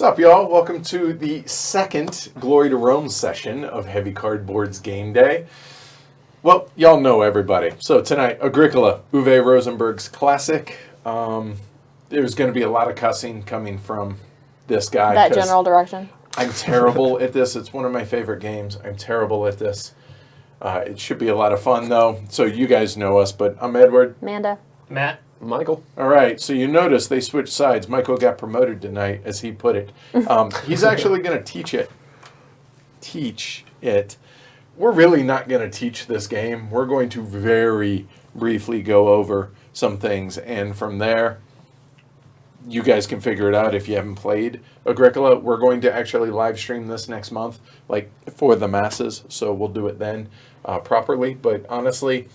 What's up, y'all? Welcome to the second Glory to Rome session of Heavy Cardboard's Game Day. Well, y'all know everybody. So tonight, Agricola, Uwe Rosenberg's classic. There's going to be a lot of cussing coming from this guy. That general direction. I'm terrible at this. It's one of my favorite games. I'm terrible at this. It should be a lot of fun, though. So you guys know us, but I'm Edward. Amanda. Matt. Michael. All right, so you notice they switched sides. Michael got promoted tonight, as he put it. He's actually going to teach it. We're really not going to teach this game. We're going to very briefly go over some things, and from there, you guys can figure it out if you haven't played Agricola. We're going to actually live stream this next month, like for the masses, so we'll do it then properly. But honestly,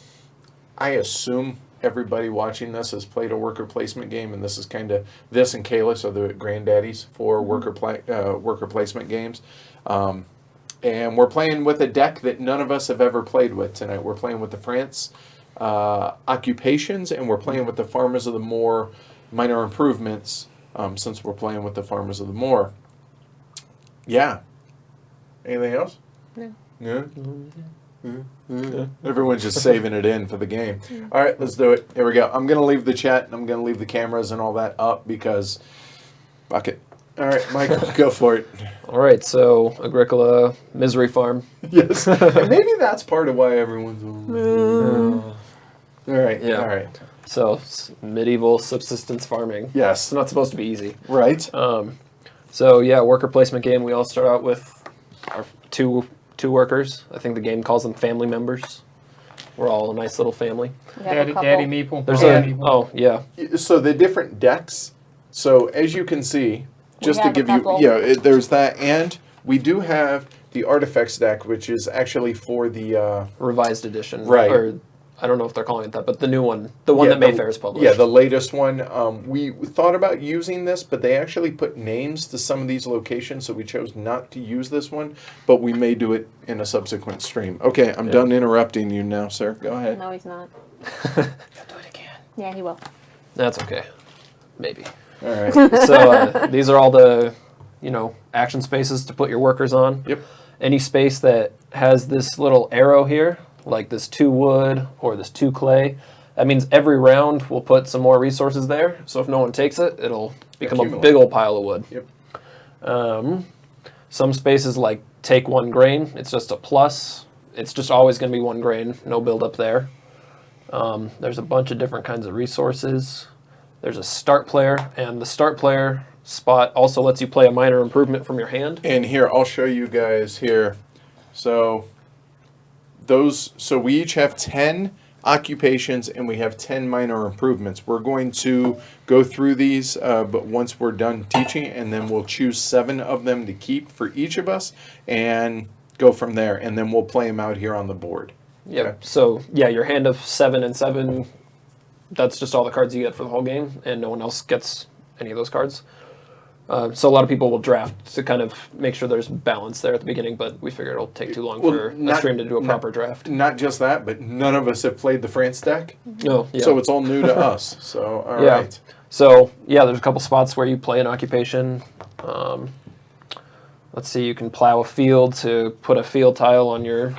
I assume everybody watching this has played a worker placement game, and this is kind of, this and Kalis are the granddaddies for worker placement games. And we're playing with a deck that none of us have ever played with tonight. We're playing with the France occupations, and we're playing with the Farmers of the Moor minor improvements, since we're playing with the Farmers of the Moor. Yeah. Anything else? No. Yeah? Everyone's just saving it in for the game. All right, let's do it. Here we go. I'm going to leave the chat, and I'm going to leave the cameras and all that up because, fuck it. All right, Michael, go for it. All right, so Agricola, Misery Farm. Yes. And maybe that's part of why everyone's... All right, Yeah. all right. So it's medieval subsistence farming. Yes. It's not supposed to be easy. Right. So yeah, worker placement game. We all start out with our two workers. I think the game calls them family members. We're all a nice little family. Daddy Meeple. There's yeah. So the different decks. So as you can see, just to have a give you, couple. there's that, and we do have the artifacts deck, which is actually for the Revised edition. Right. Or I don't know if they're calling it that, but the new one, the one that Mayfair's published. Yeah, the latest one. We thought about using this, but they actually put names to some of these locations, so we chose not to use this one, but we may do it in a subsequent stream. Okay, I'm done interrupting you now, sir. Go ahead. No, he's not. He'll do it again. Yeah, he will. That's okay. Maybe. All right. So these are all the, action spaces to put your workers on. Yep. Any space that has this little arrow here, like this 2 wood or this 2 clay, that means every round we'll put some more resources there. So if no one takes it, it'll become a big old pile of wood. Yep. Some spaces like take 1 grain, it's just a plus. It's just always going to be 1 grain, no build up there. There's a bunch of different kinds of resources. There's a start player, and the start player spot also lets you play a minor improvement from your hand. And here, I'll show you guys here. So we each have 10 occupations, and we have 10 minor improvements. We're going to go through these, but once we're done teaching, and then we'll choose 7 of them to keep for each of us, and go from there, and then we'll play them out here on the board. Yeah. Okay. So yeah, your hand of 7 and 7, that's just all the cards you get for the whole game, and no one else gets any of those cards. So a lot of people will draft to kind of make sure there's balance there at the beginning, but we figure it'll take too long for a stream to do a proper draft. Not just that, but none of us have played the France deck, No, yeah. so it's all new to us. So, all Yeah. right. So yeah, there's a couple spots where you play an occupation. Let's see, you can plow a field to put a field tile on your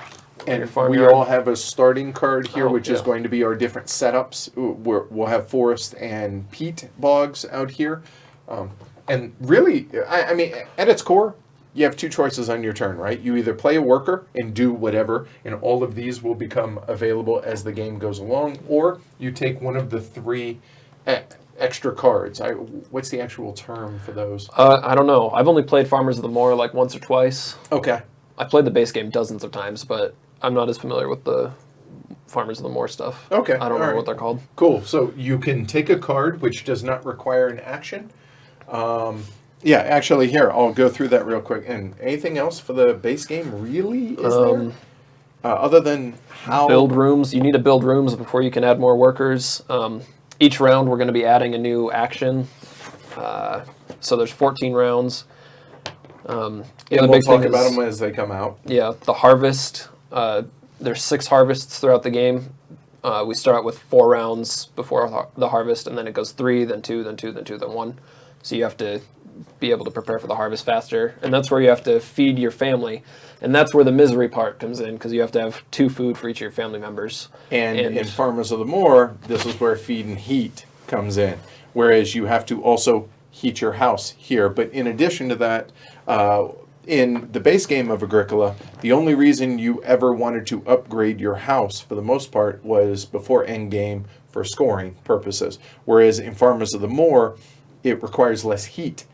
And farm we yard. all have a starting card here, which is yeah. going to be our different setups. We'll have forest and peat bogs out here. And really, I mean, at its core, you have 2 choices on your turn, right? You either play a worker and do whatever, and all of these will become available as the game goes along, or you take one of the 3 extra cards. What's the actual term for those? I don't know. I've only played Farmers of the Moor like once or twice. Okay. I've played the base game dozens of times, but I'm not as familiar with the Farmers of the Moor stuff. Okay, I don't all know right. what they're called. Cool. So you can take a card which does not require an action. Yeah, actually, here, I'll go through that real quick. And anything else for the base game really is there? Other than how... Build rooms. You need to build rooms before you can add more workers. Each round, we're going to be adding a new action. So there's 14 rounds. And we'll talk about them as they come out. Yeah, the harvest. There's 6 harvests throughout the game. We start out with 4 rounds before the harvest, and then it goes 3, then 2, then 2, then 2, then 1. So you have to be able to prepare for the harvest faster. And that's where you have to feed your family. And that's where the misery part comes in, because you have to have 2 food for each of your family members. And in Farmers of the Moor, this is where feed and heat comes in. Whereas you have to also heat your house here. But in addition to that, in the base game of Agricola, the only reason you ever wanted to upgrade your house, for the most part, was before endgame for scoring purposes. Whereas in Farmers of the Moor, it requires less heat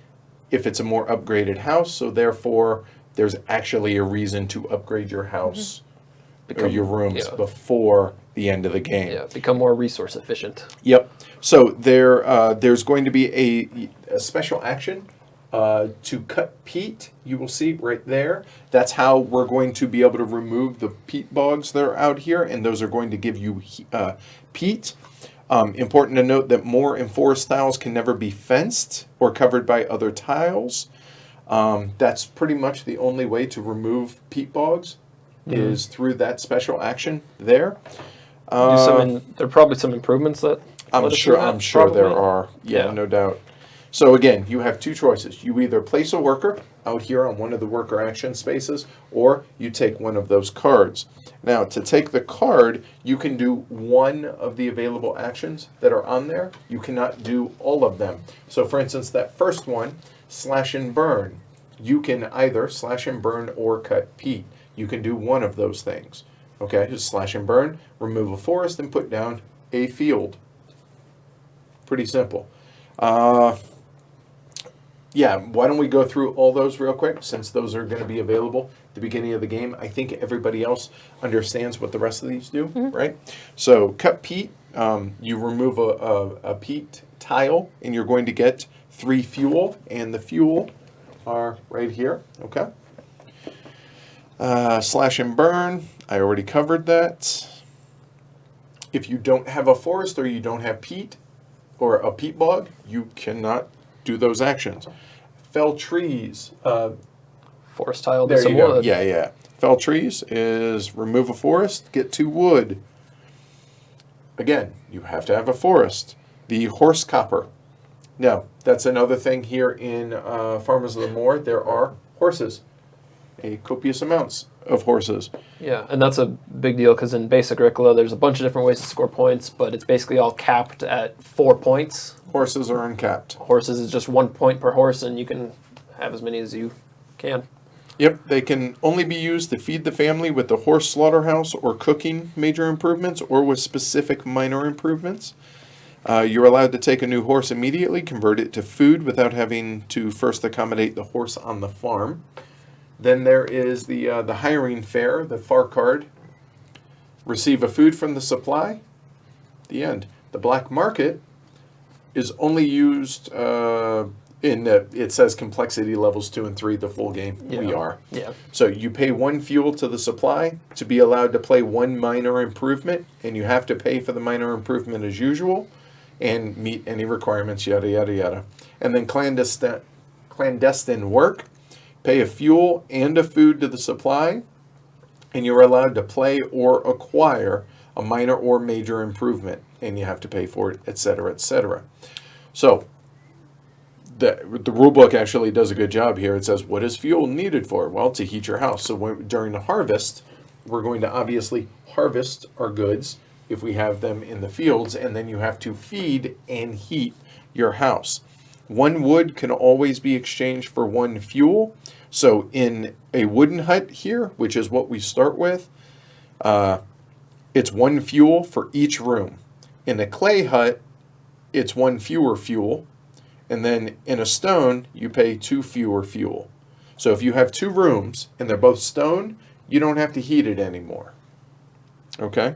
if it's a more upgraded house, so therefore there's actually a reason to upgrade your house or your rooms before the end of the game. Yeah, become more resource efficient. Yep. So there's going to be a special action to cut peat. You will see right there. That's how we're going to be able to remove the peat bogs that are out here, and those are going to give you peat. Important to note that moor and forest tiles can never be fenced or covered by other tiles. That's pretty much the only way to remove peat bogs is through that special action there. There are probably some improvements that I'm sure there are. Yeah, no doubt. So again, you have 2 choices. You either place a worker out here on one of the worker action spaces, or you take one of those cards. Now, to take the card, you can do one of the available actions that are on there. You cannot do all of them. So for instance, that first one, slash and burn, you can either slash and burn or cut peat. You can do one of those things. Okay, just slash and burn, remove a forest, and put down a field. Pretty simple. Yeah, why don't we go through all those real quick, since those are going to be available at the beginning of the game. I think everybody else understands what the rest of these do, right? So cut peat, you remove a peat tile, and you're going to get 3 fuel, and the fuel are right here, okay? Slash and burn, I already covered that. If you don't have a forest or you don't have peat or a peat bog, you cannot do those actions. Fell trees. Forest tile. There you go. Yeah. Fell trees is remove a forest, get 2 wood. Again, you have to have a forest. The horse copper. Now, that's another thing here in Farmers of the Moor. There are horses. Copious amounts of horses. Yeah, and that's a big deal because in base Agricola, there's a bunch of different ways to score points, but it's basically all capped at 4 points. Horses are uncapped. Horses is just 1 point per horse, and you can have as many as you can. Yep, they can only be used to feed the family with the horse slaughterhouse or cooking major improvements, or with specific minor improvements. You're allowed to take a new horse immediately, convert it to food without having to first accommodate the horse on the farm. Then there is the hiring fare, the FAR card. Receive a food from the supply. The end. The black market is only used it says complexity levels 2 and 3, the full game. Yeah. We are. Yeah. So you pay 1 fuel to the supply to be allowed to play 1 minor improvement, and you have to pay for the minor improvement as usual and meet any requirements, yada, yada, yada. And then clandestine work. Pay a fuel and a food to the supply, and you're allowed to play or acquire a minor or major improvement, and you have to pay for it, etc., etc. So the rule book actually does a good job here. It says, what is fuel needed for? Well, to heat your house. So during the harvest, we're going to obviously harvest our goods if we have them in the fields, and then you have to feed and heat your house. 1 wood can always be exchanged for 1 fuel. So in a wooden hut here, which is what we start with, it's 1 fuel for each room. In a clay hut, it's 1 fewer fuel. And then in a stone, you pay 2 fewer fuel. So if you have 2 rooms and they're both stone, you don't have to heat it anymore. Okay?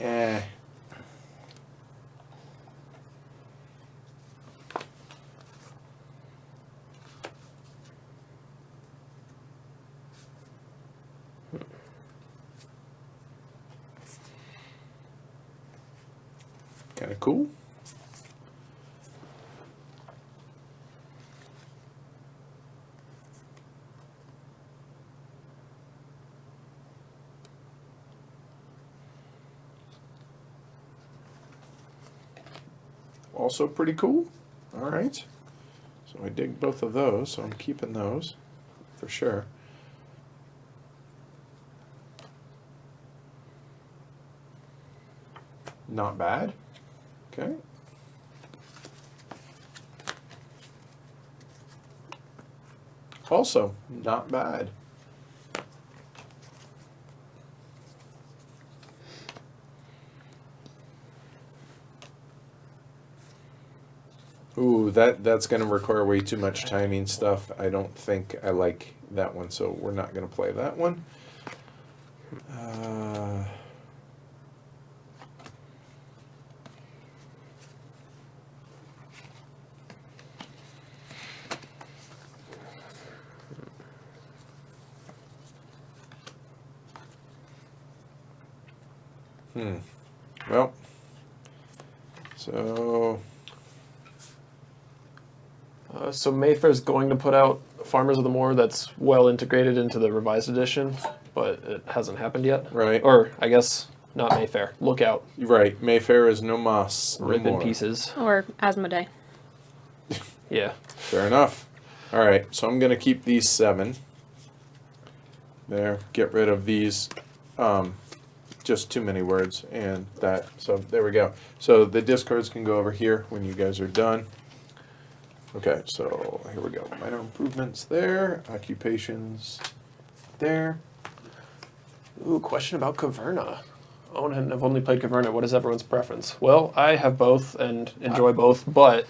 Eh. Kind of cool. Also pretty cool. All right. So I dig both of those, so I'm keeping those for sure. Not bad. Okay. Also, not bad. Ooh, that's going to require way too much timing stuff. I don't think I like that one, so we're not going to play that one. Well, So Mayfair's going to put out Farmers of the Moor that's well integrated into the revised edition, but it hasn't happened yet. Right. Or, I guess, not Mayfair. Look out. right, Mayfair is no mas. No Rip in more. pieces. Or Asmodee. Yeah. Fair enough. All right, so I'm going to keep these 7. There, get rid of these. Just too many words and that. So there we go. So the discards can go over here when you guys are done. Okay, so here we go. Minor improvements there. Occupations there. Ooh, question about Caverna. Oh, and I've only played Caverna. What is everyone's preference? Well, I have both and enjoy both, but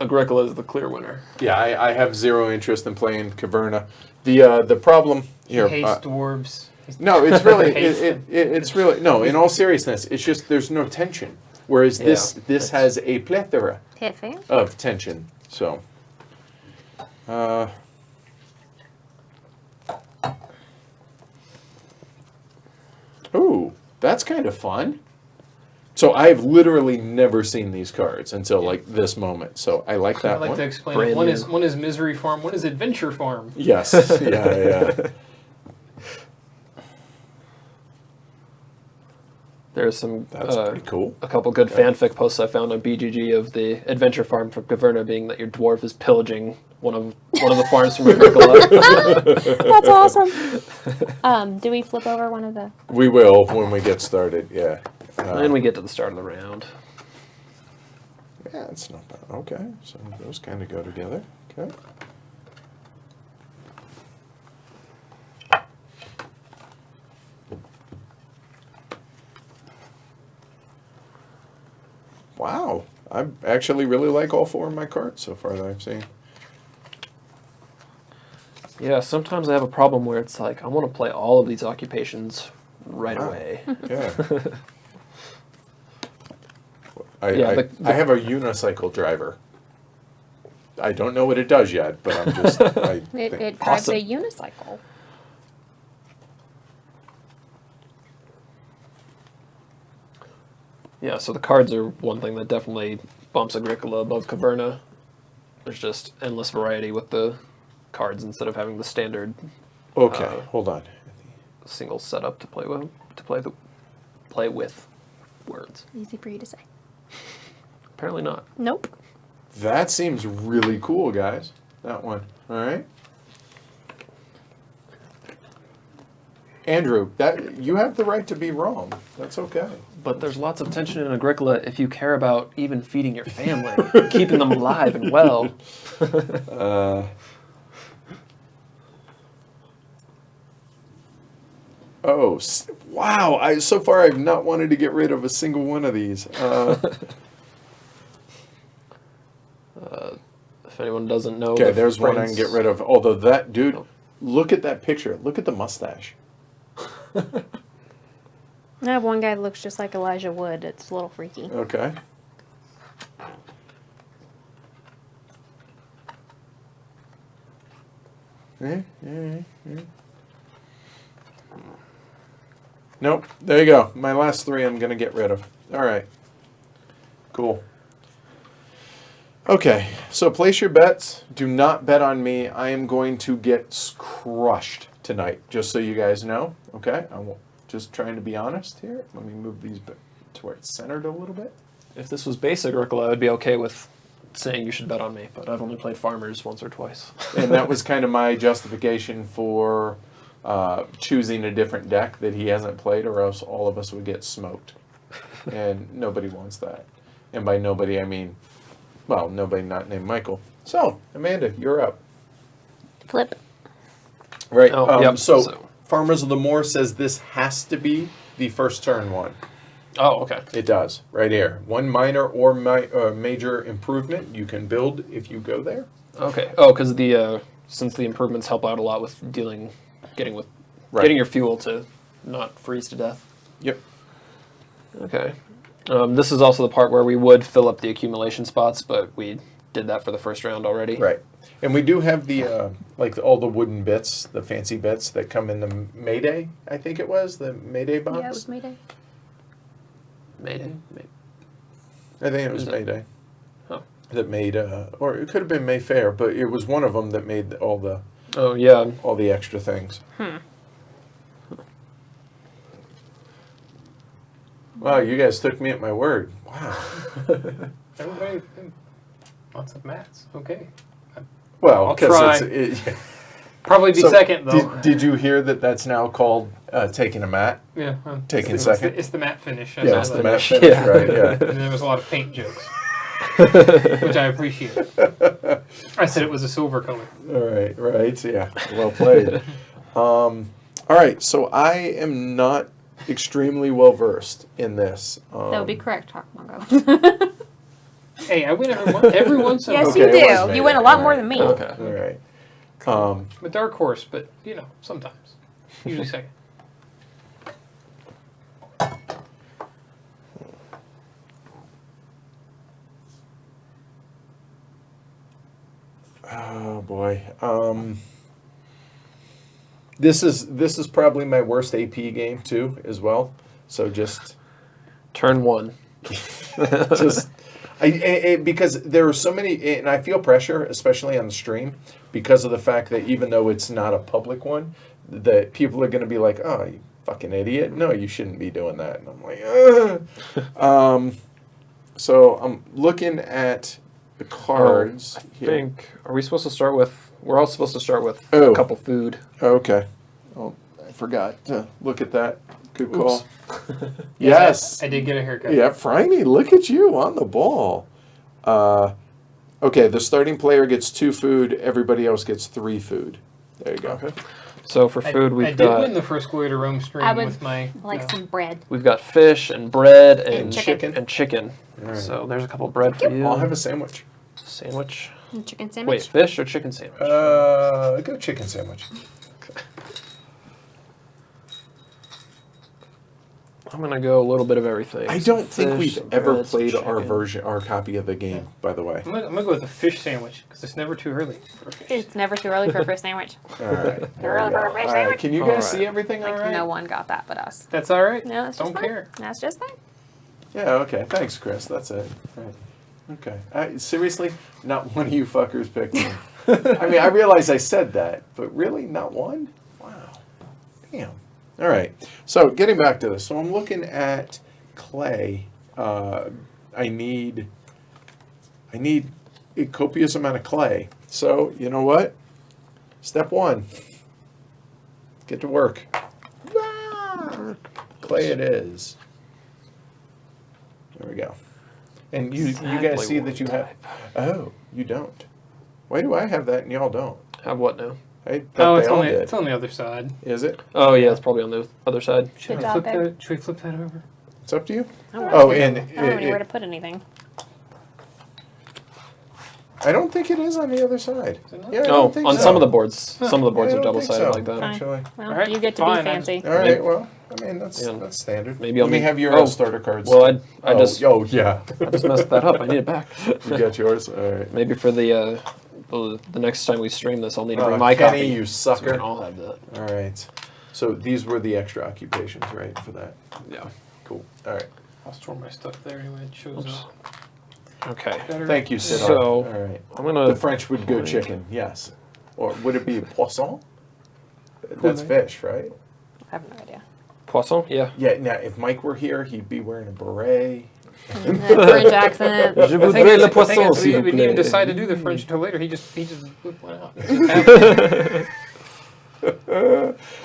Agricola is the clear winner. Yeah, I have 0 interest in playing Caverna. The problem here. He hates dwarves. No, it's really Hates it's really no. In all seriousness, it's just there's no tension. Whereas this has a plethora Perfect. of tension. So, ooh, that's kind of fun. So I've literally never seen these cards until like this moment. So I like I that like one. to explain. Brand One new. is Misery Farm. One is Adventure Farm. Yes, yeah. There's some That's pretty cool. a couple good fanfic posts I found on BGG of the adventure farm for Caverna being that your dwarf is pillaging one of the farms from Agricola. That's awesome. Do we flip over one of the? We will when we get started. Yeah. And then we get to the start of the round. Yeah, it's not bad. Okay, so those kind of go together. Okay. Wow, I actually really like all 4 of my cards so far that I've seen. Yeah, sometimes I have a problem where it's like I want to play all of these occupations right Wow. away. Yeah. Yeah, I have a unicycle driver. I don't know what it does yet, but I'm just. It drives Awesome. a unicycle. Yeah, so the cards are one thing that definitely bumps Agricola above Caverna. There's just endless variety with the cards instead of having the standard Okay, hold on. single setup to play with words. Easy for you to say. Apparently not. Nope. That seems really cool, guys. That one. All right. Andrew, that you have the right to be wrong. That's okay. But there's lots of tension in Agricola if you care about even feeding your family, keeping them alive and well. Wow. So far I've not wanted to get rid of a single one of these. If anyone doesn't know. Okay, there's one I can get rid of. Although that dude, look at that picture. Look at the mustache. I have one guy that looks just like Elijah Wood. It's a little freaky. Okay. Nope. There you go. My last three I'm going to get rid of. All right. Cool. Okay. So place your bets. Do not bet on me. I am going to get crushed tonight, just so you guys know. Okay? I'm just trying to be honest here. Let me move these to where it's centered a little bit. If this was base Agricola, I would be okay with saying you should bet on me, but I've only played Farmers once or twice. And that was kind of my justification for choosing a different deck that he hasn't played, or else all of us would get smoked. And nobody wants that. And by nobody, I mean, well, nobody not named Michael. So, Amanda, you're up. Flip. Right. Oh, yep, so, Farmers of the Moor says this has to be the first turn one. Oh, okay. It does, right here. One minor or major improvement you can build if you go there. Okay. Oh, because since the improvements help out a lot with getting your fuel to not freeze to death. Yep. Okay. This is also the part where we would fill up the accumulation spots, but we did that for the first round already. Right. And we do have the, all the wooden bits, the fancy bits that come in the Mayday, I think it was, the Mayday box. Yeah, it was Mayday. Mayday. I think it was Mayday. Oh. That made, or it could have been Mayfair, but it was one of them that made all the extra things. Wow, you guys took me at my word. Wow. Everybody, lots of mats. Okay. Well, I'll because try. Probably be second, though. Did you hear that that's now called taking a mat? Yeah. Taking second? It's the matte finish. Yeah, it's the matte finish, Yeah. right, yeah. And there was a lot of paint jokes, which I appreciate. I said it was a silver color. All right, yeah. Well played. All right, so I am not extremely well versed in this. That would be correct, Hawk Mongo. Hey, I win every once in a while. Yes, Okay, you it do. was Mayday. You win a lot All more right. than me. Okay. All right. I'm a dark horse, but sometimes. Usually second. Oh boy. This is probably my worst AP game too, as well. So just Turn one. just because there are so many, and I feel pressure, especially on the stream, because of the fact that even though it's not a public one, that people are going to be like, "Oh, you fucking idiot! No, you shouldn't be doing that." And I'm like, ugh. So I'm looking at the cards. I think. Are we supposed to start with? We're all supposed to start with Oh. a couple food. Okay. Oh, I forgot to look at that. Good call. Yes. I did get a haircut. Yeah, Franny, look at you on the ball. Okay, the starting player gets 2 food. Everybody else gets 3 food. There you go. Okay. So for food, I we've did got win the first Glory to Rome stream I would with my. like some bread. we've got fish and bread and chicken. And chicken. All right. So there's a couple bread for you. I'll have a sandwich. Sandwich. And chicken Wait, sandwich. fish or chicken sandwich? Go chicken sandwich. I'm gonna go a little bit of everything. I Some don't think fish, we've some ever bread, some played our chicken. our copy of the game, by the way. I'm gonna go with a fish sandwich because it's never too early for a fish. It's never too early for a fish sandwich. All right. There early we go. for a fish All right. sandwich? Can you All guys right. see everything all Like right? no one got that but us. That's all right. No, that's just Don't fine. care. That's just fine. Yeah, okay. Thanks, Chris. That's it. Right. Okay. Seriously, not one of you fuckers picked me. I mean, I realize I said that, but really, not one? Wow. Damn. All right. So, getting back to this. So, I'm looking at clay. I need a copious amount of clay. So, you know what? Step 1. Get to work. Clay it is. There we go. And you guys see that you have... Oh, you don't. Why do I have that and y'all don't? Have what now? I thought they all did. It's on the other side. Is it? Oh yeah, it's probably on the other side. Should job, babe. we flip that over? It's up to you. I don't Oh, know. and I don't have anywhere to put anything. I don't think it is on the other side. Is it not? Yeah, I Oh, don't think on so. some of the boards. Some of the boards Yeah, I are don't think double-sided so, like that. Fine. Actually. Well, All right, you get to fine, be I fancy. All right, well. I mean, that's Yeah. that's standard. Maybe I'll Let me make- have your oh, starter cards. Well, I just yeah. I just messed that up. I need it back. You got yours. All right. Maybe for the next time we stream this, I'll need to bring Oh, my Kenny, copy. you So we sucker. can all have that. All right. So these were the extra occupations, right? For that. Yeah. Cool. All right. I'll store my stuff there anyway. It shows Oops. up. Okay. Better. Thank you, Sidar. So, All right. I'm gonna. The French would go chicken, yes. Or would it be poisson? That's fish, right? I have no idea. Poisson? Yeah. Yeah. Now, if Mike were here, he'd be wearing a beret. And the French accent. Je The thing voudrais is- le the thing poisson, is, we s'il vous didn't even plaît. decide to do the French until later. He just whipped one out.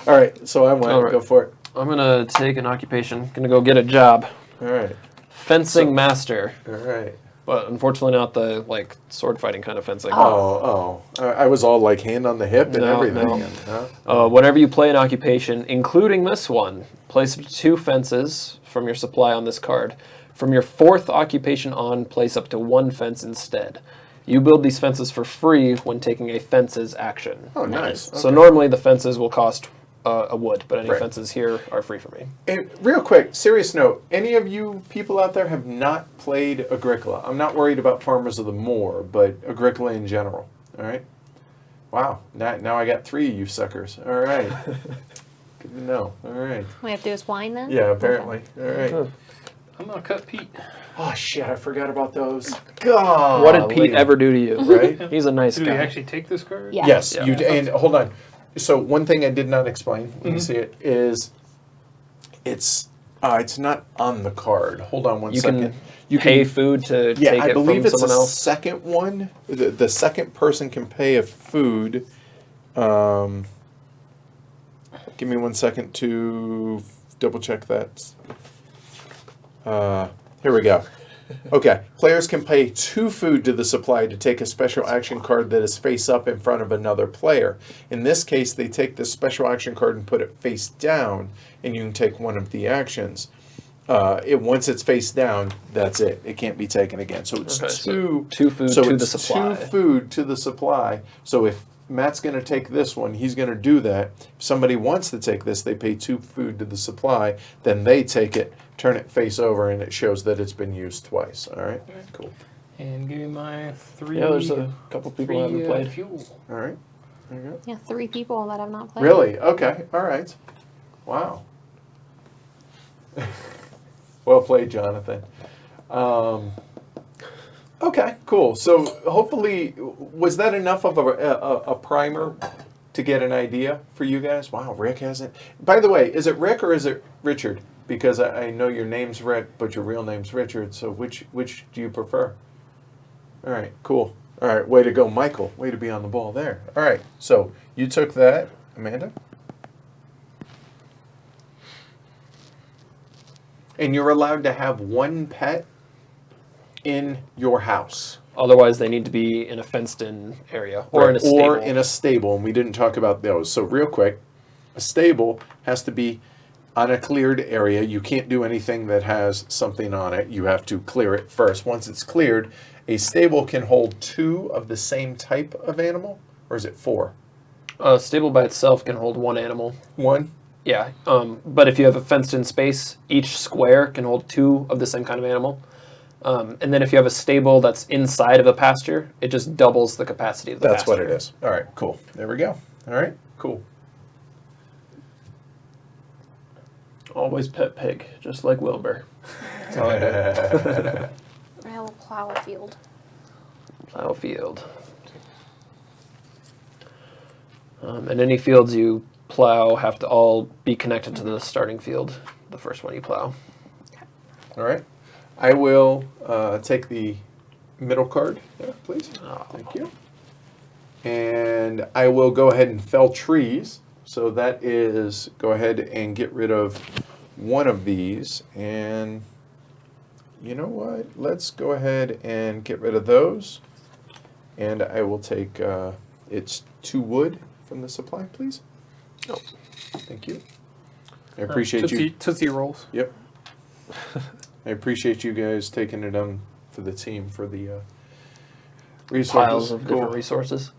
All right. So I went. All right. Go for it. I'm gonna take an occupation. Gonna go get a job. All right. Fencing master, All right. but unfortunately not the like sword fighting kind of fencing. I was all like hand on the hip and No, everything. no. Huh? Whenever you play an occupation, including this one, place up to 2 fences from your supply on this card. From your 4th occupation on, place up to 1 fence instead. You build these fences for free when taking a fences action. Oh, nice. So normally the fences will cost a wood, but any Right. fences here are free for me. And real quick, serious note. Any of you people out there have not played Agricola? I'm not worried about Farmers of the Moor, but Agricola in general. All right. Wow. Now I got 3 of you suckers. All right. Good to know. All right. We have to do is wine then? Yeah. Apparently. All right. I'm gonna cut Pete. Oh shit! I forgot about those. God. What did Pete ever do to you? Right. He's a nice Did we guy. actually take this card? Yeah. Yes, Yeah. you and hold on. So one thing I did not explain when you see it is it's not on the card. Hold on one You second. can You pay food to Yeah, take I it believe from it's the someone else. second one. The second person can pay a food. Give me 1 second to double check that. Here we go. Okay, players can pay 2 food to the supply to take a special action card that is face up in front of another player. In this case, they take this special action card and put it face down, and you can take one of the actions. Once it's face down, that's it. It can't be taken again. So it's Okay, so 2 2 food so to the it's supply. 2 food to the supply. So if Matt's going to take this one, he's going to do that. If somebody wants to take this, they pay 2 food to the supply. Then they take it, turn it face over, and it shows that it's been used twice. All right? Cool. And give me my 3. Yeah, there's a couple people who haven't played. Fuel. All right. There you go. Yeah, 3 people that have not played. Really? Okay. All right. Wow. Well played, Jonathan. Okay, cool. So hopefully, was that enough of a primer to get an idea for you guys? Wow, Rick hasn't. By the way, is it Rick or is it Richard? Because I know your name's Rick, but your real name's Richard. So which do you prefer? All right, cool. All right, way to go, Michael. Way to be on the ball there. All right, so you took that, Amanda? And you're allowed to have 1 pet in your house. Otherwise, they need to be in a fenced-in area or in a stable. Or in a stable, and we didn't talk about those. So real quick, a stable has to be on a cleared area. You can't do anything that has something on it. You have to clear it first. Once it's cleared, a stable can hold 2 of the same type of animal, or is it 4? A stable by itself can hold 1 animal. 1? Yeah, but if you have a fenced-in space, each square can hold 2 of the same kind of animal. And then if you have a stable that's inside of a pasture, it just doubles the capacity of the That's pasture. what it is. All right, cool. There we go. All right, cool. Always pet pig, just like Wilbur. That's all I do. I will plow a field. Plow field. And any fields you plow have to all be connected to the starting field, the first one you plow. All right. I will take the middle card there, please. Oh. Thank you. And I will go ahead and fell trees. So that is, go ahead and get rid of one of these. And you know what? Let's go ahead and get rid of those. And I will take, it's 2 wood from the supply, please. Oh. Thank you. I appreciate you. Tootsie Rolls. Yep. I appreciate you guys taking it on for the team for the resources. Piles of Cool. different resources.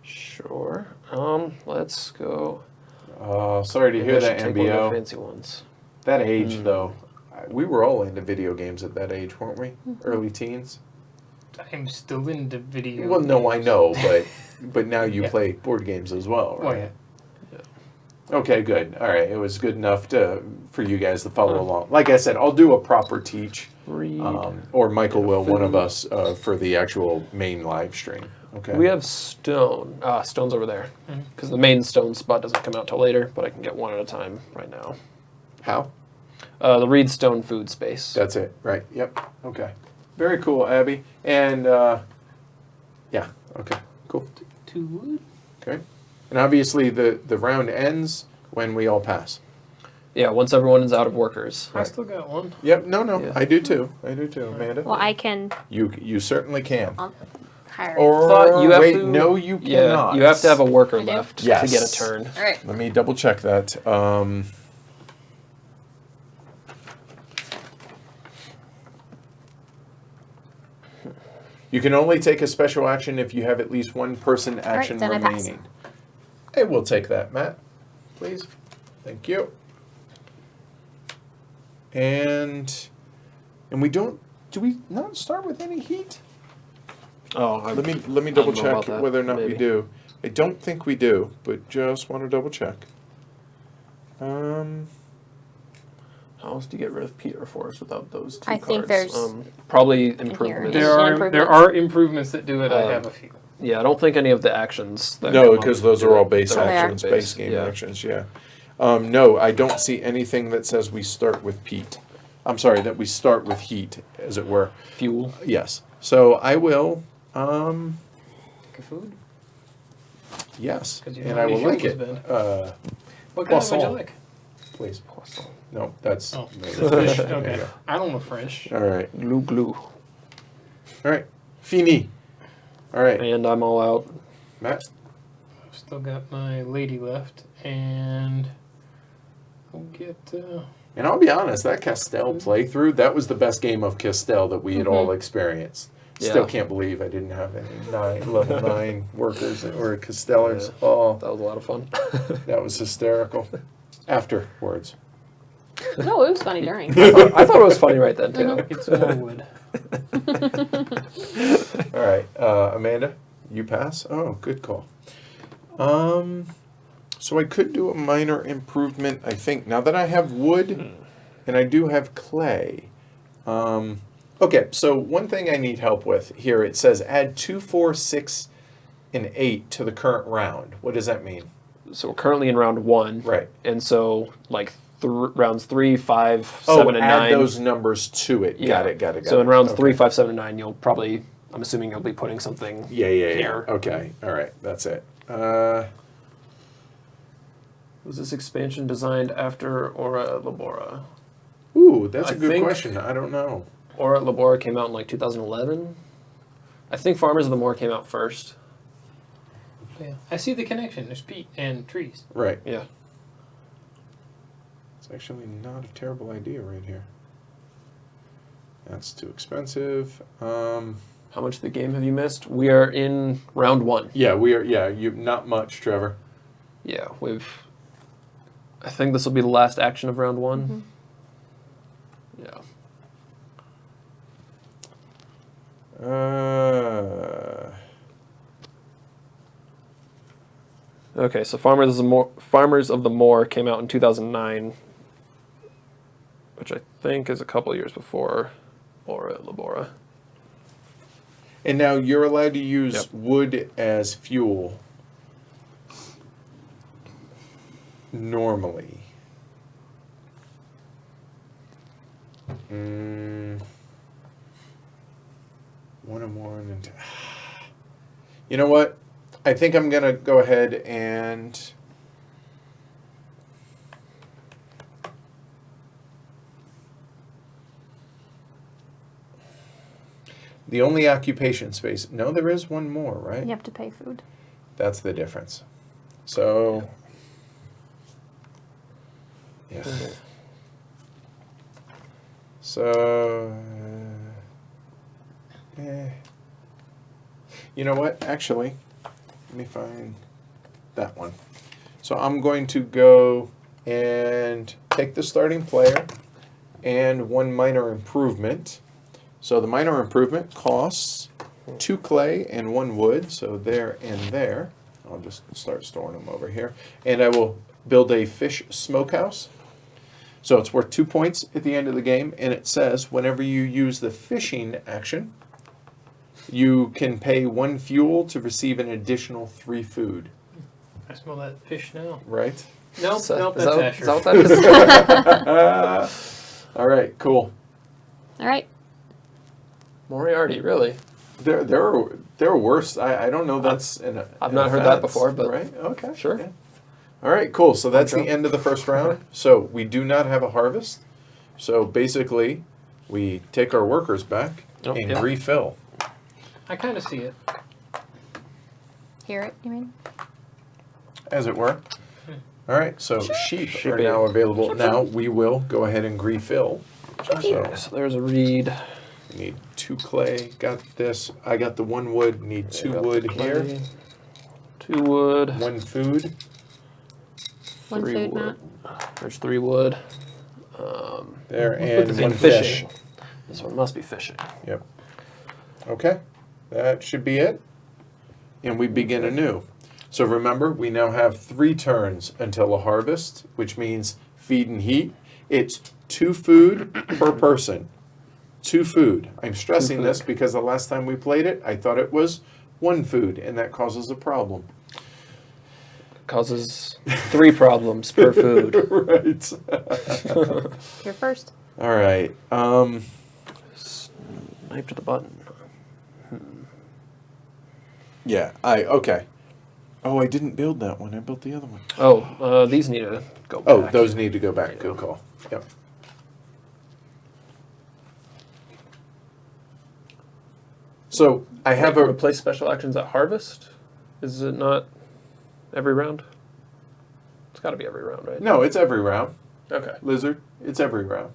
Sure. Let's go. Oh, sorry to Maybe hear I that, should take one of the MBO. fancy ones. That age, though, we were all into video games at that age, weren't we? Early teens. I'm still into video. Well, no, I games. know, but now you Yeah. play board games as well, Well, right? yeah. Okay, good. All right, it was good enough for you guys to follow along. Like I said, I'll do a proper teach, Read. or Michael Get a will, one of food. us, for the actual main live stream. Okay. We have stone. Stone's over there. Because the main stone spot doesn't come out till later, but I can get one at a time right now. How? The reed stone food space. That's it. Right. Yep. Okay. Very cool, Abby. And yeah. Okay. Cool. 2 wood. Okay. And obviously the round ends when we all pass. Yeah, once everyone is out of workers. I still got one. Yep. No. Yeah. I do too. Amanda. Well, I can. You certainly can. Hire. Or Thought you have wait, to- no, you Yeah, cannot. you have to have a worker I do? left Yes. to get a turn. All right. Let me double check that. You can only take a special action if you have at least one person action then I pass. remaining. Hey, we'll take that, Matt. Please. Thank you. And we don't. Do we not start with any heat? Oh, Let me double know about check that. whether or not we Maybe. do. I don't think we do, but just want to double check. How else do you get rid of Peter Forest without those two I cards? think there's probably here. improvements. There Yeah, are improvements. improvements that do it. I have a few. Yeah, I don't think any of the actions. That No, come up because those do are it. all base They're all actions, base, base game yeah. actions, yeah. No, I don't see anything that says we start with Pete. I'm sorry, that we start with heat, as it were. Fuel. Yes. So I will, Food. yes, 'Cause you know and I how will many like fuels it. been. What kind would you Poisson. like? Please. No, that's. Oh, there the fish. you Okay. go. I don't know fish. All right. Glue glue. All right. Fini. All right. And I'm all out. Matt. I've still got my lady left, and I'll get. And I'll be honest, that Castell playthrough, that was the best game of Castell that we had all experienced. Still Yeah. can't believe I didn't have any level 9 workers that were Castellers. Oh, That was a lot of fun. that was hysterical. Afterwards. No, it was funny during. I thought it was funny right then too. Get some more wood. All right, Amanda, you pass? Oh, good call. So I could do a minor improvement, I think, now that I have wood and I do have clay. Okay, so one thing I need help with here, it says add 2, 4, 6, and 8 to the current round. What does that mean? So we're currently in round 1. Right. And so like rounds 3, 5, Oh, 7, and add 9. those numbers to it. Yeah. Got it. So in rounds Okay. 3, 5, 7, and 9, you'll probably, I'm assuming you'll be putting something. Yeah. here. Okay, all right, that's it. Was this expansion designed after Ora et Labora? Ooh, that's a I good think- question. I don't know. Ora et Labora came out in like 2011. I think Farmers of the Moor came out first. Yeah. I see the connection. There's peat and trees. Right. Yeah. It's actually not a terrible idea right here. That's too expensive. How much of the game have you missed? We are in round 1. Yeah, we are. Yeah, you not much, Trevor. Yeah, I think this will be the last action of round 1. Yeah. Okay, so Farmers of the Moor came out in 2009, which I think is a couple years before Ora et Labora. And now you're allowed to use Yep. wood as fuel. Normally. One or more. And you know what? I think I'm going to go ahead and... The only occupation space... No, there is one more, right? You have to pay food. That's the difference. So... Yeah. So... You know what? Actually, let me find that one. So I'm going to go and take the starting player and one minor improvement. So the minor improvement costs 2 clay and 1 wood, so there and there. I'll just start storing them over here. And I will build a fish smokehouse. So it's worth 2 points at the end of the game, and it says whenever you use the fishing action, you can pay 1 fuel to receive an additional 3 food. I smell that fish now. Right? Nope, Is that- nope, is that's that- Asher. is that what that is? All right, cool. All right. Moriarty, really? There are worse. I don't know that's I've not heard that before, but right. Okay. sure. Yeah. All right, cool. So that's the Intro. end of the first round. So we do not have a harvest. So basically, we take our workers back Oh, and yeah. refill. I kind of see it. Hear it, you mean? As it were. All right, so sheep are Sheepy. now available. Now we will go ahead and refill. So So there's a reed. we need 2 clay. Got this. I got the 1 wood. Need 2 Got the wood clay. here. 2 wood. 1 food. One 3 food, wood. Matt. There's 3 wood. There and And 1 fishing. fish. This one must be fishing. Yep. Okay. That should be it. And we begin anew. So remember, we now have 3 turns until a harvest, which means feed and heat. It's 2 food per person. 2 food. I'm stressing this because the last time we played it, I thought it was 1 food, and that causes a problem. Causes 3 problems per food. Right. You're first. All right. Snipe to the button. Yeah. Okay. Oh, I didn't build that one. I built the other one. Oh, these need to go back. Oh, those need to go back. Good call. Yep. So I have a. replace special actions at harvest. Is it not every round? It's got to be every round, right? No, it's every round. Okay. Lizard, it's every round.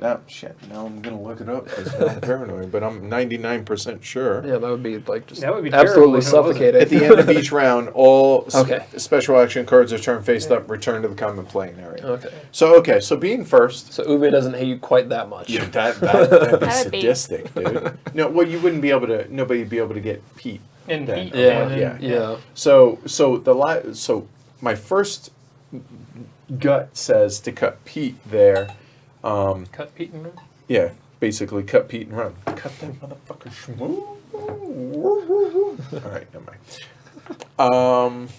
Now, shit, now I'm going to look it up because I'm paranoid, but I'm 99% sure. Yeah, that would be like just That would be terrible absolutely if it wasn't. suffocating. At the end of each round, all Okay. special action cards are turned face up, return to the common playing area. Okay. So being first, So Uwe doesn't hate you quite that much. yeah, that'd be That would be- sadistic, dude. No, well, you wouldn't be able to. Nobody'd be able to get Pete. And Then. heat. Yeah, and then- yeah. So my first gut says to cut Pete there. Cut Pete and run. Yeah, basically cut Pete and run. Cut that motherfucker. All right, never mind.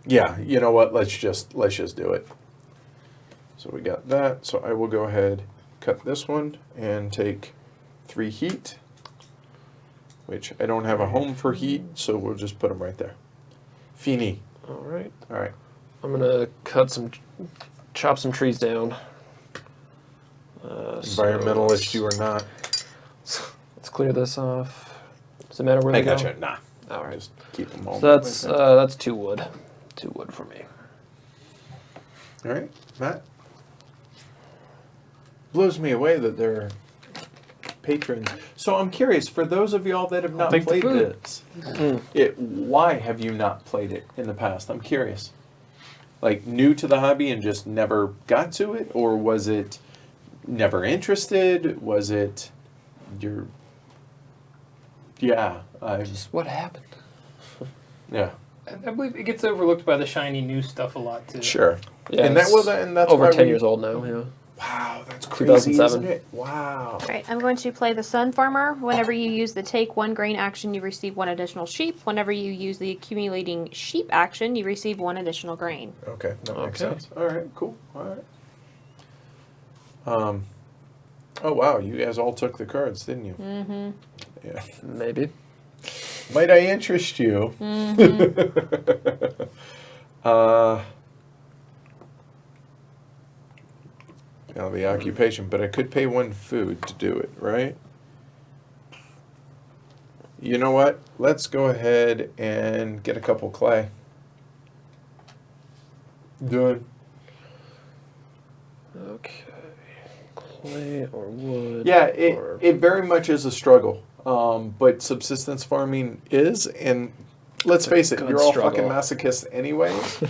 Yeah, you know what? Let's just do it. So we got that. So I will go ahead, cut this one, and take 3 heat. Which I don't have a home for heat, so we'll just put them right there. Fini. All right. All right. I'm gonna chop some trees down. Environmentalist, you are not. Let's clear this off. Does it matter where I they go? gotcha. Nah. All right. Just keep them all. So that's 2 wood. 2 wood for me. All right, Matt. Blows me away that they're patrons. So I'm curious, for those of y'all that have not take the played food. this, why have you not played it in the past? I'm curious. Like new to the hobby and just never got to it, or was it never interested? Was it your? Yeah, Just what happened? yeah, I believe it gets overlooked by the shiny new stuff a lot too. sure. Yeah, and that it's was, and that's over why 10 we- years old now. Yeah. Wow, that's crazy, 2007. isn't it? Wow. All right, I'm going to play the Sun Farmer. Whenever you use the take 1 grain action, you receive 1 additional sheep. Whenever you use the accumulating sheep action, you receive 1 additional grain. Okay, that makes Okay. sense. All right, cool. All right. Oh wow, you guys all took the cards, didn't you? Mm-hmm. Yeah. Maybe. Might I interest you? Now the occupation, but I could pay 1 food to do it, right? You know what? Let's go ahead and get a couple clay. Done. Okay. Clay or wood. Yeah, or- it very much is a struggle, but subsistence farming is, and let's face it, good you're all struggle. fucking masochists anyways.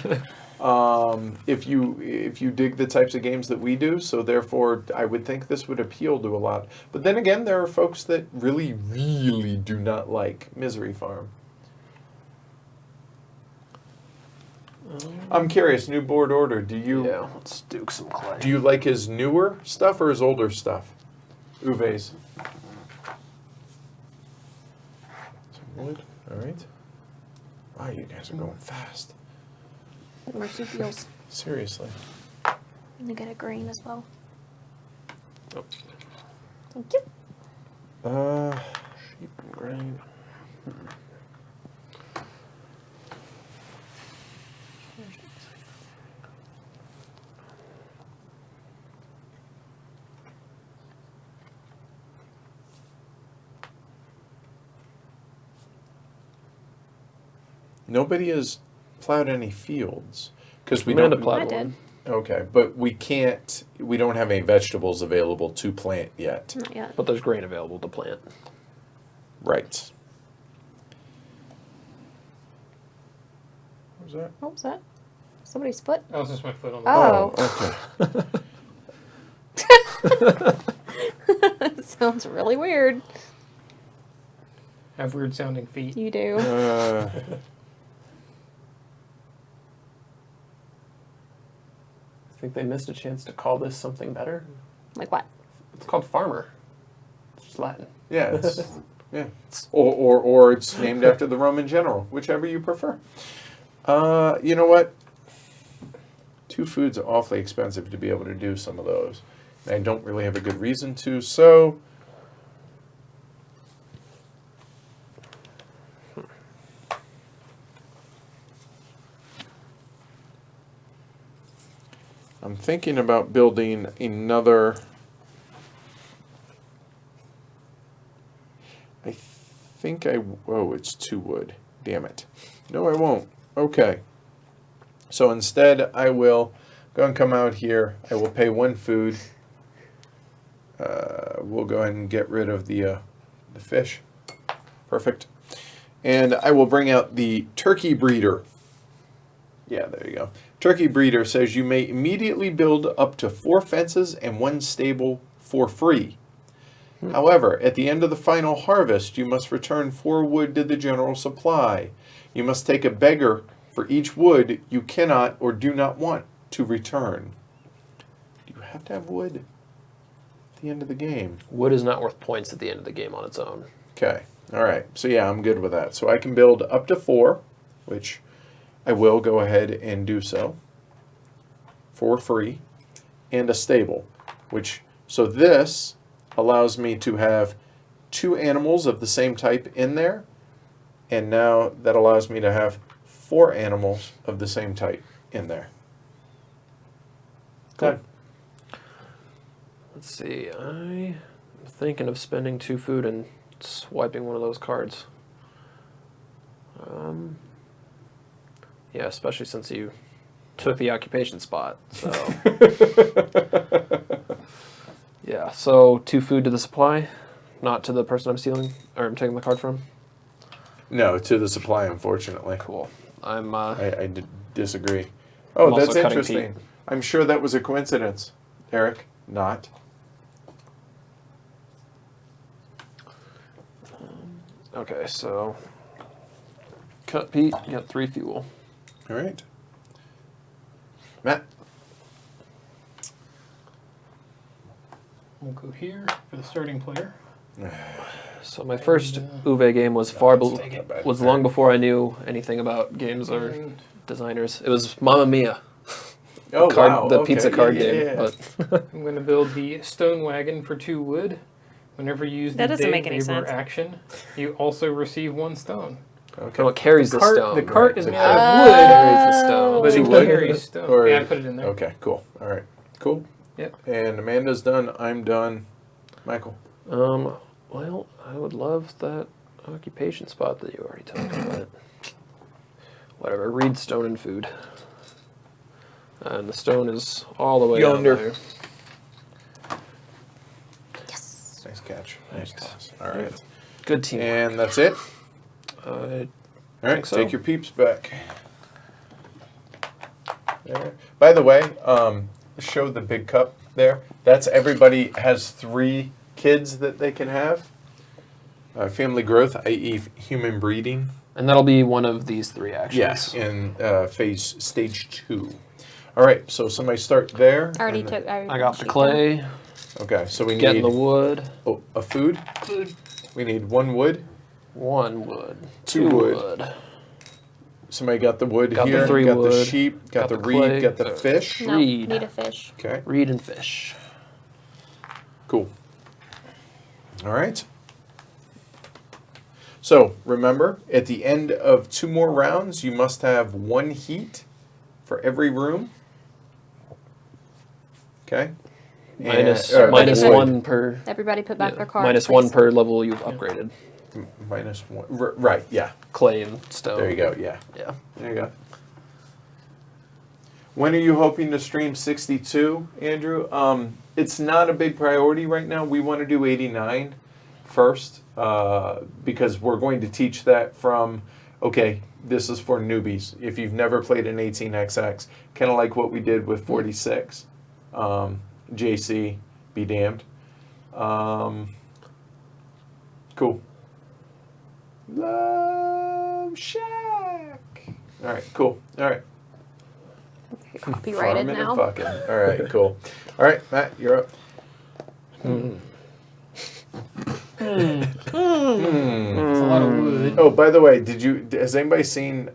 If you dig the types of games that we do, so therefore I would think this would appeal to a lot. But then again, there are folks that really, really do not like Misery Farm. I'm curious, new board order, Yeah, let's do some clay. do you like his newer stuff or his older stuff? Uwe's. Some wood, alright. Wow, you guys are going fast. Marsupials. Seriously. And they get a grain as well. Oh, Thank you. sheep and grain. Nobody has plowed any fields because we Amanda don't. plowed I did. one. Okay, but we can't. We don't have any vegetables available to plant yet. Not yet. But there's grain available to plant. Right. What was that? What was that? Somebody's foot? That was just my foot on the Oh. Okay. Sounds really weird. have weird sounding feet. You do. I think they missed a chance to call this something better. Like what? It's called farmer. It's just Latin. Yeah. It's, yeah. Or it's named after the Roman general, whichever you prefer. You know what? 2 foods are awfully expensive to be able to do some of those. And I don't really have a good reason to, so. I'm thinking about building another. I think oh, it's 2 wood. Damn it. No, I won't. Okay. So instead, I will go and come out here. I will pay 1 food. We'll go ahead and get rid of the fish. Perfect. And I will bring out the turkey breeder. Yeah, there you go. Turkey breeder says you may immediately build up to 4 fences and 1 stable for free. However, at the end of the final harvest, you must return 4 wood to the general supply. You must take a beggar for each wood you cannot or do not want to return. Do you have to have wood at the end of the game? Wood is not worth points at the end of the game on its own. Okay. All right. So yeah, I'm good with that. So I can build up to 4, which I will go ahead and do so for free, and a stable, so this allows me to have 2 animals of the same type in there, and now that allows me to have 4 animals of the same type in there. Good. Let's see. I'm thinking of spending 2 food and swiping one of those cards. Yeah, especially since you took the occupation spot. So yeah, so 2 food to the supply, not to the person I'm stealing or I'm taking the card from. No, to the supply, unfortunately. Cool. I'm I disagree. Oh, I'm also that's cutting interesting. I'm sure that was a coincidence, Eric. Not. okay. So cut Pete. You got 3 fuel. All right. Matt. We'll go here for the starting player. So my first Uwe game was far take it. was long before I knew anything about games or And designers. It was Mamma Mia, Oh, wow. the Okay. pizza card Yeah, game. yeah, yeah. But I'm going to build the stone wagon for 2 wood. Whenever you use That the doesn't big make any labor sense. action, you also receive 1 stone. Okay. what carries the Cart, stone? the cart right. is The made cart. out of wood, Carries the stone. but To it wood? carries stone. Or- Yeah, I put it in there. Okay, cool. All right. Cool. Yep. And Amanda's done. I'm done. Michael. Well, I would love that occupation spot that you already took, but whatever. Read stone and food, and the stone is all the way Yonder. down there. Nice catch. Nice toss. All right. Good team. And that's it? All right, think so. take your peeps back. There. By the way, show the big cup there. That's everybody has 3 kids that they can have. Family growth, i.e. human breeding. And that'll be one of these 3 actions. Yes, in stage 2. All right, so somebody start there. I already and took. I got the clay. Okay, so we Getting need the wood. a food. Food. We need 1 wood. 1 wood. 2 wood. wood. Somebody got the wood Got the here. 3 got the wood. sheep. Got the clay. reed. Got the fish. No, Reed. need a fish. Okay, Reed and fish. cool. All right. So remember, at the end of 2 more rounds, you must have 1 heat for every room. Okay. Minus, And- minus void. 1 per. Everybody put back yeah, their cards. minus please. 1 per level you've upgraded. Minus 1. Right. Yeah. Clay and stone. There you go. Yeah. Yeah. There you go. When are you hoping to stream 62, Andrew? It's not a big priority right now. We want to do 89 first because we're going to teach that from, okay, this is for newbies. If you've never played an 18XX, kind of like what we did with 46, JC, be damned. Cool. Love Shack. All right, cool. All right. Copyrighted Farming now. and fucking. All right, cool. All right, Matt, you're up. It's a lot of wood. Oh, by the way, has anybody seen?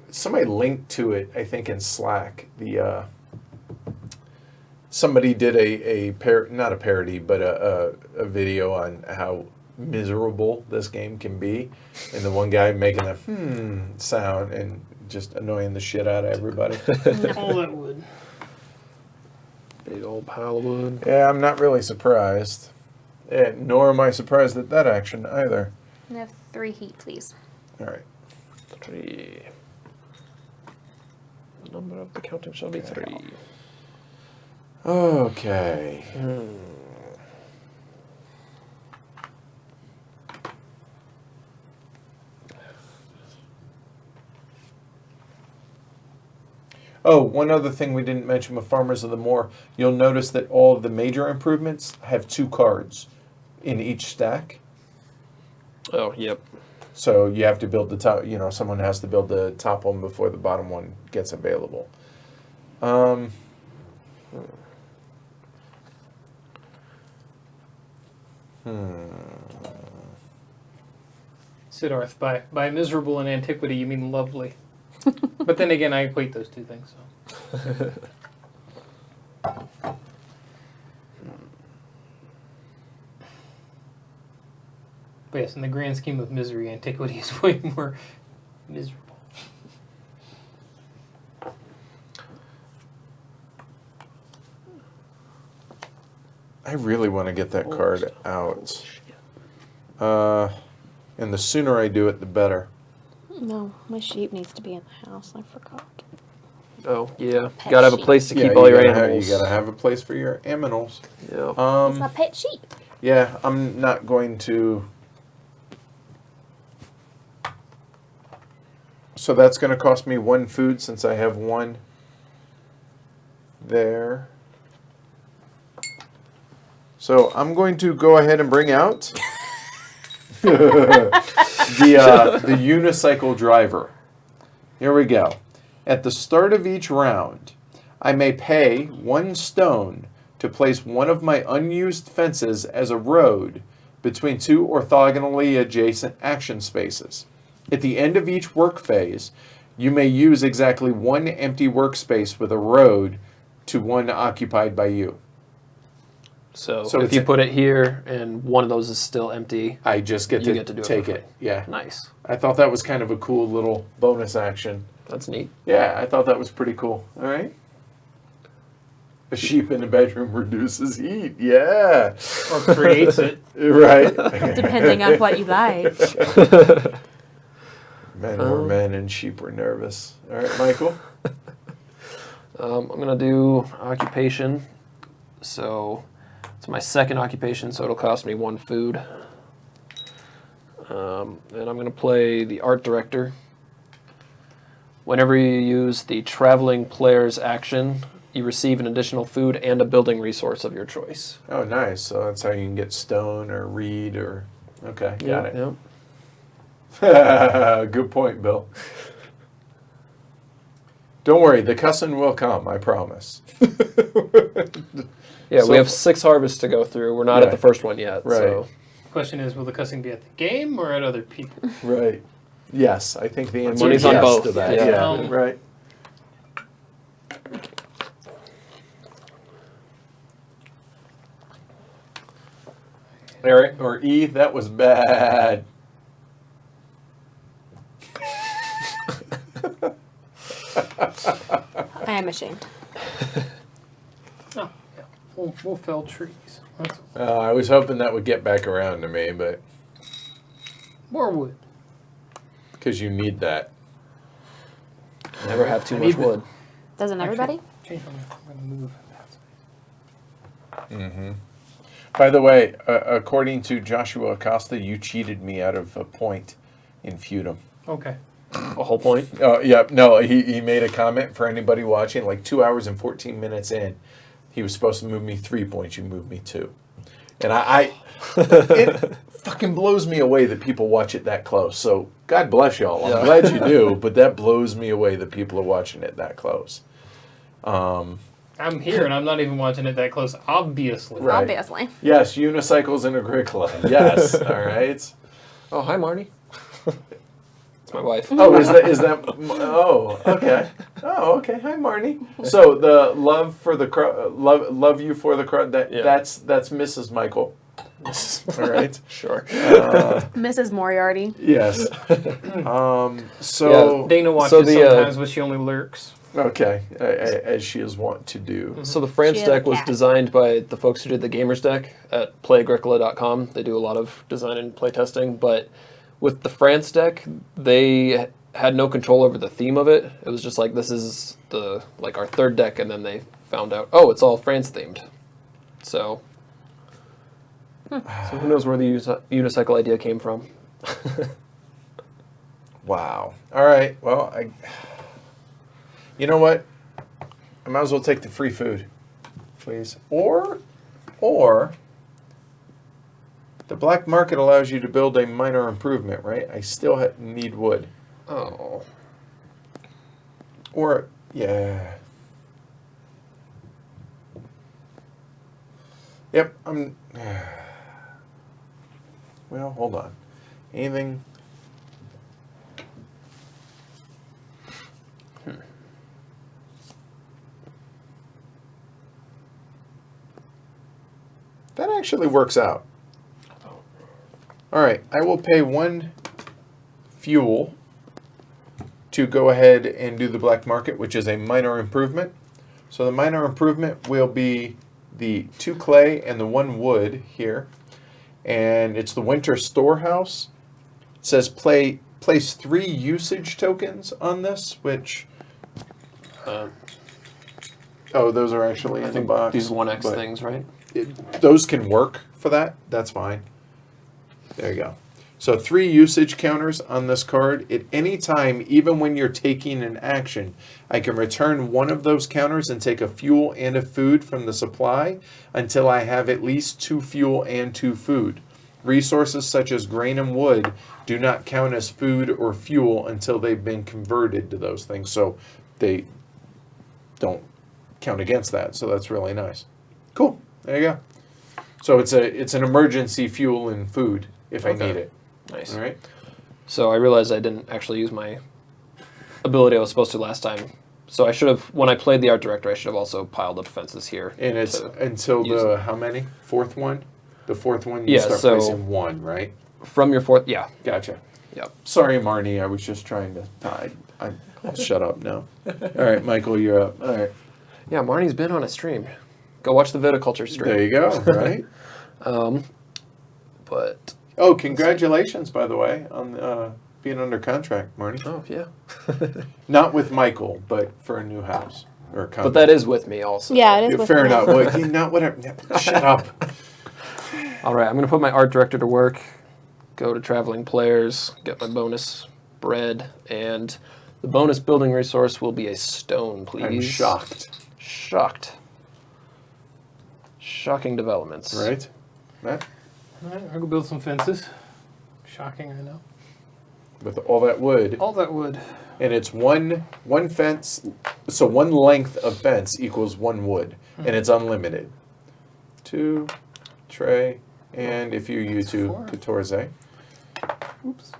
Somebody linked to it, I think, in Slack. Somebody did not a parody, but a video on how miserable this game can be, and the one guy making a sound and just annoying the shit out of everybody. All that wood. Big old pile of wood. Yeah, I'm not really surprised. Nor am I surprised at that action either. I have 3 heat, please. All right. 3. The number of the counting shall be 3. Okay. Oh, one other thing we didn't mention with Farmers of the Moor, you'll notice that all of the major improvements have 2 cards in each stack. Oh, yep. So you have to build the top, someone has to build the top one before the bottom one gets available. Siddharth, by miserable in antiquity, you mean lovely. But then again, I equate those 2 things. So. But yes, in the grand scheme of misery, antiquity is way more miserable. I really want to get that card out. And the sooner I do it, the better. No, my sheep needs to be in the house. I forgot. Oh, yeah. Pet Gotta have a sheep. place to Yeah, keep all your you gotta animals. you gotta have a place for your aminals. Yeah. It's my pet sheep. Yeah, I'm not going to. So that's going to cost me 1 food since I have 1 there. So I'm going to go ahead and bring out the unicycle driver. Here we go. At the start of each round, I may pay 1 stone to place one of my unused fences as a road between 2 orthogonally adjacent action spaces. At the end of each work phase, you may use exactly 1 empty workspace with a road to 1 occupied by you. So So if it's you a- put it here and one of those is still empty, I just get You to get to do it take for it. Yeah. nice. I thought that was kind of a cool little bonus action. That's neat. Yeah, I thought that was pretty cool. All right. A sheep in the bedroom reduces heat. Yeah. Or creates it. Right. Depending on what you like. Men were men and sheep were nervous. All right, Michael. I'm going to do occupation. So it's my 2nd occupation, so it'll cost me 1 food. And I'm going to play the art director. Whenever you use the traveling player's action, you receive an additional food and a building resource of your choice. Oh, nice. So that's how you can get stone or reed or... Okay, got it. Yep. Good point, Bill. Don't worry, the cussing will come, I promise. Yeah, So- we have 6 harvests to go through. We're not Yeah. at the first one yet. Right. So. Question is, will the cussing be at the game or at other people? Right. Yes, I think the answer Money's is on yes both. to that. Yeah. Yeah, right. Eric, or E, that was bad. I am ashamed. Oh, yeah. We'll fell trees. That's I was hoping that would get back around to me, but more wood. because you need that. Never have too I much need the- wood. Doesn't everybody? Change my mind. I'm going to move that space. By the way, according to Joshua Acosta, you cheated me out of a point in Feudum. Okay. A whole point. Oh, yeah, no, he made a comment for anybody watching, like 2 hours and 14 minutes in. He was supposed to move me 3 points, you moved me 2. And it fucking blows me away that people watch it that close. So God bless y'all. I'm Yeah. glad you do, but that blows me away that people are watching it that close. I'm here and I'm not even watching it that close, obviously. Right. Obviously. Yes, unicycles in Agricola. Yes, all right. Oh, hi, Marnie. It's my wife. Oh, is that? Oh, okay. Oh, okay. Hi, Marnie. So the love for the love you for the crowd. Yeah. That's Mrs. Michael. All right. Sure. Mrs. Moriarty. Yes. So Dana watches So the, sometimes, but she only lurks. okay, as she is wont to do. So the France She has a deck was cat. designed by the folks who did the Gamers deck at playagricola.com. They do a lot of design and play testing, but with the France deck, they had no control over the theme of it. It was just like, this is our third deck, and then they found out, oh, it's all France themed. So who knows where the unicycle idea came from? Wow. All right. Well, you know what? I might as well take the free food, please. Or the black market allows you to build a minor improvement, right? I still need wood. Oh. Or, yeah. Yep, well, hold on. Anything? That actually works out. All right, I will pay 1 fuel to go ahead and do the black market, which is a minor improvement. So the minor improvement will be the 2 clay and the 1 wood here. And it's the winter storehouse. It says place 3 usage tokens on this, which... oh, those are actually in the box. These 1x but things, right? those can work for that. That's fine. There you go. So 3 usage counters on this card. At any time, even when you're taking an action, I can return one of those counters and take a fuel and a food from the supply until I have at least 2 fuel and 2 food. Resources such as grain and wood do not count as food or fuel until they've been converted to those things. So they don't count against that. So that's really nice. Cool. There you go. So it's an emergency fuel and food if I Okay. need it. Nice. All right. So I realized I didn't actually use my ability I was supposed to last time. So I should have, when I played the art director, I should have also piled up defenses here. And it's to until use the it. how many? 4th one? The 4th one you Yeah, start so- placing 1, right? From your 4th, yeah. Gotcha. Yep. Sorry, Marnie. I was just trying to. I'll shut up now. All right, Michael, you're up. All right. Yeah, Marnie's been on a stream. Go watch the viticulture stream. There you go. Right. But, Oh, congratulations, by the way, on being under contract, Marnie. oh, yeah. Not with Michael, but for a new house or But that is with me also. Yeah, it is. yeah, with fair me. enough. Well, not whatever. Shut up. All right, I'm going to put my art director to work, go to traveling players, get my bonus bread, and The bonus building resource will be a stone, please. I'm shocked. Shocked. Shocking developments. Right? Matt? All right, I'll go build some fences. Shocking, I know. With all that wood. All that wood. And it's one fence, so one length of fence equals one wood, and it's unlimited. 2, Trey, and if you That's two, 4. 14. Oops.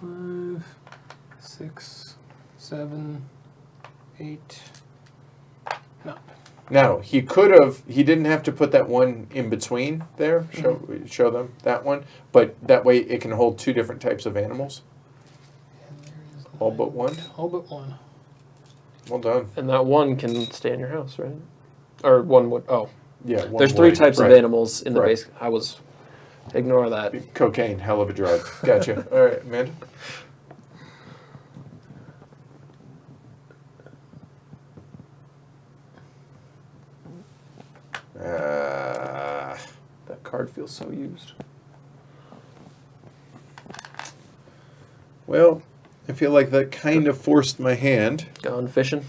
5, 6, 7, 8. No. Now, he didn't have to put that one in between there, show them that one, but that way it can hold 2 different types of animals. And there is All but one? All but one. Well done. And that one can stay in your house, right? Or one would. Oh, Yeah, one there's 3 wood. types Right. of animals in the Right. base. I was. Ignore that. Cocaine, hell of a drug. Gotcha. All right, Amanda. That card feels so used. Well, I feel like that kind of forced my hand. Gone fishing.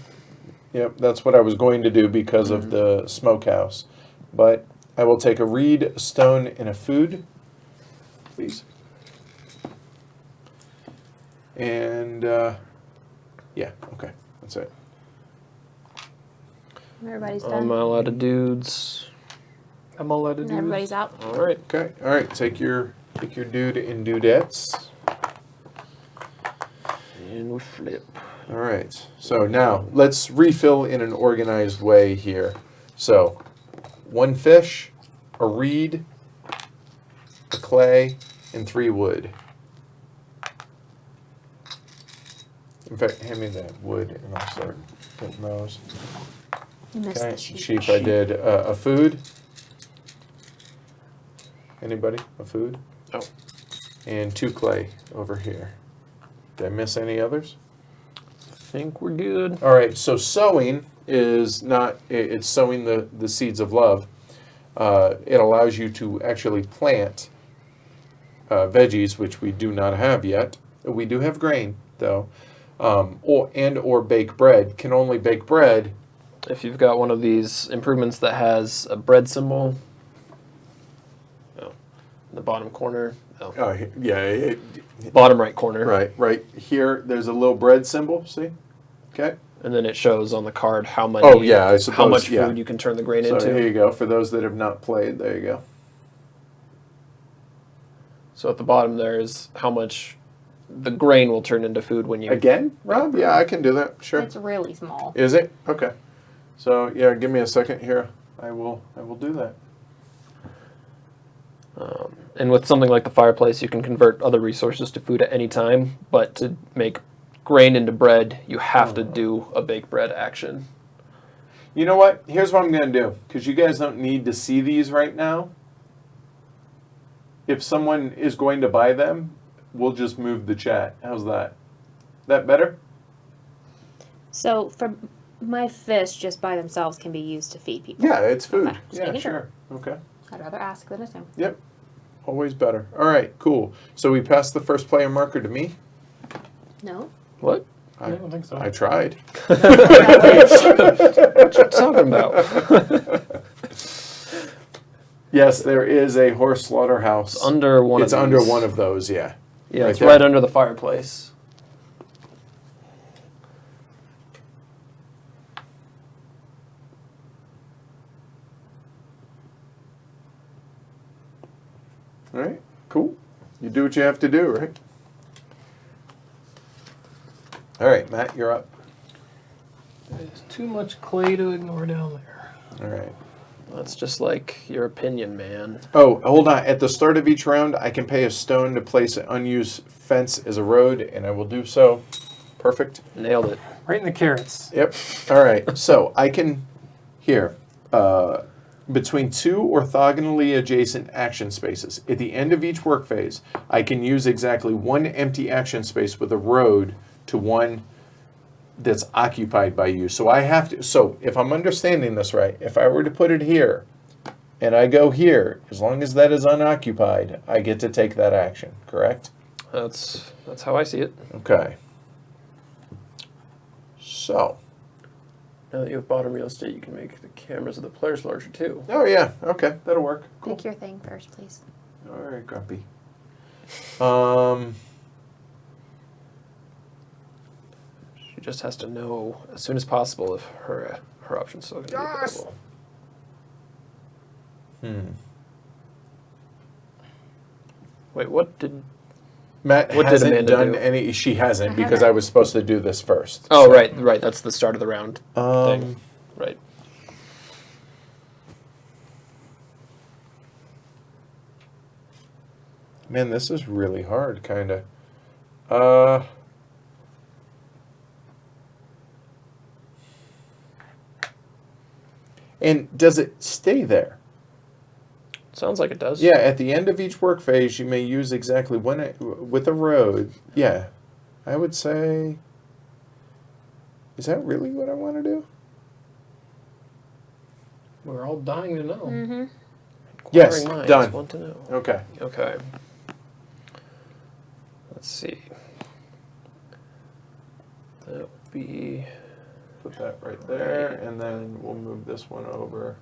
Yep, that's what I was going to do because of the smokehouse. But I will take a reed, a stone, and a food, please. And, yeah, okay, that's it. Everybody's I'm done. allowed to dudes. I'm allowed to And do everybody's this. out. All right. Okay, all right, take your dude and dudettes. And we flip. All right, so now let's refill in an organized way here. So, 1 fish, a reed, a clay, and 3 wood. In fact, hand me that wood and I'll start getting those. You missed Okay, the sheep. sheep I did. A food. Anybody? A food? Oh. And 2 clay over here. Did I miss any others? Think we're good. All right, so sowing is not, it's sowing the seeds of love. It allows you to actually plant veggies, which we do not have yet. We do have grain, though, or bake bread. Can only bake bread. If you've got one of these improvements that has a bread symbol, in the bottom corner, Yeah, bottom right corner, right here, there's a little bread symbol, see? Okay. and then it shows on the card how many. Oh, yeah, I suppose, how much yeah. food you can turn the grain So into. here you go. For those that have not played, there you go. So at the bottom there is how much the grain will turn into food when you. Again, Rob? Yeah, I can do that. Sure. It's really small. Is it? Okay. So yeah, give me a second here. I will do that. And with something like the fireplace, you can convert other resources to food at any time. But to make grain into bread, you have to do a bake bread action. You know what? Here's what I'm going to do, because you guys don't need to see these right now. If someone is going to buy them, we'll just move the chat. How's that? That better? So for my fish, just by themselves, can be used to feed people. Yeah, it's food. Okay, just Yeah, making sure. sure. Okay. I'd rather ask than assume. Yep. Always better. All right, cool. So we passed the first player marker to me. No. What? I don't think so. I tried. What you talking about? Yes, there is a horse slaughterhouse. It's under one It's of under these. one of those, yeah. Yeah, right it's there. right under the fireplace. All right, cool. You do what you have to do, right? All right, Matt, you're up. There's too much clay to ignore down there. All right. That's just like your opinion, man. Oh, hold on. At the start of each round, I can pay a stone to place an unused fence as a road, and I will do so. Perfect. Nailed it. Right in the carrots. Yep. All right. So I can, here, between 2 orthogonally adjacent action spaces. At the end of each work phase, I can use exactly 1 empty action space with a road to one that's occupied by you. So I have to, so if I'm understanding this right, if I were to put it here and I go here, as long as that is unoccupied, I get to take that action, correct? That's how I see it. Okay. So. Now that you have bottom real estate, you can make the cameras of the players larger too. Oh, yeah. Okay. That'll work. Cool. Pick your thing first, please. All right, Grumpy. She just has to know as soon as possible if her option's still going to be available. Wait, what did... Matt What did hasn't Amanda done do? any. She hasn't because I was supposed to do this first. Oh, So, right. That's the start of the round thing. Right. Man, this is really hard, kind of. And does it stay there? Sounds like it does. Yeah, at the end of each work phase, you may use exactly with a road. Yeah, I would say. Is that really what I want to do? We're all dying to know. Mm-hmm. Yes, Inquiring minds done. want to know. Okay. Okay. Let's see. That would be... Put that right there, and then we'll move this one over.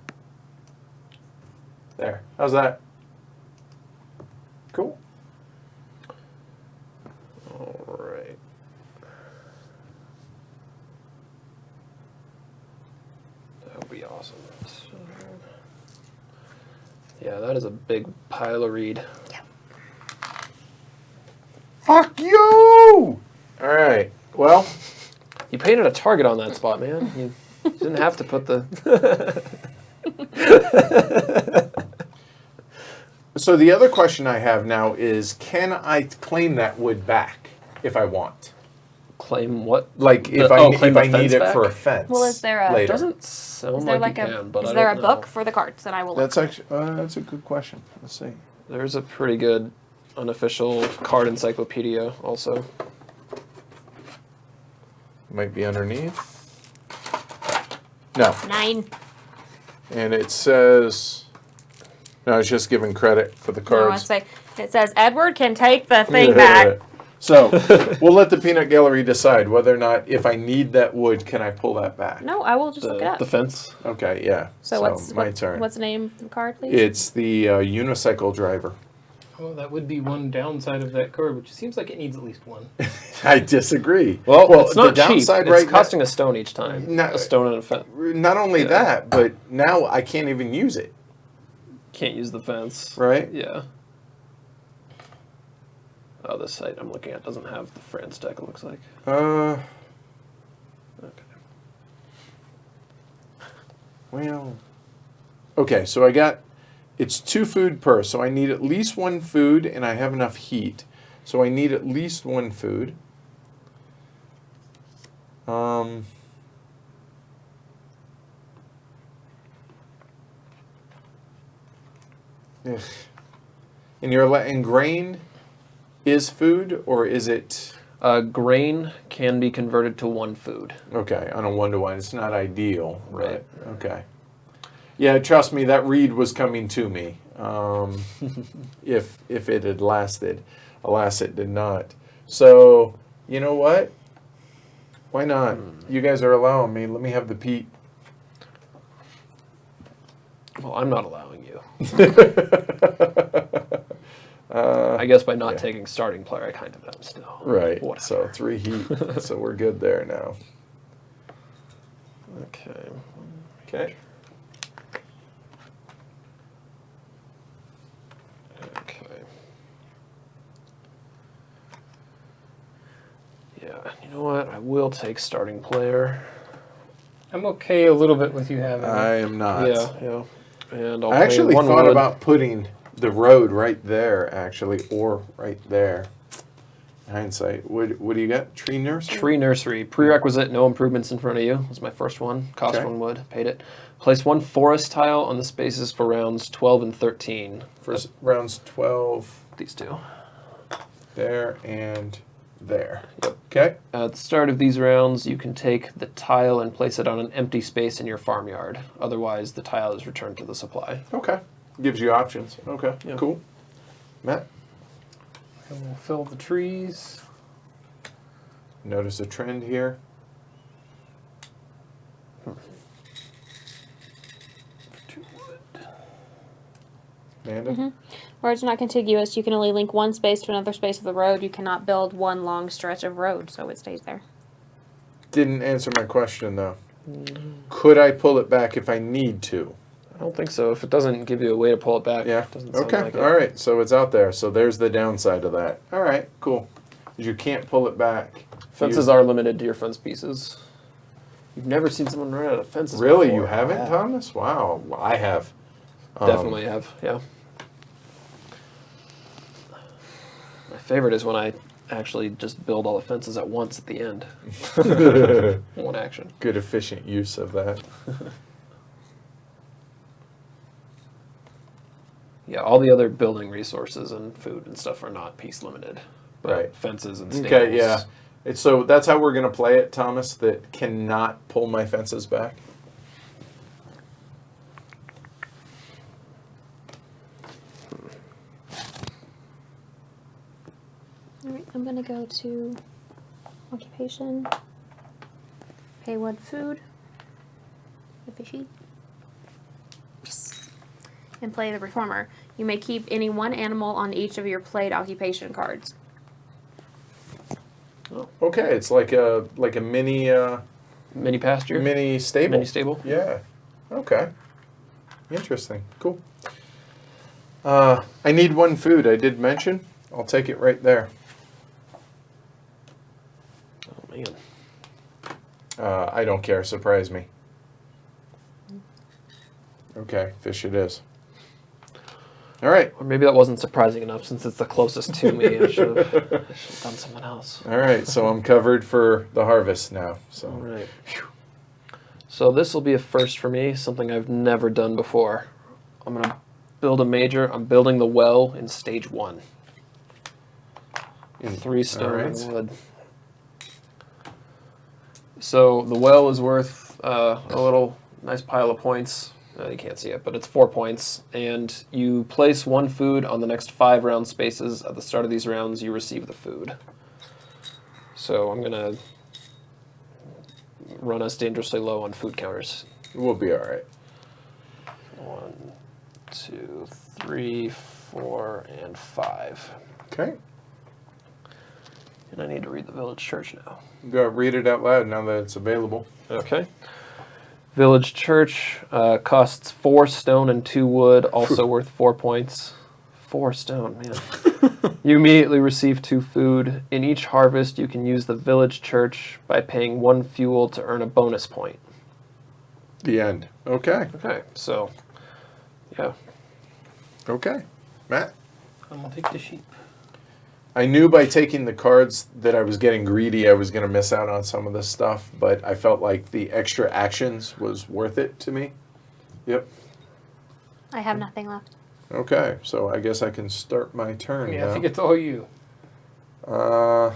There. How's that? Cool. All right. That would be awesome. So, yeah, that is a big pile of read. Fuck you! All right. Well, You painted a target on that spot, man. You didn't have to put the... so the other question I have now is, can I claim that wood back if I want? Claim what? Like if claim if the I need fence it back? for a fence. Well, is there a- later? Doesn't sound Is there like like you a can, but is I there a don't book know. for the cards that I will look? That's actually that's a good question. Let's see. There's a pretty good unofficial card encyclopedia also. Might be underneath. No, 9. and it says. No, I was just giving credit for the No, I cards. say it says Edward can take the thing back. So we'll let the peanut gallery decide whether or not, if I need that wood, can I pull that back? No, I will just look it The up. fence. Okay, yeah. So what's my turn? What's the name of the card, please? It's the unicycle driver. Oh, that would be one downside of that card, which seems like it needs at least one. I disagree. Well, it's not the cheap. downside It's right costing a stone each time. No, a stone and a fence. not only Yeah. that, but now I can't even use it. Can't use the fence. Right? Yeah. Oh, this site I'm looking at doesn't have the France deck, it looks like. Okay. Well. Okay, so I got. It's 2 food per, so I need at least 1 food, and I have enough heat. So I need at least 1 food. Ugh. And and grain is food, or is it? Grain can be converted to 1 food. Okay, on a 1-to-1. It's not ideal, Right. but okay. Yeah, trust me, that read was coming to me. If it had lasted. Alas, it did not. So, you know what? Why not? You guys are allowing me. Let me have the peat. Well, I'm not allowing you. I guess by not taking starting player, I kind of am still. Right. Whatever. So 3 heat. So we're good there now. Okay. Okay. Okay. Yeah, you know what? I will take starting player. I'm okay a little bit with you having it. I am not. Yeah. And I'll I play actually 1 thought wood. about putting the road right there, actually, or right there. Hindsight. What do you got? Tree nursery? Tree nursery. Prerequisite, no improvements in front of you. Was my first one. Cost Okay. 1 wood. Paid it. Place 1 forest tile on the spaces for rounds 12 and 13. For rounds 12, These 2. there, and there. Yep. Okay. At the start of these rounds, you can take the tile and place it on an empty space in your farmyard. Otherwise, the tile is returned to the supply. Okay. Gives you options. Okay. Yeah. Cool. Matt, And we'll fill the trees. notice a trend here. Amanda? Where it's not contiguous, you can only link one space to another space of the road. You cannot build one long stretch of road, so it stays there. Didn't answer my question, though. Could I pull it back if I need to? I don't think so. If it doesn't give you a way to pull it back, Yeah. it doesn't sound Okay. like it. All right. So it's out there. So there's the downside of that. All right. Cool. You can't pull it back. Fences are limited to your fence pieces. You've never seen someone run out of fences Really? before. You haven't, Yeah. Thomas? Wow. Well, I have. Definitely have, yeah. My favorite is when I actually just build all the fences at once at the end. One action. Good efficient use of that. Yeah, all the other building resources and food and stuff are not piece limited. But Right. fences and stables. Okay, yeah. So that's how we're going to play it, Thomas, that cannot pull my fences back? Alright, I'm gonna go to occupation, pay one food, the fishy, and play the reformer. You may keep any one animal on each of your played occupation cards. Okay, it's like a mini Mini pasture? mini stable. Mini stable? Yeah. Okay. Interesting. Cool. I need one food. I did mention. I'll take it right there. Oh, man. I don't care. Surprise me. Okay, fish it is. All right. Or maybe that wasn't surprising enough since it's the closest to me. I should have done someone else. All right. So I'm covered for the harvest now. All So right. So this will be a first for me, something I've never done before. I'm going to build a major. I'm building the well in stage 1. 3 stone Alright. and wood. So the well is worth a little nice pile of points. You can't see it, but it's 4 points. And you place one food on the next 5 round spaces. At the start of these rounds, you receive the food. So I'm going to run us dangerously low on food counters. we'll be all right. 1, 2, 3, 4, and 5. Okay. And I need to read the village church now. Go read it out loud now that it's available. Okay. Village church costs 4 stone and 2 wood, also worth 4 points. 4 stone, man. You immediately receive 2 food. In each harvest, you can use the village church by paying 1 fuel to earn a bonus point. The end. Okay. Okay, so, yeah. Okay. Matt? I'm gonna take the sheep. I knew by taking the cards that I was getting greedy, I was going to miss out on some of this stuff, but I felt like the extra actions was worth it to me. Yep. I have nothing left. Okay, so I guess I can start my turn Yeah, I now. think it's all you. Oh,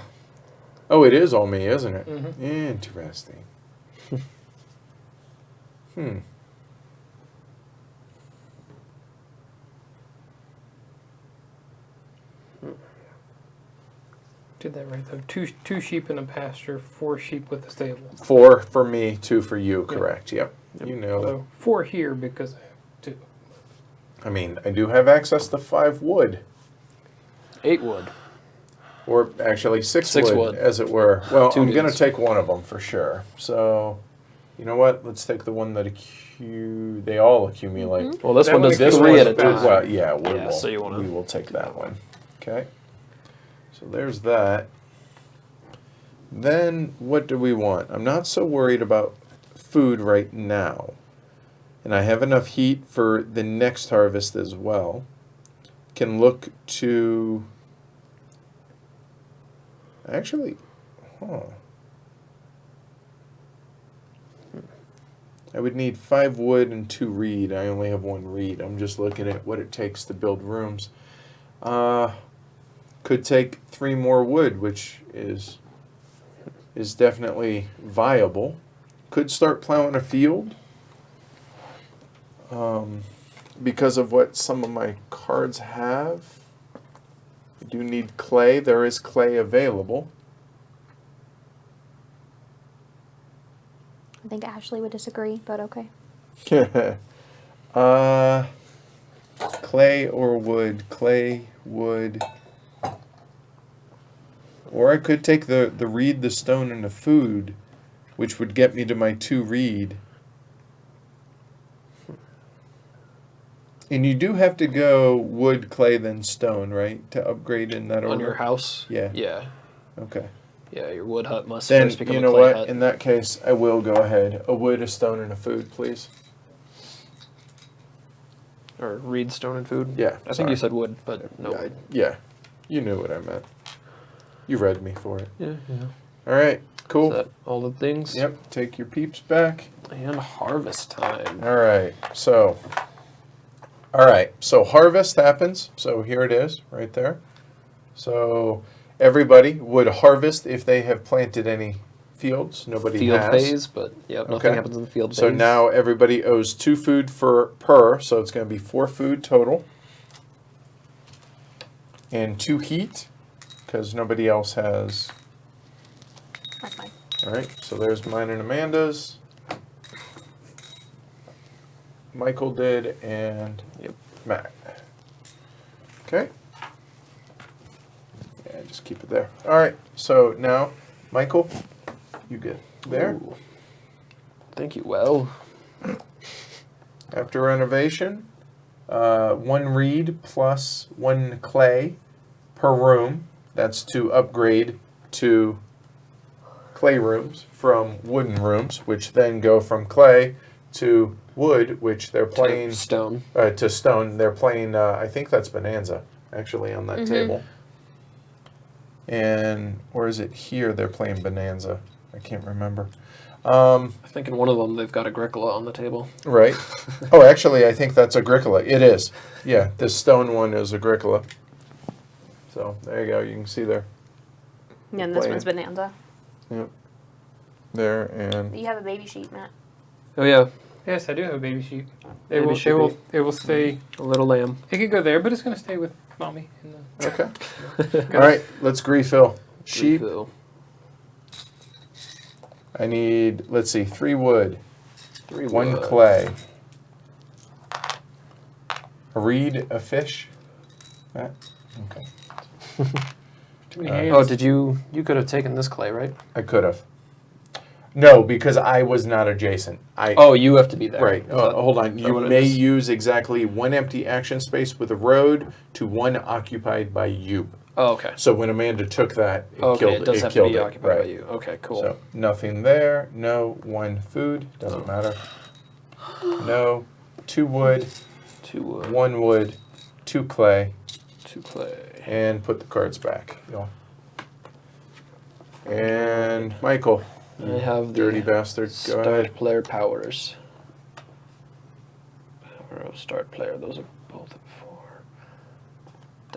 it is all me, isn't it? Mhm. Interesting. Did that right though. Two sheep in a pasture, 4 sheep with a stable. 4 for me, 2 for you, correct. Yep. You nailed it. Although 4 here because I have 2. I mean, I do have access to 5 wood. 8 wood. Or actually 6 6 wood, wood. as it were. Well, 2 I'm going to dudes. take one of them for sure. So, you know what? Let's take the one that they all accumulate. Well, this That one one does is 3 at a fast. time. Well, yeah, Yeah, so you wanna we will take do that that one. Okay. So there's that. Then what do we want? I'm not so worried about food right now. And I have enough heat for the next harvest as well. Can look to... Actually, I would need 5 wood and 2 reed. I only have 1 reed. I'm just looking at what it takes to build rooms. Could take 3 more wood, which is definitely viable. Could start plowing a field. Because of what some of my cards have. I do need clay. There is clay available. think Ashley would disagree, but okay. Clay or wood? Clay, wood. Or I could take the reed, the stone, and the food, which would get me to my 2 reed. And you do have to go wood, clay, then stone, right? To upgrade in that order? On your house? Yeah. Yeah. Okay. Yeah, your wood hut must Then, first become you a know clay what? hut. In that case, I will go ahead. A wood, a stone, and a food, please. Or reed, stone, and food? Yeah, I think sorry. you said wood, but no Yeah, wood. yeah. You knew what I meant. You read me for it. Yeah, yeah. All right, cool. Is that all the things? Yep, take your peeps back. And harvest time. All right, so harvest happens. So here it is, right there. So everybody would harvest if they have planted any fields. Nobody Field has. phase, but yep, nothing Okay. happens in the field So phase. now everybody owes 2 food per, so it's going to be 4 food total. And 2 heat, because nobody else has. That's fine. All right, so there's mine and Amanda's. Michael did, and Yep. Matt. Okay. Yeah, just keep it there. All right, so now, Michael, you get there. Ooh. Thank you. Well, After renovation, 1 reed plus 1 clay per room. That's to upgrade to clay rooms from wooden rooms, which then go from clay to wood, which they're playing stone. to stone. They're playing. I think that's Bonanza actually on that table. And or is it here? They're playing Bonanza. I can't remember. I think in one of them they've got Agricola on the table. Right. Oh, actually, I think that's Agricola. It is. Yeah, this stone one is Agricola. So there you go. You can see there. Yeah, and this Playing. one's Bonanza. Yep. There and You have a baby sheep, Matt. Oh yeah, Yes, I do have a baby sheep. Baby sheepy. It will stay. a little lamb. It could go there, but it's going to stay with mommy. In the, okay. All right, let's refill. Sheep. Refill. I need. Let's see, 3 wood, 3 1 wood. clay, a reed, a fish. Matt? Okay. too many hands. Oh, did you? You could have taken this clay, right? I could have. No, because I was not adjacent. Oh, you have to be there. Right. Is that- Hold on. is that You what it may is? use exactly 1 empty action space with a road to 1 occupied by you. Oh, okay. So when Amanda took that, it Okay, killed it does have to killed be it. occupied Right. by you. Okay, cool. So nothing there. No 1 food. Doesn't matter. No 2 wood, 2 wood, 1 wood, 2 clay, 2 clay. and put the cards back. And Michael, I have the dirty bastard. Go start ahead. player powers. Power of start player. Those are both at 4.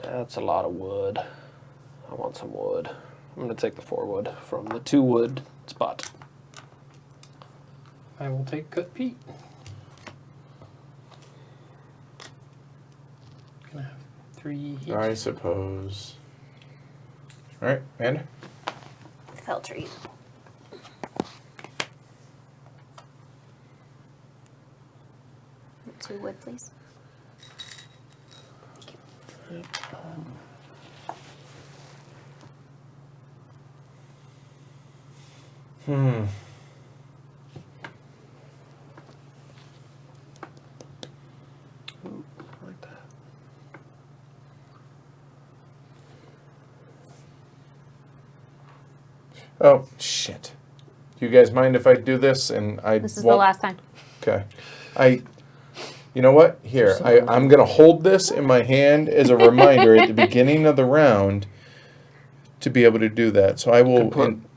That's a lot of wood. I want some wood. I'm going to take the 4 wood from the 2 wood spot. I will take cut Pete. Can I have 3 heat? I suppose. All right, and Fell trees. Two wood, please. Like that. oh shit. Do you guys mind if I do this? And I This is the won't- last time. Okay. You know what? Here, I'm going to hold this in my hand as a reminder at the beginning of the round to be able to do that. So I will.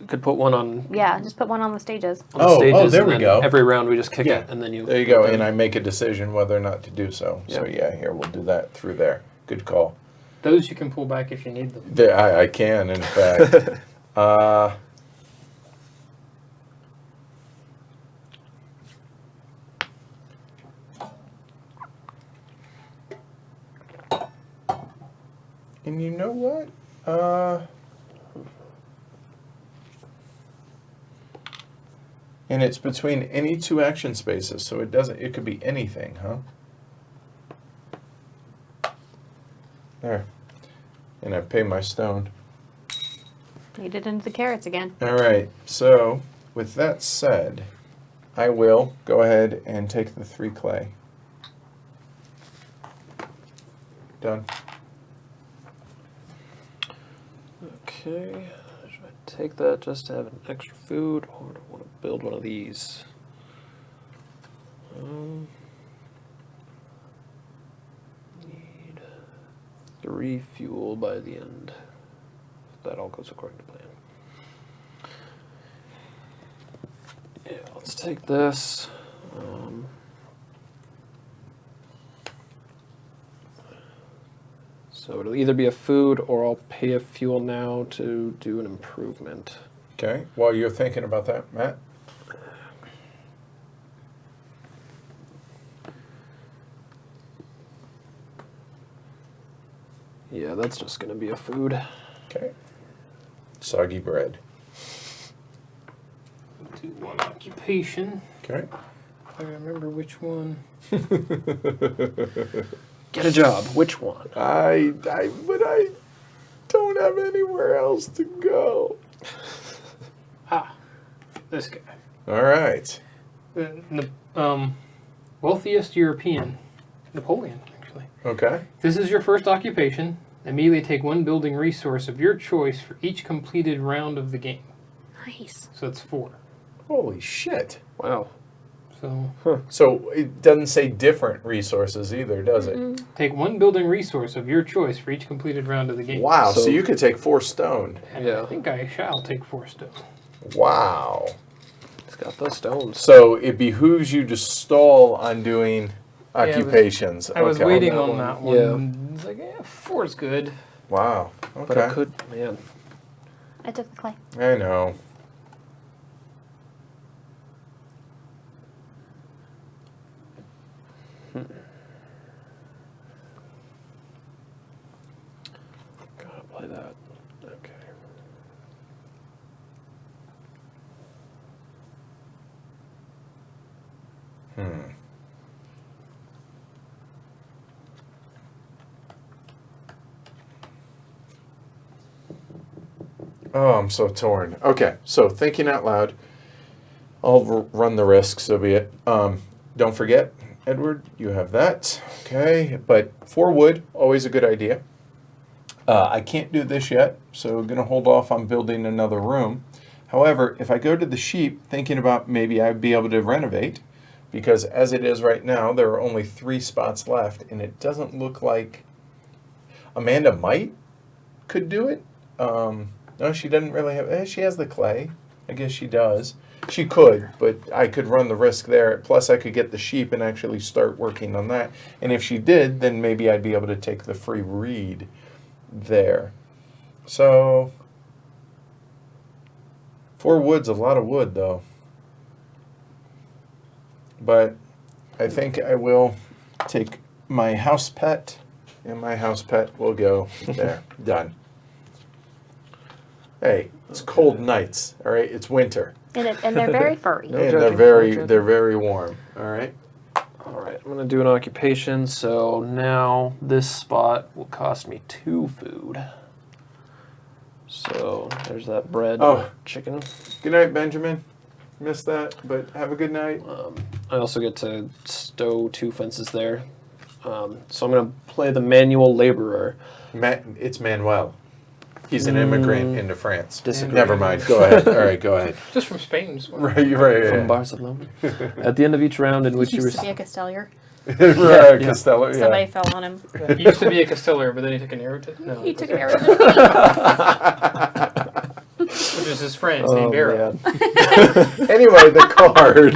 Could put one on, Yeah, just put one on the stages. on the Oh, stages. there and we then go. Every round we just kick Yeah. it, and then you. There you go. And I make a decision whether or not to do so. So Yeah. yeah, here, we'll do that through there. Good call. Those you can pull back if you need them. I can, in fact. And you know what? And it's between any two action spaces, so it could be anything, huh? There. And I pay my stone. Made it into the carrots again. All right, so with that said, I will go ahead and take the 3 clay. Done. Okay. Should I take that just to have an extra food, or do I want to build one of these? Need 3 fuel by the end. That all goes according to plan. Yeah, let's take this. So it'll either be a food or I'll pay a fuel now to do an improvement. Okay, while you're thinking about that, Matt. Yeah, that's just going to be a food. Okay. Soggy bread. Do one occupation. Okay. I remember which one. Get a job. Which one? but I don't have anywhere else to go. This guy. All right. The wealthiest European, Napoleon, actually. Okay. This is your first occupation. Immediately take 1 building resource of your choice for each completed round of the game. Nice. So it's 4. Holy shit. Wow. So So it doesn't say different resources either, does it? take 1 building resource of your choice for each completed round of the game. Wow, so So- you could take 4 stone. And Yeah. I think I shall take 4 stone. Wow. It's got the stones. So it behooves you to stall on doing occupations. I was Okay. waiting that on one. that one. Yeah. It's like, 4 is good. Wow. But I Okay. could, man. I took the clay. I know. Gotta play that. Okay. Oh, I'm so torn. Okay, so thinking out loud, I'll run the risk, so be it. Don't forget, Edward, you have that. Okay, but 4 wood, always a good idea. I can't do this yet, so I'm going to hold off on building another room. However, if I go to the sheep, thinking about maybe I'd be able to renovate, because as it is right now, there are only 3 spots left, and it doesn't look like Amanda could do it. No, she doesn't really have. She has the clay. I guess she does. She could, but I could run the risk there. Plus, I could get the sheep and actually start working on that. And if she did, then maybe I'd be able to take the free read there. So, 4 wood's a lot of wood, though. But I think I will take my house pet, and my house pet will go there. Done. Hey, it's cold nights, all right? It's winter. And they're very furry. No And judging, they're very warm, all right? All right, I'm going to do an occupation, so now this spot will cost me 2 food. So there's that bread Oh. chicken. Good night, Benjamin. Missed that, but have a good night. I also get to stow 2 fences there. So I'm going to play the manual laborer. It's Manuel. He's an immigrant into France. Disagree. Never mind. Go ahead. All right, go ahead. Just from Spain. Just Right, you're right. From Yeah. Barcelona. At the end of each round in which you Used to be a receive... Castellier. Right, Costello, yeah. Somebody fell on him. He used to be a Castellar, but then he took an arrow to. No, He took an an arrow. which is his friend, named Arrow. man. Anyway, the card.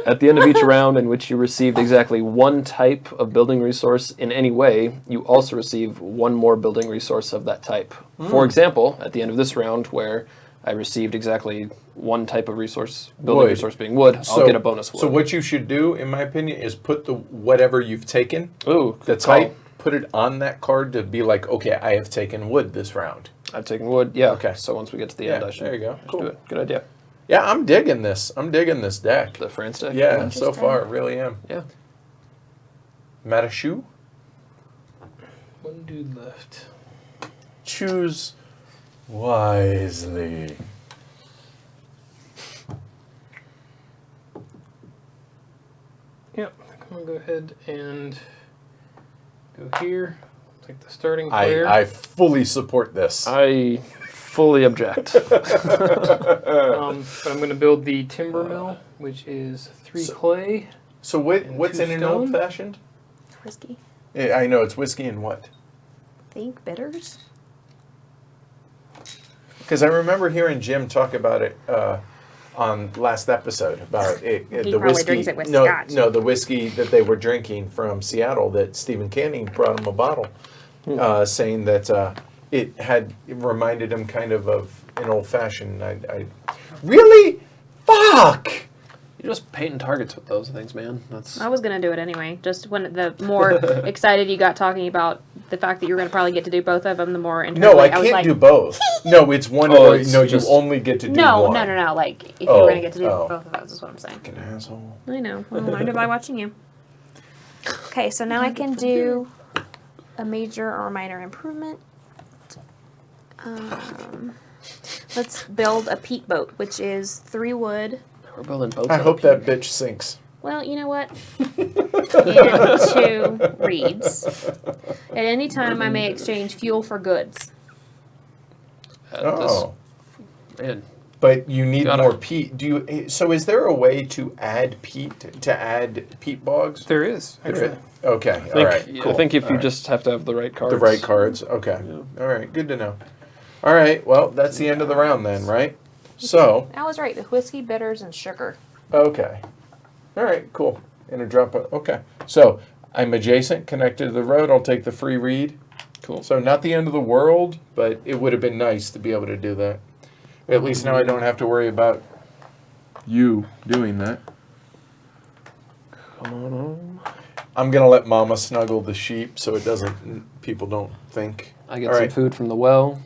At the end of each round in which you received exactly 1 type of building resource in any way, you also receive 1 more building resource of that type. For example, at the end of this round where I received exactly 1 type of resource, building Wood. resource being wood, I'll get a bonus wood. So what you should do, in my opinion, is put the whatever you've taken, Ooh, the good call. type, put it on that card to be like, okay, I have taken wood this round. I've taken wood. Yeah. Okay. So once we get to the Yeah, end, I should there you go. just Cool. do it. Good idea. Yeah, I'm digging this. I'm digging this deck. The France deck. Yeah, so Interesting. far, really am. Yeah. Matashu? One dude left. Choose wisely. Yep. I'm gonna go ahead and go here. Take the starting player. I fully support this. I fully object. But I'm gonna build the timber mill, which is 3 clay. So what's two in an stone? old fashioned? Whiskey. I know it's whiskey and what? Think bitters. Because I remember hearing Jim talk about it on last episode about it, He the probably whiskey. drinks it with no, scotch. no, the whiskey that they were drinking from Seattle. That Stephen Canning brought him a bottle, saying that it reminded him kind of an old fashioned. I really fuck. You're just painting targets with those things, man. That's I was gonna do it anyway. Just when the more excited you got talking about the fact that you were gonna probably get to do both of them, the more No, I was can't like, do both. No, it's one. Oh, or it's no, you just- only get to do No, one. no. Like if you Oh, were gonna get to do oh. both of those, is what I'm saying. Fucking asshole. I know. I learned it by watching you. Okay, so now I can do a major or minor improvement. Let's build a peat boat, which is 3 wood. we're building boats. I out of hope that peat. bitch sinks. Well, you know what? And 2 reeds. At any time, I may exchange fuel for goods. Oh. Man, But you need Gotta- more peat. So is there a way to add peat bogs? There is, actually. Okay. I All right. think, Cool. I think if All you right. just have to have the right cards. the right cards. Okay. All right. Good to know. All right. Well, that's the end of the round then, right? So, I was right. The whiskey, bitters, and sugar. okay. All right. Cool. And a drop of, okay. So I'm adjacent, connected to the road. I'll take the free read. Cool. So not the end of the world, but it would have been nice to be able to do that. At least now I don't have to worry about you doing that. Come on home. I'm gonna let Mama snuggle the sheep so it doesn't. People don't think. I get All some right. food from the well.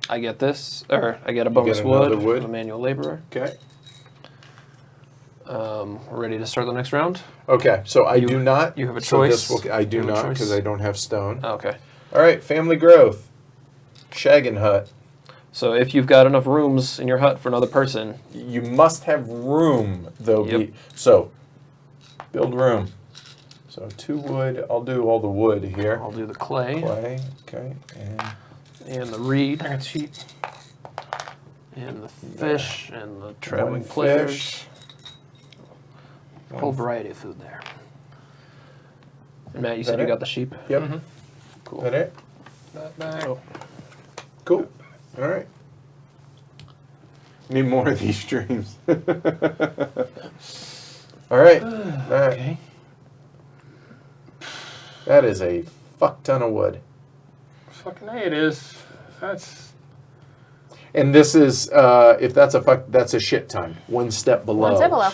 I get this, or I get a bonus another wood. wood. I'm a manual laborer. Okay. We're ready to start the next round. Okay. So I You- do not. you have a so this choice. I do You have a not choice. because I don't have stone. Oh, okay. All right. Family growth. Shaggin' hut. So if you've got enough rooms in your hut for another person, You must have room though. Yep. So build room. So 2 wood. I'll do all the wood here. I'll do the clay, Clay. Okay. and the reed I got sheep. and the fish and the traveling one players. fish. Whole variety of food there. And Matt, you Is said that you it? got the sheep. Yep. Mhm. Cool. That it? That back. Oh. Cool. All right. Need more of these streams. All right. Okay. That is a fuck ton of wood. Fucking A it is. That's And this is, if that's a fuck, that's a shit ton. One step below. One step below.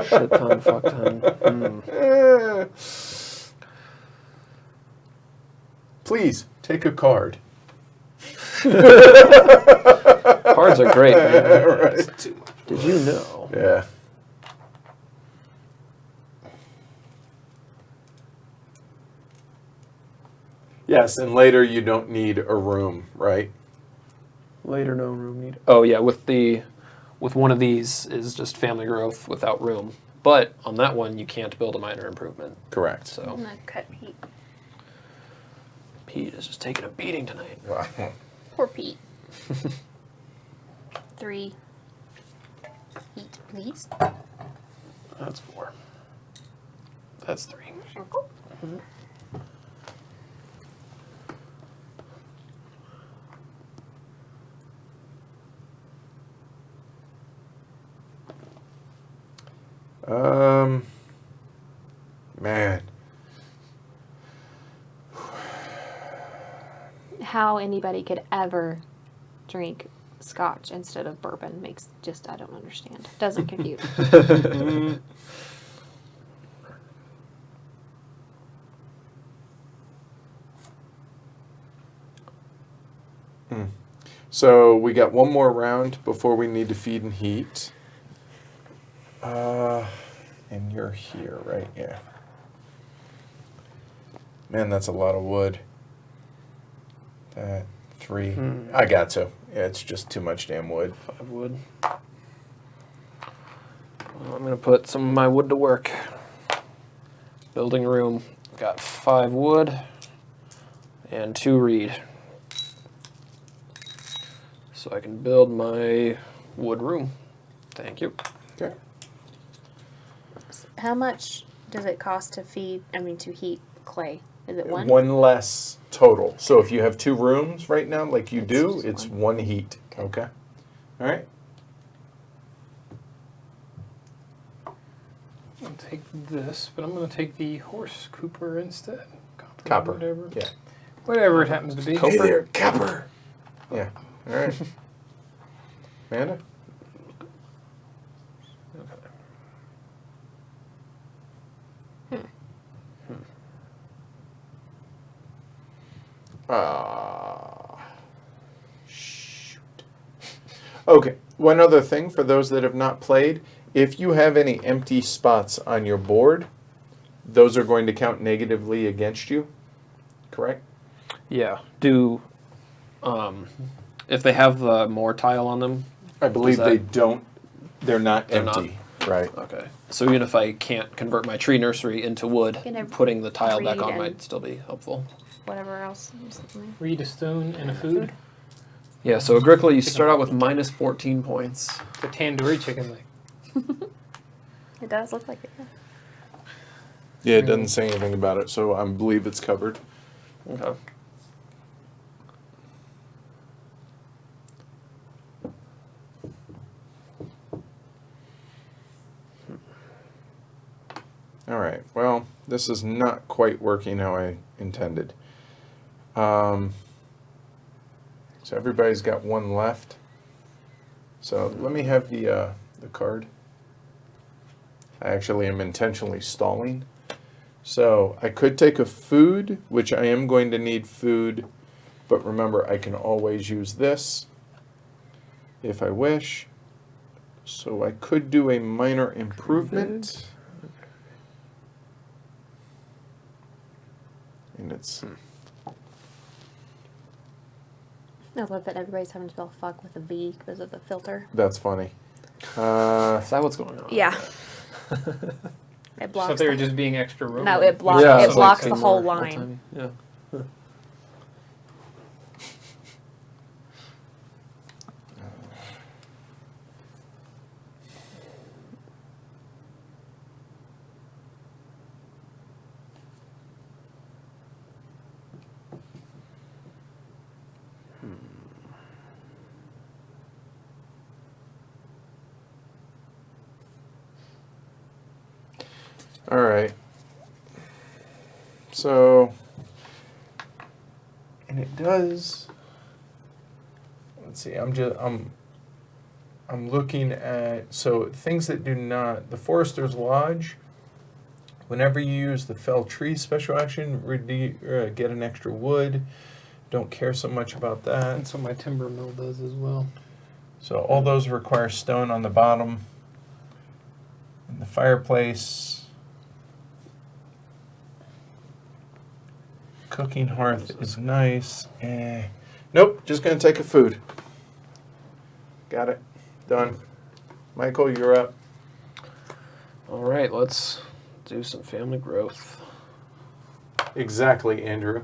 Shit ton, fuck ton. Eh. Please take a card. Cards are great, man. Right. Did you know? Yeah. Yes, and later you don't need a room, right? Later, no room need. Oh yeah, with one of these is just family growth without room. But on that one, you can't build a minor improvement. Correct. So I'm gonna cut Pete. Pete is just taking a beating tonight. Wow. Poor Pete. 3. Eat, please. That's 4. That's 3. Circle. Man. How anybody could ever drink scotch instead of bourbon makes just, I don't understand. Doesn't compute. So we got one more round before we need to feed and heat. And you're here, right? Yeah. Man, that's a lot of wood. That 3. I got to. Yeah, it's just too much damn wood. 5 wood. Well, I'm gonna put some of my wood to work. Building room. Got 5 wood and 2 reed. So I can build my wood room. Thank you. Okay. How much does it cost to to heat clay? Is it one? One less total. So if you have 2 rooms right now, like you do, just it's 1 heat. Okay. All right. I'll take this, but I'm going to take the horse cooper instead. Copper. Whatever. Yeah. Whatever it happens to be. Hey there, copper. Yeah. All right. Amanda? Shoot. Okay, one other thing for those that have not played, if you have any empty spots on your board, those are going to count negatively against you, correct? Yeah. If they have more tile on them? I believe that- they don't, they're not They're not? empty, right? Okay. So even if I can't convert my tree nursery into wood, Can I putting the tile back read on and- might still be helpful. Whatever else. Read a stone and a food. Yeah, so Agricola, you start out with minus 14 points. It's a tandoori chicken leg. It does look like it. Yeah. Yeah, it doesn't say anything about it, so I believe it's covered. Okay. All right, well, this is not quite working how I intended. So everybody's got 1 left. So let me have the card. I actually am intentionally stalling. So I could take a food, which I am going to need food, but remember I can always use this if I wish. So I could do a minor improvement. And it's I love that everybody's having to spell fuck with a V because of the filter. that's funny. Is that what's going on? Yeah. It I blocks. thought they were the- just being extra Roman. No, it blocks. Yeah, it it's blocks like the whole more line. old-timey. Yeah. All right. So, and it does. Let's see. I'm looking at things that do not the Forester's Lodge. Whenever you use the fell tree special action, get an extra wood. Don't care so much about that. That's what my timber mill does as well. So all those require stone on the bottom. And the fireplace. Cooking hearth is nice. Nope, just gonna take a food. Got it. Done. Michael, you're up. All right, let's do some family growth. Exactly, Andrew.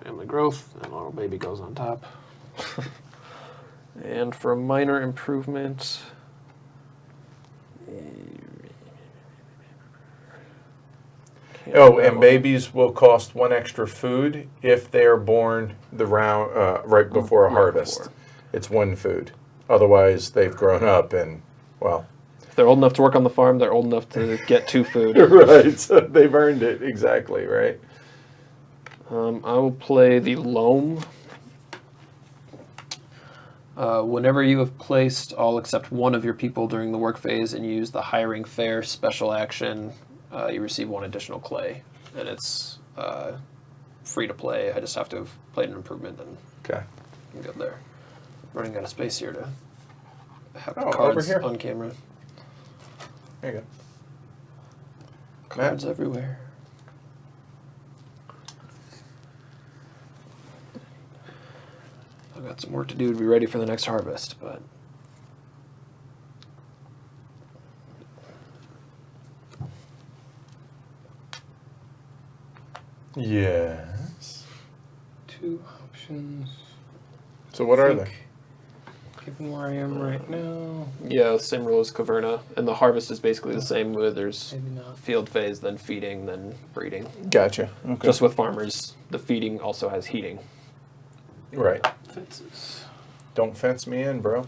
Family growth, and little baby goes on top. And for a minor improvement, Oh, and babies will cost 1 extra food if they are born right before a harvest. before. It's 1 food. Otherwise, they've grown up and, well. If they're old enough to work on the farm, they're old enough to get 2 food. Right, so they've earned it, exactly, right? I will play the loam. Whenever you have placed all except one of your people during the work phase and use the hiring fair special action, you receive 1 additional clay. And it's free to play. I just have to have played an improvement and Okay. I'm good there. Running out of space here to have Oh, over cards here. on camera. There you go. Cards everywhere. I've got some work to do to be ready for the next harvest, but Yes. 2 options. So what are they? Given where I am right now, yeah, same rule as Caverna, and the harvest is basically the same. Where there's maybe not. field phase, then feeding, then breeding. Gotcha. Okay. Just with farmers, the feeding also has heating. right. Fences. Don't fence me in, bro.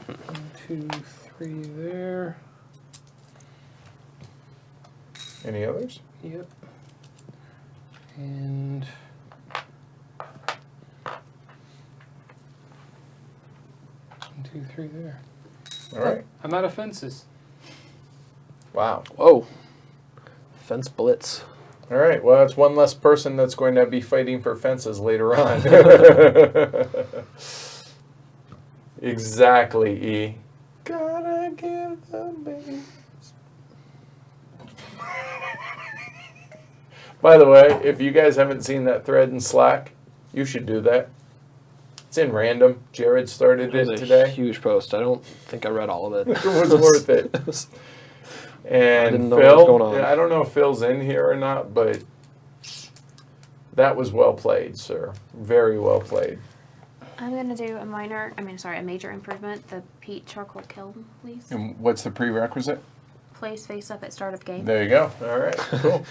1, 2, 3 there. Any others? Yep. And 1, 2, 3 there. All right. I'm out of fences. Wow. Whoa. Fence blitz. All right. Well, it's one less person that's going to be fighting for fences later on. Exactly, E. Gotta give the babies. By the way, if you guys haven't seen that thread in Slack, you should do that. It's in random. Jared started It it was a today. huge post. I don't think I read all of it. It was worth it. And didn't know what Phil, was going on. yeah, I don't know if Phil's in here or not, but that was well played, sir. Very well played. I'm gonna do a major improvement. The peat charcoal kiln, please. And what's the prerequisite? Place face up at start of game. There you go. All right, cool.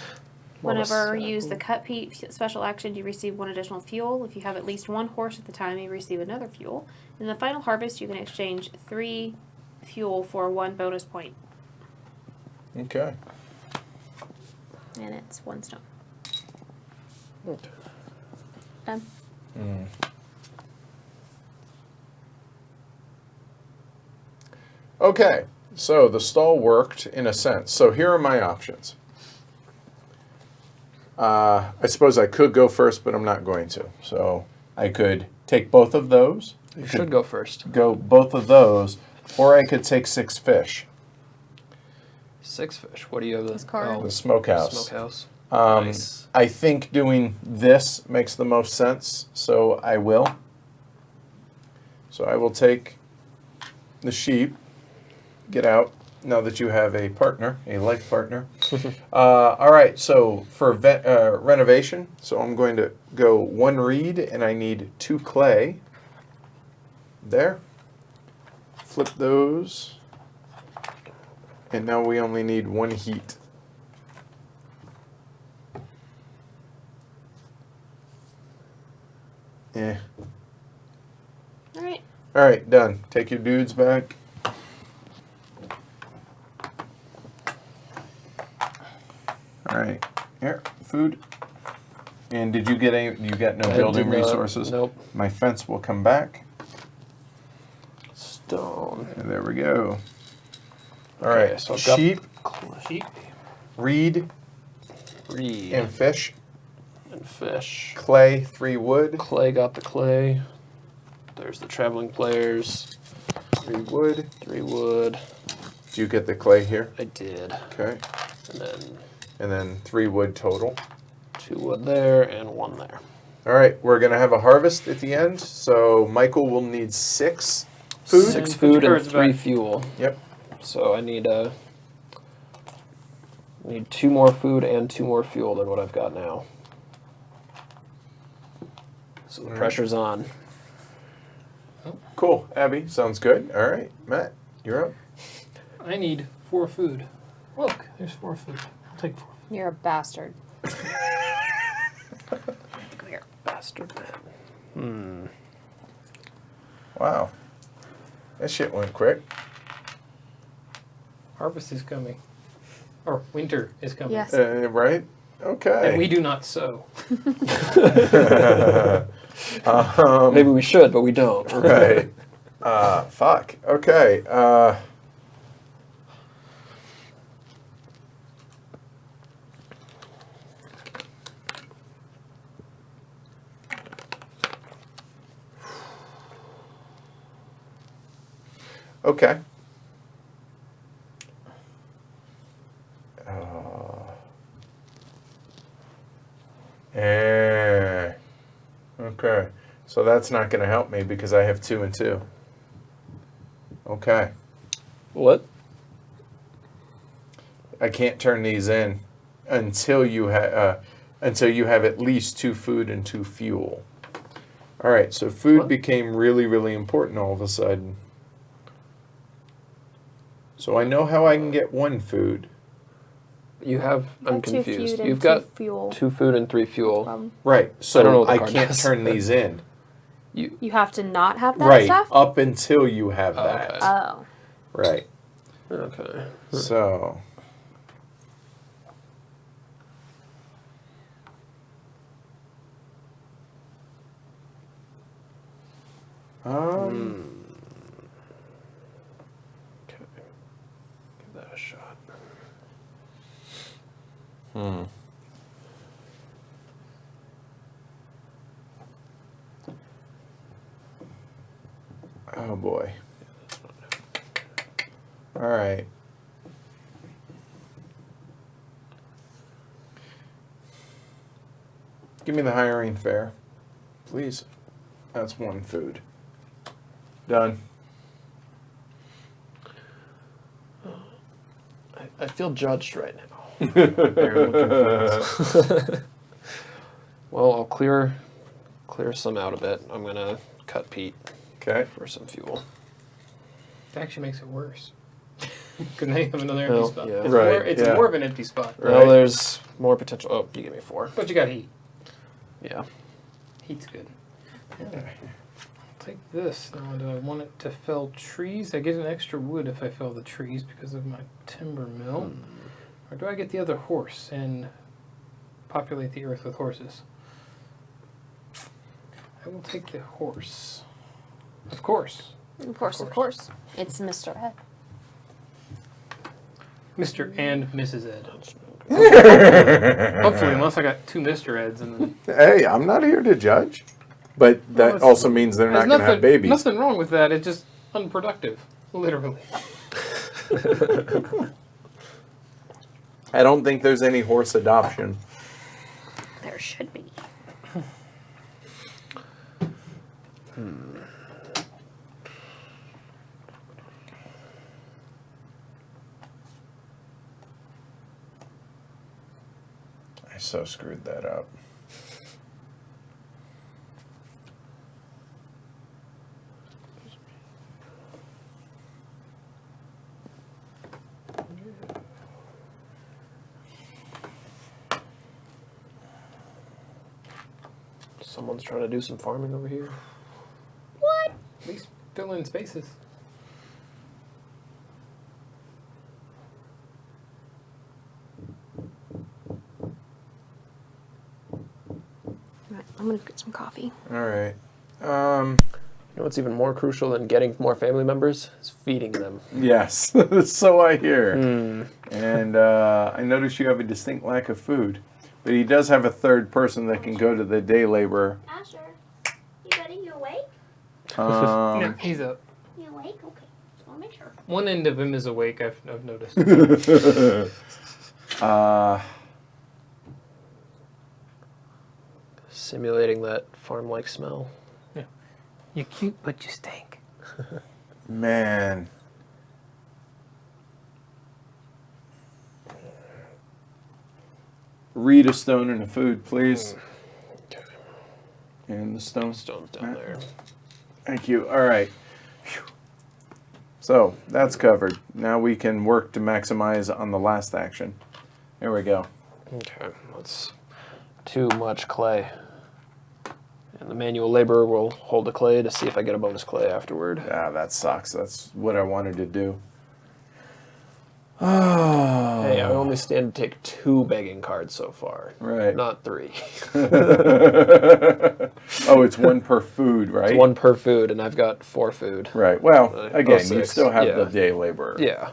Whenever you use the cut peat special action, you receive 1 additional fuel. If you have at least 1 horse at the time, you receive another fuel. In the final harvest, you can exchange 3 fuel for 1 bonus point, Okay. and it's 1 stone. Done. Okay, so the stall worked in a sense. So here are my options. I suppose I could go first, but I'm not going to. So I could take both of those. You should go first. Go both of those, or I could take 6 fish. 6 fish. What do you have? This card. The smokehouse. Smokehouse. Um, Nice. I think doing this makes the most sense, so I will. So I will take the sheep, get out, now that you have a partner, a life partner. All right, so for renovation, so I'm going to go 1 reed, and I need 2 clay. There. Flip those. And now we only need 1 heat. Eh. All right. All right, done. Take your dudes back. All right, here, food. And did you get any? You got no I building did not. resources. Nope. My fence will come back. Stone. And there we go. All Okay, right, so I've got sheep, Sheep. reed, Reed and fish. and fish. Clay, 3 wood, Clay got the clay. There's the traveling players. 3 wood. 3 wood. Do you get the clay here? I did. Okay, And then and then 3 wood total. 2 wood there and 1 there. All right, we're gonna have a harvest at the end, so Michael will need 6 food. 6 And put food your and cards 3 back. fuel. Yep. So I need 2 more food and 2 more fuel than what I've got now. So the Alright. pressure's on. Cool, Abby, sounds good. All right, Matt, you're up. I need 4 food. Look, there's 4 food. I'll take 4. You're a bastard. Come here. Bastard man. Wow, that shit went quick. Harvest is coming. Or winter is coming. Yes. Right? Okay. And we do not sow. Maybe we should, but we don't. Right. Fuck. Okay. Okay. Okay. So that's not going to help me because I have 2 and 2. Okay. What? I can't turn these in until you have at least 2 food and 2 fuel. All right. So food What? became really, really important all of a sudden. So I know how I can get 1 food. You have. I'm Got 2 confused. food and You've 2 got fuel. 2 food and 3 fuel. Right. I don't know So what the I card can't does. turn these in. You have to not have that Right. stuff? Up until you have Oh, that. okay. Oh. Right. Okay. So. Okay. Give that a shot. Oh boy. All right. Give me the hiring fare, please. That's 1 food. Done. I feel judged right now. They're looking for Well, I'll clear some out of it. I'm gonna cut Pete Okay. for some fuel. It actually makes it worse. Because now you have another Well, empty spot. yeah. It's, Right, more, it's yeah. more of an empty spot. Right. Well, there's more potential. Oh, you give me 4. But you got heat. Yeah. Heat's good. I'll take this. Now, do I want it to fell trees? I get an extra wood if I fell the trees because of my timber mill. Or do I get the other horse and populate the earth with horses? I will take the horse. Of course. Of course. It's Mr. Ed. Mr. and Mrs. Ed. Hopefully, unless I got 2 Mr. Eds and then. Hey, I'm not here to judge, but that it's- also means they're not There's going to have babies. Nothing wrong with that. It's just unproductive, literally. I don't think there's any horse adoption. There should be. I so screwed that up. Someone's trying to do some farming over here. What? At least fill in spaces. Right, I'm gonna get some coffee. All right. You know what's even more crucial than getting more family members? Is feeding them. Yes, so I hear. And I notice you have a distinct lack of food. But he does have a 3rd person that can go to the day laborer. Asher, you buddy, you awake? No, he's up. You awake? Okay. Just want to make sure. One end of him is awake, I've noticed. Simulating that farm-like smell. You're cute, but you stink. Man. Read a stone and a food, please. Okay. And the stone. Stone's down there. Thank you. All right. Phew. So that's covered. Now we can work to maximize on the last action. There we go. Okay, that's too much clay. And the manual laborer will hold the clay to see if I get a bonus clay afterward. Ah, that sucks. That's what I wanted to do. Oh. Hey, I only stand to take 2 begging cards so far. Right. Not 3. Oh, it's 1 per food, right? It's 1 per food, and I've got 4 food. Right. Well, again, you 06, still have yeah. the day laborer. Yeah.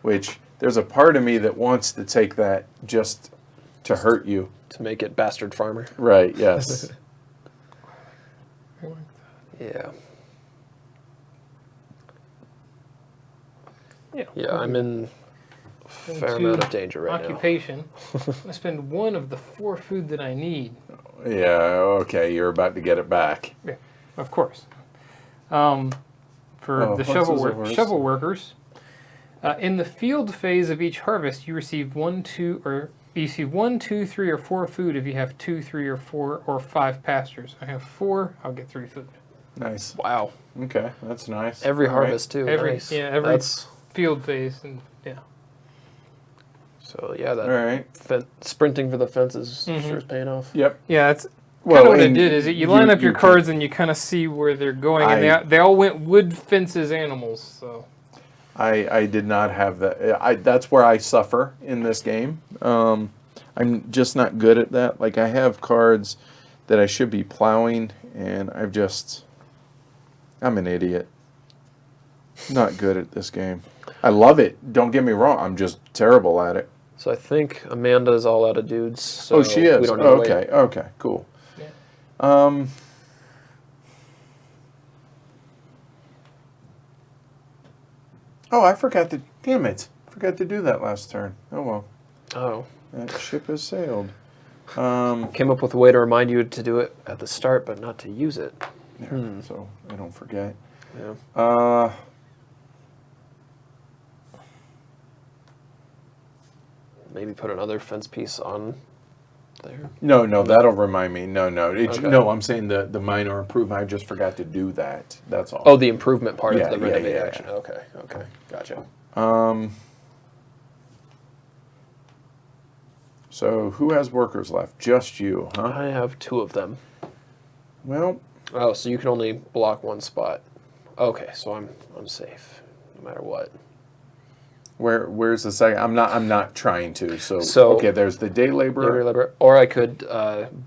Which there's a part of me that wants to take that just to hurt you. To make it bastard farmer. Right, yes. Yeah. Yeah, I'm in a fair Into amount of danger right occupation. I'm gonna spend 1 of the 4 food that I need. Yeah, okay, you're about to get it back. Yeah, of course. For Oh, the horses are horse. shovel workers, in the field phase of each harvest, you receive 1, 2, or you receive 1, 2, 3, or 4 food. If you have 2, 3, or 4, or 5 pastures, I have 4. I'll get 3 food. Nice. now. Wow. Okay, that's nice. Every All right. harvest too. Every Nice. every That's field phase, and yeah. so yeah. That All right. sprinting for the fences Mhm. sure is paying off. Yep. Yeah, it's Well, kind of what I and did. Is you line up your you cards and you kind of see where they're going, and they all went wood fences animals. So I did not have that. That's where I suffer in this game. I'm just not good at that. Like, I have cards that I should be plowing, and I'm an idiot. Not good at this game. I love it. Don't get me wrong. I'm just terrible at it. So I think Amanda's all out of dudes. So Oh, she is. We don't need to wait. Okay. Okay. Cool. Yeah. Oh, I forgot to. Damn it! Forgot to do that last turn. Oh well. Oh. That ship has sailed. Came up with a way to remind you to do it at the start, but not to use it. There, so I don't forget. Yeah. Maybe put another fence piece on there. No, that'll remind me. No, Okay. no. I'm saying the minor improvement. I just forgot to do that. That's all. Oh, the improvement part Yeah, of the yeah, renovate yeah, action. yeah. Okay, gotcha. So who has workers left? Just you, huh? I have 2 of them. Well, Oh, so you can only block 1 spot. Okay, so I'm safe no matter what. where's the second? I'm not trying to. So okay, there's the day laborer. Or I could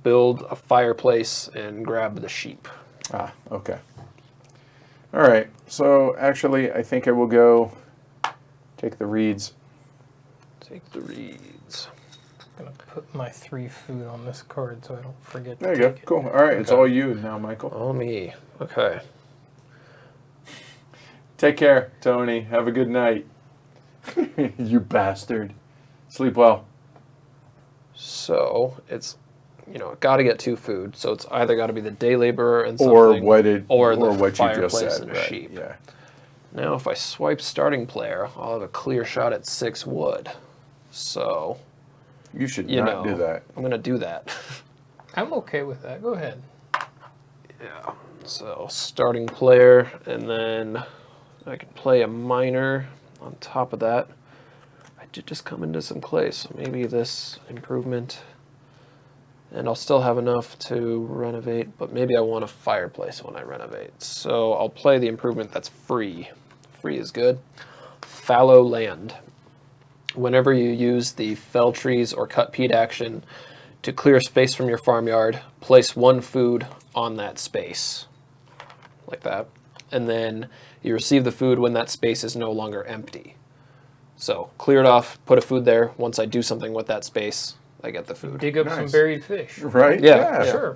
build a fireplace and grab the sheep. Ah, okay. All right. So actually, I think I will go take the reeds. Take the reeds. I'm gonna put my 3 food on this card so I don't forget. There to you go. take it. Cool. All right, it's Okay. all you now, Michael. Oh, me. Okay. Take care, Tony. Have a good night. You bastard. Sleep well. So it's, got to get 2 food. So it's either got to be the day laborer and something, Or what you just fireplace said. and a Right. sheep. Yeah. Now, if I swipe starting player, I'll have a clear shot at 6 wood. So, You should not do that. I'm going to do that. I'm okay with that. Go ahead. Yeah. So, starting player, and then I can play a miner on top of that. I did just come into some clay, so maybe this improvement. And I'll still have enough to renovate, but maybe I want a fireplace when I renovate. So I'll play the improvement that's free. Free is good. Fallow land. Whenever you use the fell trees or cut peat action to clear space from your farmyard, place 1 food on that space. Like that. And then you receive the food when that space is no longer empty. So clear it off, put a food there. Once I do something with that space, I get the food. Dig up some Nice. buried fish. Right? Yeah, Sure.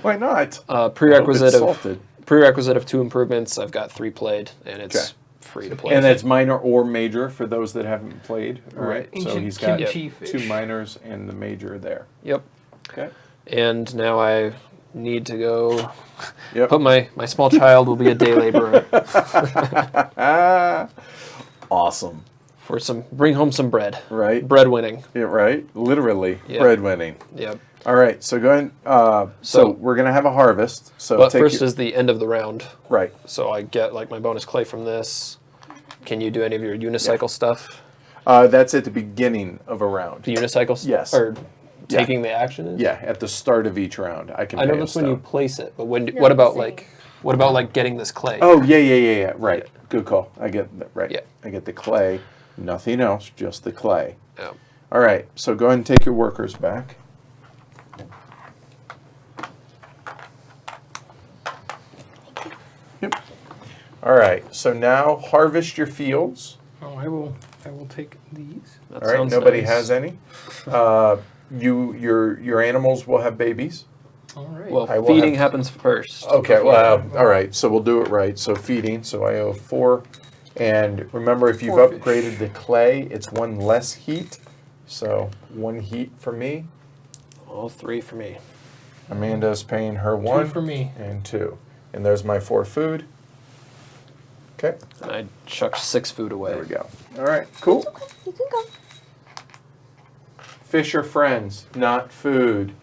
Why not? Prerequisite Hope of it's salted. prerequisite of 2 improvements. I've got 3 played, and it's Okay. free to play. And it's minor or major for those that haven't played. Right. So Ancient he's got kimchi fish. 2 minors and the major there. Yep. Okay. And now I need to go Yep. put my small child will be a day laborer Awesome. for bring home some bread. Right? Bread winning. Yeah, right? Literally. Yeah. Breadwinning. Yep. All right. So go ahead. So So- we're going to have a harvest. So But take first your, is the end of the round. right. So I get like my bonus clay from this. Can you do any of your unicycle stuff? That's at the beginning of a round. The unicycle Yes. Or taking the action is? Yeah, at the start of each round, I can. I know pay a that's when you stone. place it, but when No, what about same. like getting this clay? Oh yeah. Right. Good call. I get that. Right. Yeah. I get the clay. Nothing else. Just the clay. Yeah. All right. So go ahead and take your workers back. Yep. All right. So now harvest your fields. Oh, I will take these. That All right. sounds Nobody nice. has any. Your animals will have babies. All right. Well, I will feeding have- happens first. Okay, well, all right, so we'll do it right. So feeding, so I owe 4 And remember, if you've 4 fish. upgraded the clay, it's 1 less heat. So 1 heat for me. All 3 for me. Amanda's paying her 2 1 for me. and 2. And there's my 4 food. Okay, And I chucked 6 food away. there we go. All right, cool. Okay, you can go. Fish are friends, not food.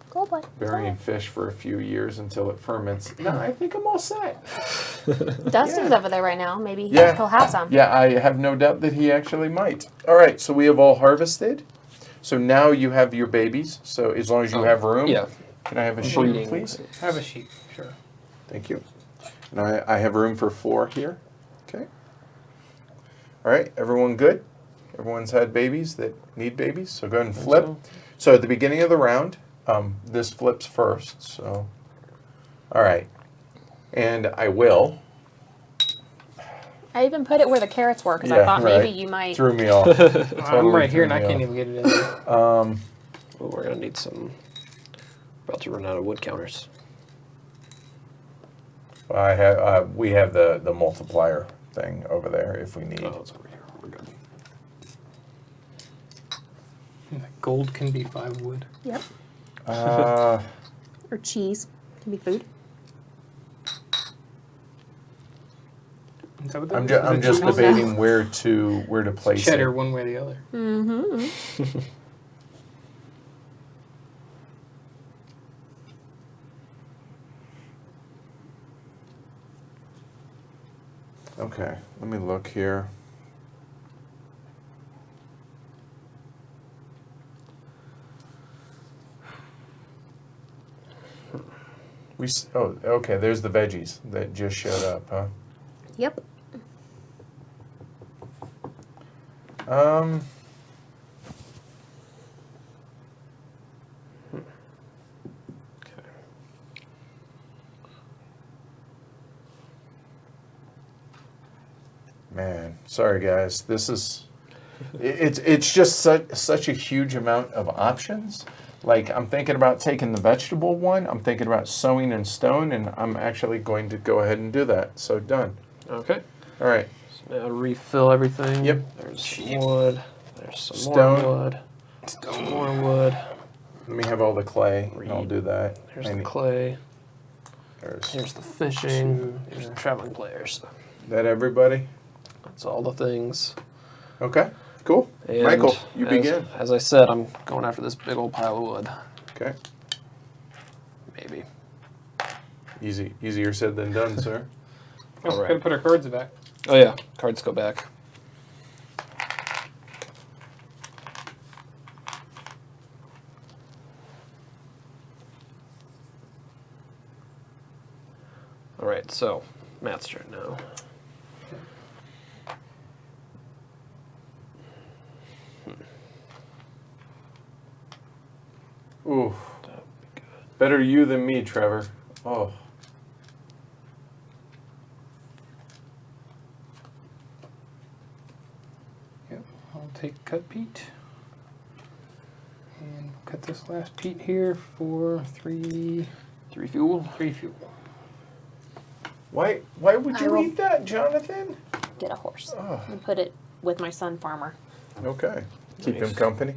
Go, bud. Burying fish for a few years until it ferments. No, I think I'm all set. Dustin's Yeah. over there right now. Maybe Yeah. he'll have some. Yeah, I have no doubt that he actually might. All right, so we have all harvested. So now you have your babies. So as long as you have room. Yeah. Can I have a sheet, Breeding. please? Have a sheep, sure. Thank you. And I have room for 4 here. Okay. All right, everyone good? Everyone's had babies that need babies, so go ahead and flip. So at the beginning of the round, this flips first. So, all right. And I will. I even put it where the carrots were because I Yeah, thought right. maybe you might. Threw me off. I'm Totally right here threw and I me can't off. even get it in there. Well, we're going to need some... About to run out of wood counters. I have. We have the multiplier thing over there if we need. Oh, it's over here. We're good. Gold can be 5 wood. Yep. Uh, Or cheese. Can be food. Is that what that I'm is? just Is I'm it just cheese? debating where to place Cheddar it. one way or the other. Mm-hmm. Okay, let me look here. Oh, okay, there's the veggies that just showed up, huh? Yep. Um, man, sorry guys. This is it's just such a huge amount of options. Like, I'm thinking about taking the vegetable one. I'm thinking about sewing in stone, and I'm actually going to go ahead and do that. So done. Okay. All right. So now refill everything. Yep. There's some wood. There's some Stone. more wood. Some more wood. Let me have all the clay, and I'll Reed. do that. Here's I the need- clay. There's Here's the fishing. Here's the traveling players. that everybody. That's all the things. Okay. Cool. And Michael, you as, begin. As I said, I'm going after this big old pile of wood. Okay. Maybe. Easier said than done, sir. Oh, All right. gotta put our cards back. Oh yeah, cards go back. All right, so Matt's turn now. Ooh. Better you than me, Trevor. Oh. Yep, I'll take cut peat. And we'll cut this last peat here for 3 3 fuel. fuel. Why would I you will- eat that, Jonathan? Get a horse Oh. and put it with my son Farmer. Okay. Keep him Nice. company.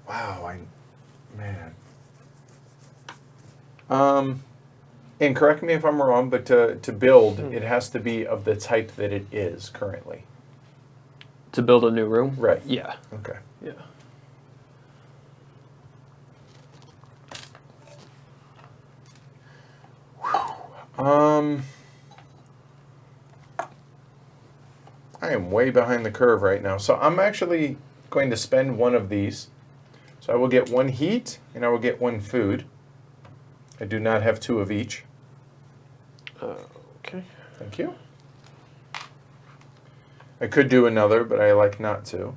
Wow, man. And correct me if I'm wrong, but to build, it has to be of the type that it is currently. To build a new room? Right. Yeah. Okay. Yeah. I am way behind the curve right now. So I'm actually going to spend one of these. So I will get 1 heat and I will get 1 food. I do not have 2 of each. Okay. Thank you. I could do another, but I like not to.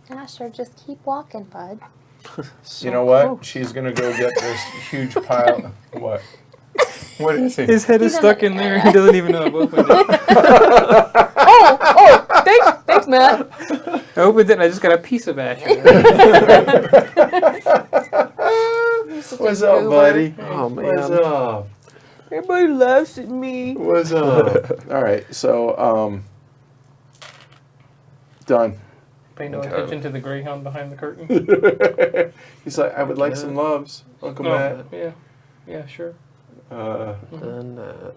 Asher, just keep walking, bud. You know what? She's going to go get this huge pile. What? What is it? His head is He's stuck on in there. He doesn't even know I opened it. Oh, thanks, Matt. opened it and I just got a piece of ash. In What's up, goober. buddy? Oh, man. What's up? Everybody laughs at me. What's up? All right, so done. Pay no Okay. attention to the greyhound behind the curtain. He's like, I would like some loves, Uncle Matt. Yeah. Yeah, sure. Then I'll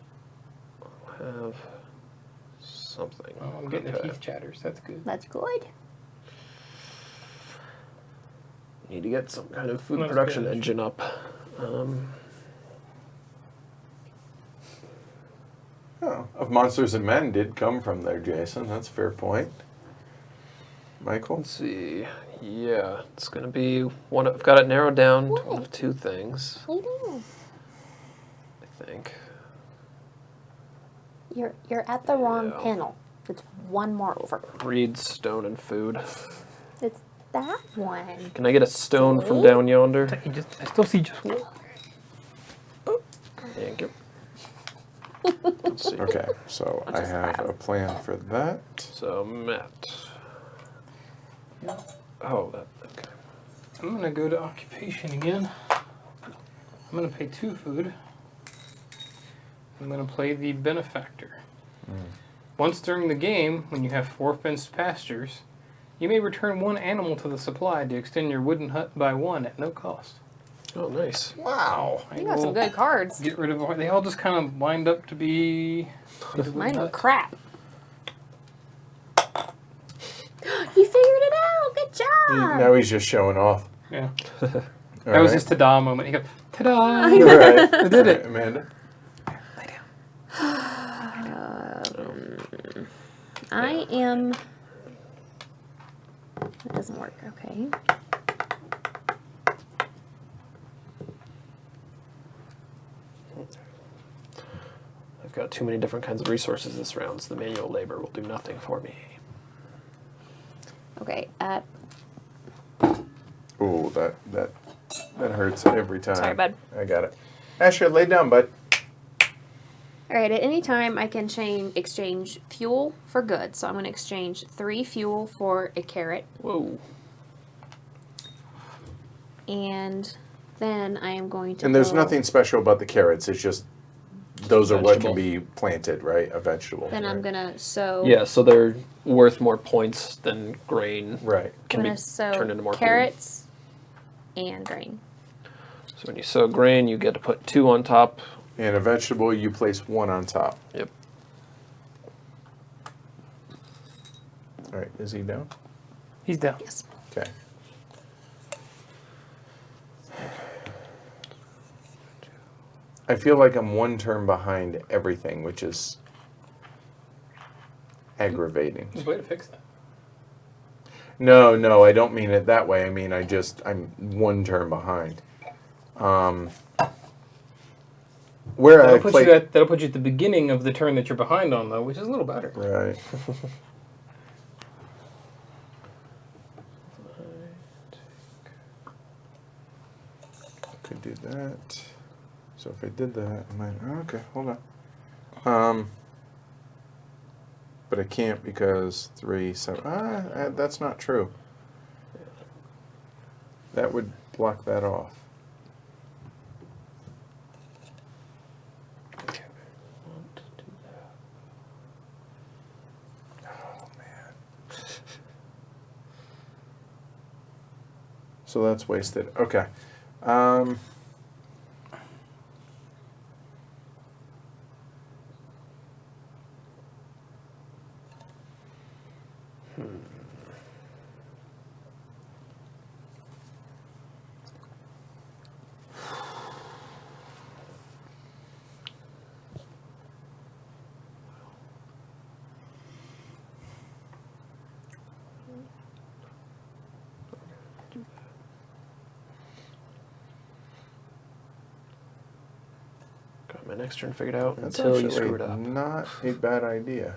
have something. Oh, I'm getting the Okay. teeth chatters. That's good. That's good. Need to get some kind of food That's production good. engine up. Oh, of Monsters and Men did come from there, Jason. That's a fair point. Michael? Let's see. Yeah, it's gonna be one. I've got it narrowed down to one of two things. I know. I think. You're at the wrong Yeah. panel. It's one more over. Reed, stone, and food. It's that one. Can I get a stone from See? down yonder? I still see just one. Thank you. Let's see. Okay, so I just have grab. a plan for that. So Matt. Oh, that okay. I'm gonna go to occupation again. I'm gonna pay 2 food. I'm gonna play the benefactor. Once during the game, when you have 4 fenced pastures, you may return 1 animal to the supply to extend your wooden hut by 1 at no cost. Oh, nice. Wow. You got some good cards. Get rid of. They all just kind of lined up to be. Mine were crap. You figured it out. Good job. Now he's just showing off. Yeah. All That was right. his ta-da moment. He goes, ta-da! All right. I did it. Amanda? Lay down. I am. That doesn't work. Okay. I've got too many different kinds of resources this round, so the manual labor will do nothing for me. Okay. Ooh, that hurts every time. Sorry, bud. I got it. Asher, lay down, bud. All right. At any time, I can exchange fuel for goods. So I'm going to exchange 3 fuel for a carrot, Whoa. and then I am going to. And there's go- nothing special about the carrots. It's just those are what can Vegetable. be planted, right? A vegetable. Then I'm right? gonna sow. Yeah, so they're worth more points than grain. Right. I'm Can gonna be sow turned into more food. carrots and grain. So when you sow grain, you get to put 2 on top. And a vegetable, you place 1 on top. Yep. All right. Is he down? He's down. Yes. Okay. I feel like I'm 1 turn behind everything, which is aggravating. There's a way to fix that. No, I don't mean it that way. I mean, I'm 1 turn behind. Where I That'll put you at the beginning of the turn that you're behind on, though, which is a little better. Right. Could do that. So if I did that, I might. Okay, hold on. But I can't because 3, 7. That's not true. That would block that off. Oh man. So that's wasted. Okay. Got my next turn figured out That's until you actually screw it up. not a bad idea.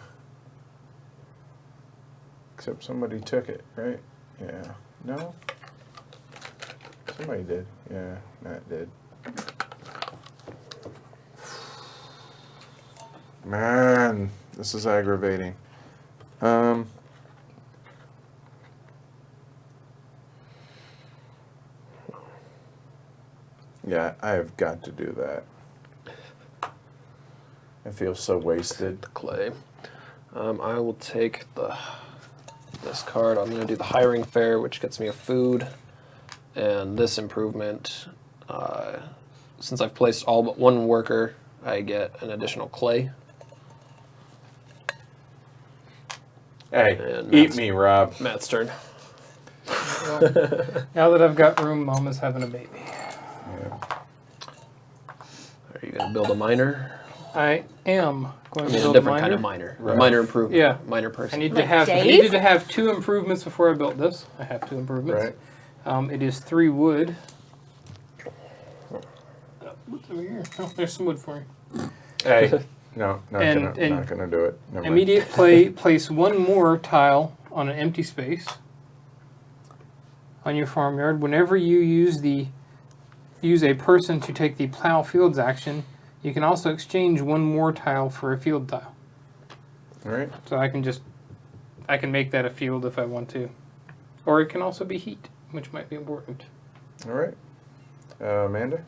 Except somebody took it, right? Yeah. No? Somebody did. Yeah, Matt did. Man, this is aggravating. Yeah, I have got to do that. I feel so wasted. The clay. I will take this card. I'm going to do the hiring fair, which gets me a food, and this improvement. Since I've placed all but one worker, I get an additional clay. Hey, And eat Matt's- me, Rob. Matt's turn. Now that I've got room, Mama's having a baby. Yeah. Are you going to build a miner? I am going I to mean, a build different a kind of miner. miner. Right. A minor improvement. Yeah. Minor I person. need Like to have Dave? needed to have 2 improvements before I built this. I have 2 improvements. Right. It is 3 wood. What's over here? Oh, there's some wood for you. Hey, no, not And- gonna do it. Never mind. Immediate place 1 more tile on an empty space on your farmyard. Whenever you use a person to take the plow fields action, you can also exchange 1 more tile for a field tile. All right. So I can make that a field if I want to. Or it can also be heat, which might be important. All right. Amanda?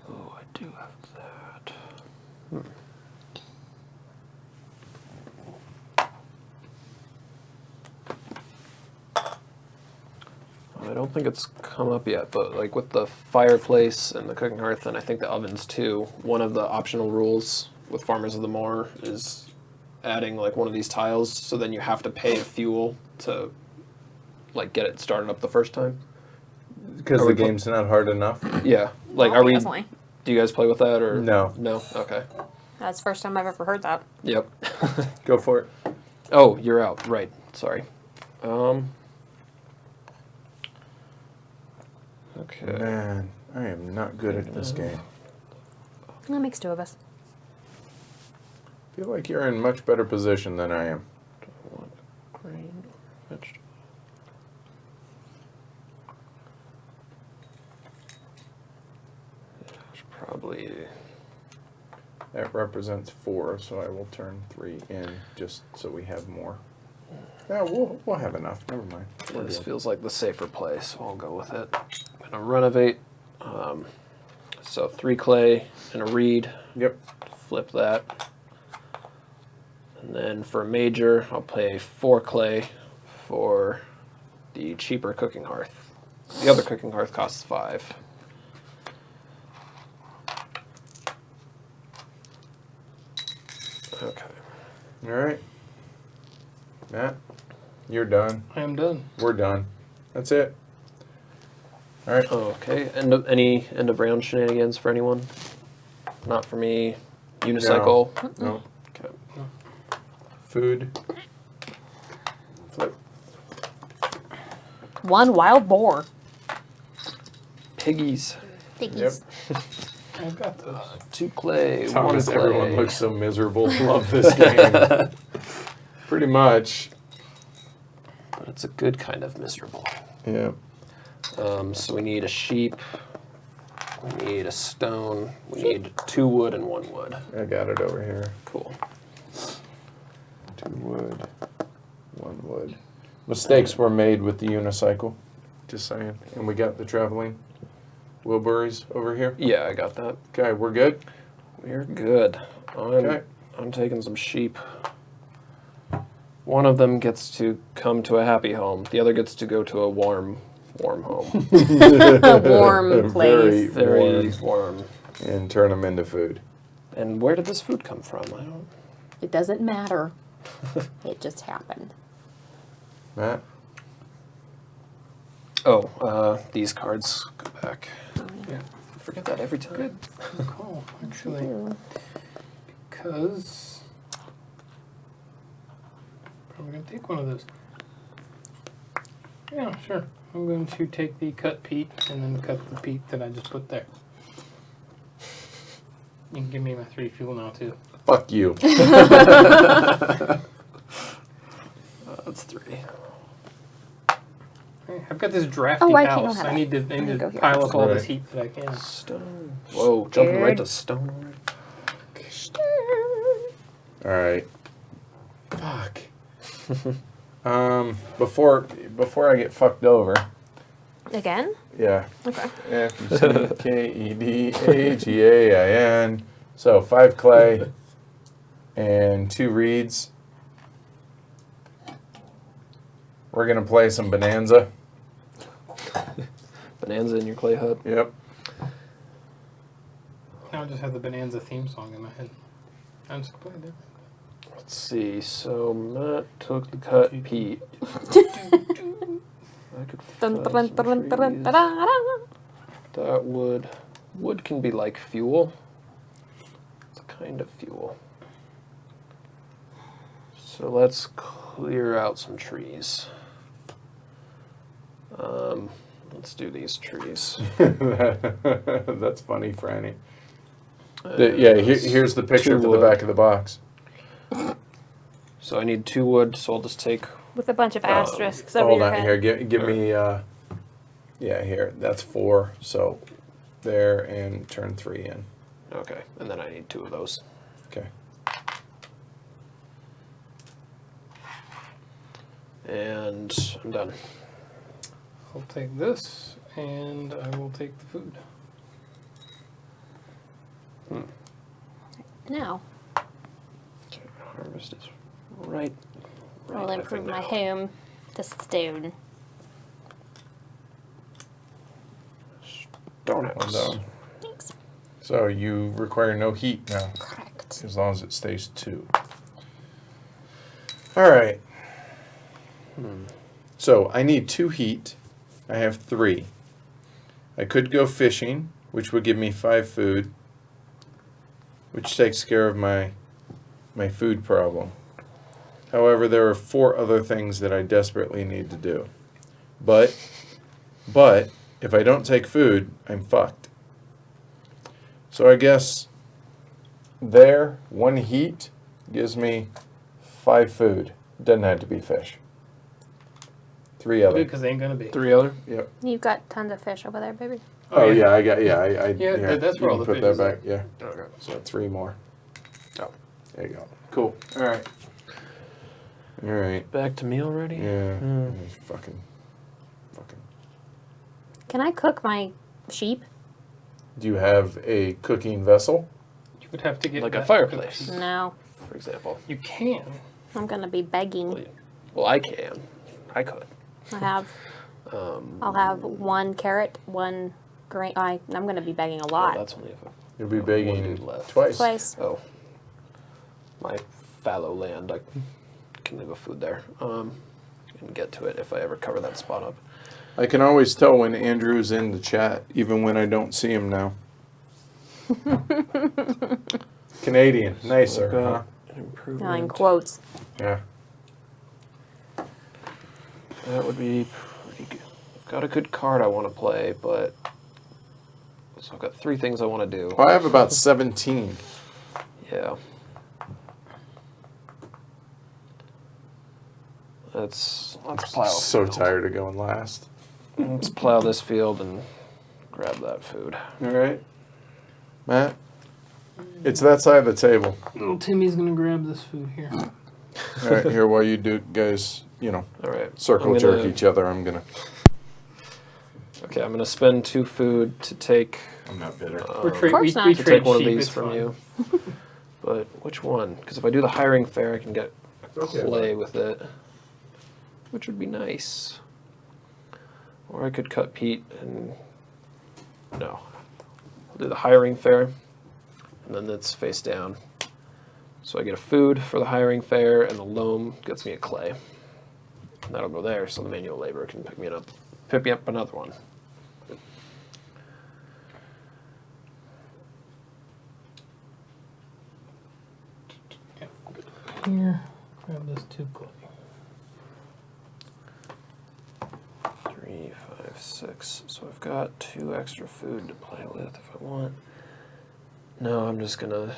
Oh, I do have that. I don't think it's come up yet, but like with the fireplace and the cooking hearth, and I think the ovens too, one of the optional rules with Farmers of the Moor is adding like one of these tiles, so then you have to pay a fuel to like get it started up the first time. Because Are the we pl- game's not hard enough. Yeah, like Oh, are we? definitely. Do you guys play with that or No. No. Okay. That's the first time I've ever heard that. Yep. Go for it. Oh, you're out. Right. Sorry. Okay. Man, I am not good at this game. That makes 2 of us. I feel like you're in much better position than I am. What grain or vegetable? There's probably That represents 4, so I will turn 3 in just so we have more. Yeah, we'll have enough. Never mind. We're this good. feels like the safer place, so I'll go with it. I'm gonna renovate. So 3 clay and a reed. Yep. Flip that. And then for a major, I'll pay 4 clay for the cheaper cooking hearth. The other cooking hearth costs 5. Okay. All right. Matt, you're done. I am done. We're done. That's it. All right. Okay. Any end of round shenanigans for anyone? Not for me. Unicycle. No. Okay. Food. Flip. 1 wild boar. Piggies. Piggies. I've got those. 2 clay. Thomas, 1 clay. everyone looks so miserable. Love this game. Pretty much. But it's a good kind of miserable. Yeah. So we need a sheep. We need a stone. We need 2 wood and 1 wood. I got it over here. Cool. 2 wood, 1 wood. Mistakes were made with the unicycle. Just saying. And we got the traveling wheelbarrows over here. Yeah, I got that. Okay, we're good. We're good. Okay. I'm taking some sheep. One of them gets to come to a happy home. The other gets to go to a warm home. Warm place. Very warm. And turn them into food. And where did this food come from? I don't. It doesn't matter. It just happened. Matt? Oh, these cards go back. Yeah. I forget that every time. Good call, actually. Because probably gonna take one of those. Yeah, sure. I'm going to take the cut peat and then cut the peat that I just put there. You can give me my 3 fuel now too. Fuck you. That's 3. Hey, I've got this drafty Oh, I can't house. have I that. need to, I'm gonna go here. pile up all this Right. heat that I can. Stone. Whoa, jumping right Scared. to stone. All right. Fuck. Before I get fucked over. Again? Yeah. Okay. FUCKEDAGAIN. So 5 clay and 2 reeds. We're gonna play some Bonanza. Bonanza in your clay hut. Yep. Now I just have the Bonanza theme song in my head. I'm just playing it. Let's see. So Matt took the cut peat. I could Dun, find dun, some dun, dun, dun, trees. dun, dun. That wood can be like fuel. It's a kind of fuel. So let's clear out some trees. Let's do these trees. That's funny, Franny. Here's the picture for the wood. back of the box. So I need 2 wood, so I'll just take. With a bunch of asterisks over Hold your on head. here. Give me. Here. That's 4. So there and turn 3 in. Okay, and then I need 2 of those. Okay. And I'm done. I'll take this, and I will take the food. Now, Okay, harvest is right. I'll I improve think my now. home to stone. Stone Well house. done. Thanks. So you require no heat now, Correct. as long as it stays 2. All right. So I need 2 heat. I have 3. I could go fishing, which would give me 5 food, which takes care of my food problem. However, there are 4 other things that I desperately need to do. But if I don't take food, I'm fucked. So I guess 1 heat gives me 5 food. Doesn't have to be fish. 3 Good, other. because they ain't gonna be. 3 other? Yep. You've got tons of fish over there, baby. Oh yeah, I got Yeah, that's you where all can the put fish that is back. at. Yeah. Okay. So 3 more. Oh. There you go. Cool. All right. All right. Back to me already? Yeah. Hmm. Fucking. Can I cook my sheep? Do you have a cooking vessel? You would have to get Like a that fireplace. cooked. No. For example. You can. I'm gonna be begging. Well, I can. I could. I have. I'll have 1 carrot, 1 grain. I'm gonna be begging a Well, lot. that's only if You'll be One begging dude left. twice. Twice. Oh. My fallow land. I can leave a food there. And get to it if I ever cover that spot up. I can always tell when Andrew's in the chat, even when I don't see him now. Canadian, nicer, huh? Got an improvement. 9 quotes. Yeah. That would be pretty good. I've got a good card I want to play, but so I've got 3 things I want to do. Well, I have about 17. Yeah. Let's plow. So field. tired of going last. Let's plow this field and grab that food. All right, Matt. It's that side of the table. Little Timmy's gonna grab this food here. All right, here while you do, guys, All right. circle I'm jerk gonna- each other. I'm gonna spend 2 food to take. I'm not bitter. We're Of course not. to trade take one of sheep, these it's from fine. you. But which one? Because if I do the hiring fair, I can get clay with it, which would be nice. Or I could cut peat and no, I'll do the hiring fair, and then it's face down. So I get a food for the hiring fair, and the loam gets me a clay. And that'll go there, so the manual labor can pick me up another one. Here, grab this 2 clay. 3, 5, 6. So I've got 2 extra food to play with if I want. No, I'm just gonna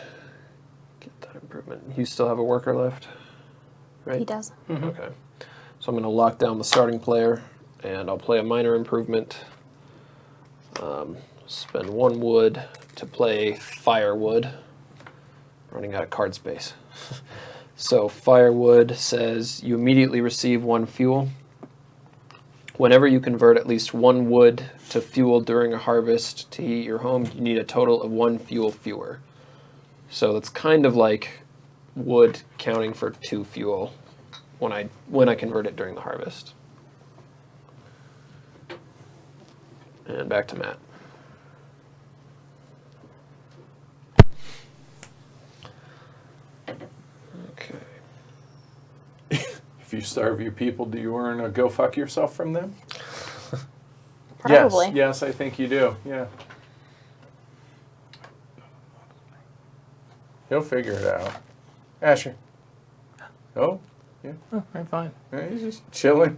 get that improvement. You still have a worker left, right? He does. Okay. So I'm gonna lock down the starting player, and I'll play a minor improvement. Spend 1 wood to play firewood. Running out of card space. So firewood says you immediately receive 1 fuel. Whenever you convert at least 1 wood to fuel during a harvest to heat your home, you need a total of 1 fuel fewer. So that's kind of like wood counting for 2 fuel when I convert it during the harvest. And back to Matt. Okay. If you starve your people, do you earn a go fuck yourself from them? Probably. Yes, I think you do. Yeah. He'll figure it out. Asher. Oh, Oh, I'm fine. yeah, he's just chilling.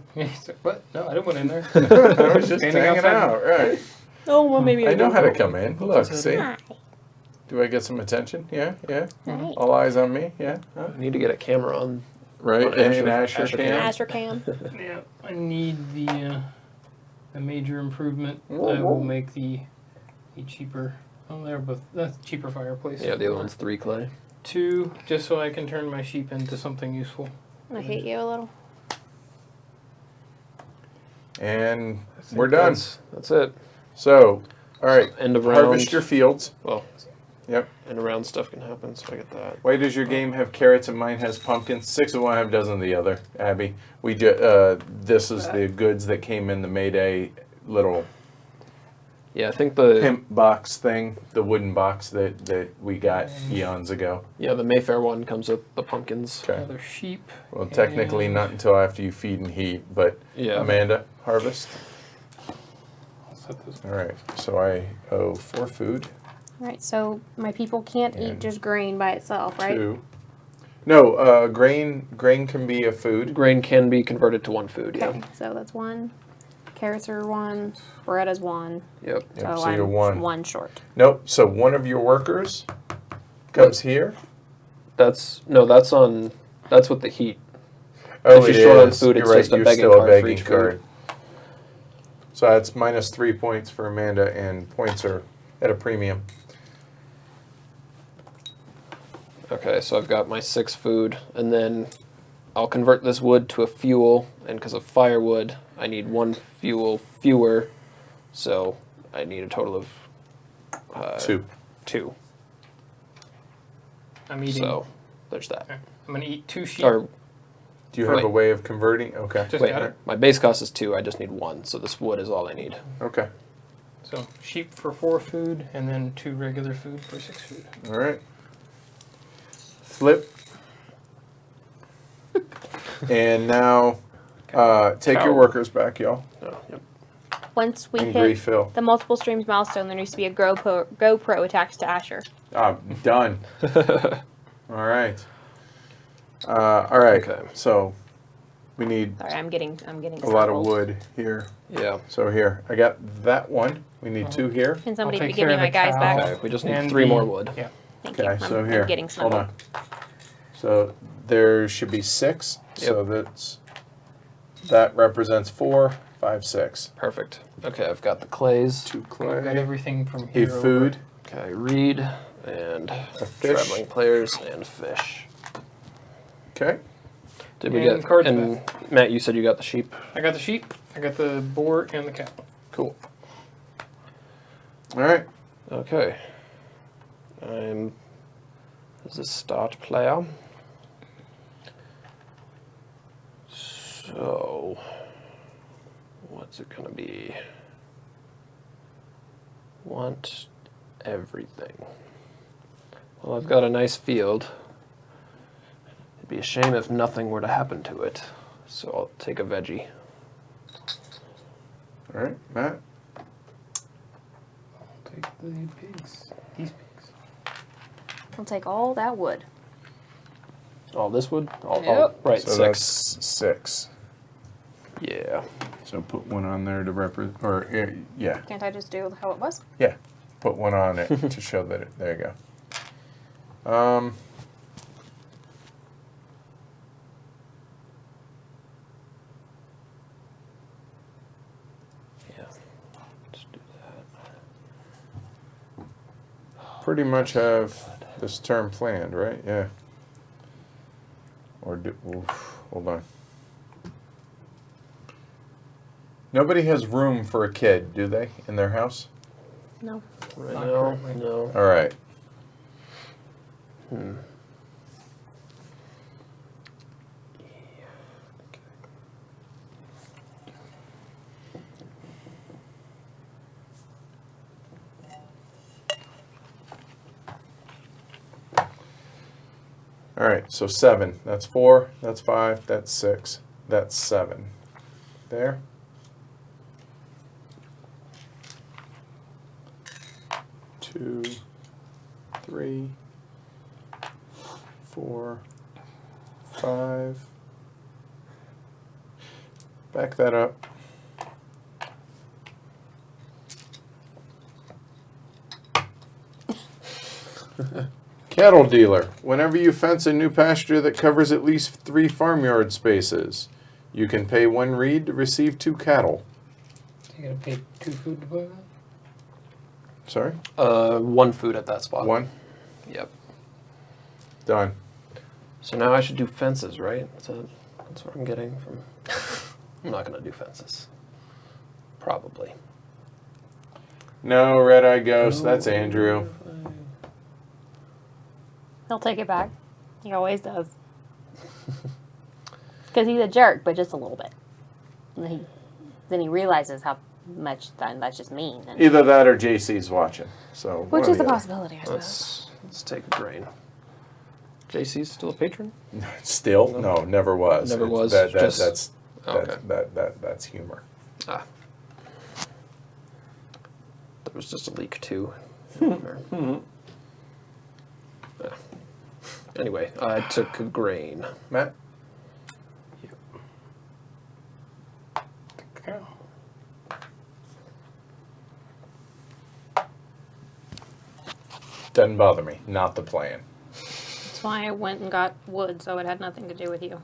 What? No, I didn't went in there. I was just Standing hanging outside. out, right? Oh, well, maybe I know how to come in. Look, Just see? Hi. Do I get some attention? Yeah, yeah. Right. All eyes on me? Yeah. Huh? I need to get a camera on. Right, On and Asher. Asher Asher can. Asher cam. Yeah, I need the major improvement. I will make the cheaper. Oh, they're both. That's cheaper fireplace. Yeah, the other one's 3 clay. 2, just so I can turn my sheep into something useful. I hate you a little. And I think we're done. That's it. So, all right. End of round. Harvest your fields. Well, Yep. end of round stuff can happen, so I get that. Why does your game have carrots and mine has pumpkins? 6 of one, half dozen of the other. Abby, this is the goods that came in the Mayday little Yeah, I think the pimp box thing, the wooden box that we got eons ago. the Mayfair one comes with the pumpkins. Okay. Another sheep. Well, technically and not until after you feed and heat, but Yeah. Amanda, harvest. I'll set those. All right. So I owe 4 food. Right, so my people can't eat And just grain by itself, right? 2. No, grain can be a food. Grain can be converted to 1 food. Okay, Yeah. so that's 1. Carrots are 1. Bread is 1. Yep. Yep, So so I'm you're 1. 1 short. Nope. So one of your workers comes here. That's on. That's with the heat. Oh, If it you're short on is. food, You're it's right. just a You're begging still a card for begging each card. So that's minus 3 points for Amanda, and points are at a premium. Okay, so I've got my 6 food, and then I'll convert this wood to a fuel, and because of firewood, I need 1 fuel fewer, so I need a total of 2. 2. I'm eating. So there's that. I'm gonna eat 2 sheep. Or Do you have Wait. a way of converting? Okay. Just wait, got it. my base cost is 2. I just need 1, so this wood is all I need. Okay. So sheep for 4 food, and then 2 regular food for 6 food. All right. Flip. And now take your Cow. workers back, y'all, Oh, yep. Once we and hit refill. the multiple streams milestone, there needs to be a GoPro attached to Asher. Done. All right. All right. Okay. So we need Sorry, I'm getting a lot of startled. wood here. Yeah. So here, I got that one. We need 2 here. Can somebody I'll take give me care of my the guys cow. back? Okay, we just need And 3 more the- wood. Yeah. Thank Okay, you. so I'm here, getting hold snuggled. on. So there should be 6. So Yep. that represents 4, 5, 6. Perfect. Okay, I've got the clays. 2 I've got clay. everything from A here. over. food. Okay, reed and A fish. traveling players and fish. Okay. Did we And get? cards And Matt, you said you got the sheep. I got the sheep. I got the boar and the cow. Cool. All right. Okay. I'm. This is start player. So, what's it gonna be? Want everything. Well, I've got a nice field. It'd be a shame if nothing were to happen to it. So I'll take a veggie. All right, Matt. I'll take the pigs. These pigs. I'll take all that wood. All this wood? All, Yep. right, So 6. that's 6. Yeah. So put one on there to represent, or yeah, Can't I just do how it was? yeah. Put one on it to show that it. There you go. Yeah. Let's do that. Pretty much have this term planned, right? Yeah. Hold on. Nobody has room for a kid, do they, in their house? No. Right Not now, currently. no. All right. All right, so 7. That's 4. That's 5. That's 6. That's 7. There. Two, 3, 4, 5. Back that up. Cattle dealer. Whenever you fence a new pasture that covers at least 3 farmyard spaces, you can pay 1 reed to receive 2 cattle. You gotta pay 2 food to play that? Sorry? 1 food at that spot. 1. Yep. Done. So now I should do fences, right? That's what I'm getting from... I'm not going to do fences. Probably. No, Red Eye Ghost. That's Andrew. He'll take it back. He always does. Because he's a jerk, but just a little bit. And then he realizes how much that's just mean. And, Either that or JC's watching. So which one is or a the other. possibility, I suppose. Let's take a grain. JC's still a patron? Still? No, never was. Never was, okay. That's humor. Ah. There was just a leak too. Anyway, I took a grain. Matt? Cow. Doesn't bother me. Not the plan. That's why I went and got wood, so it had nothing to do with you.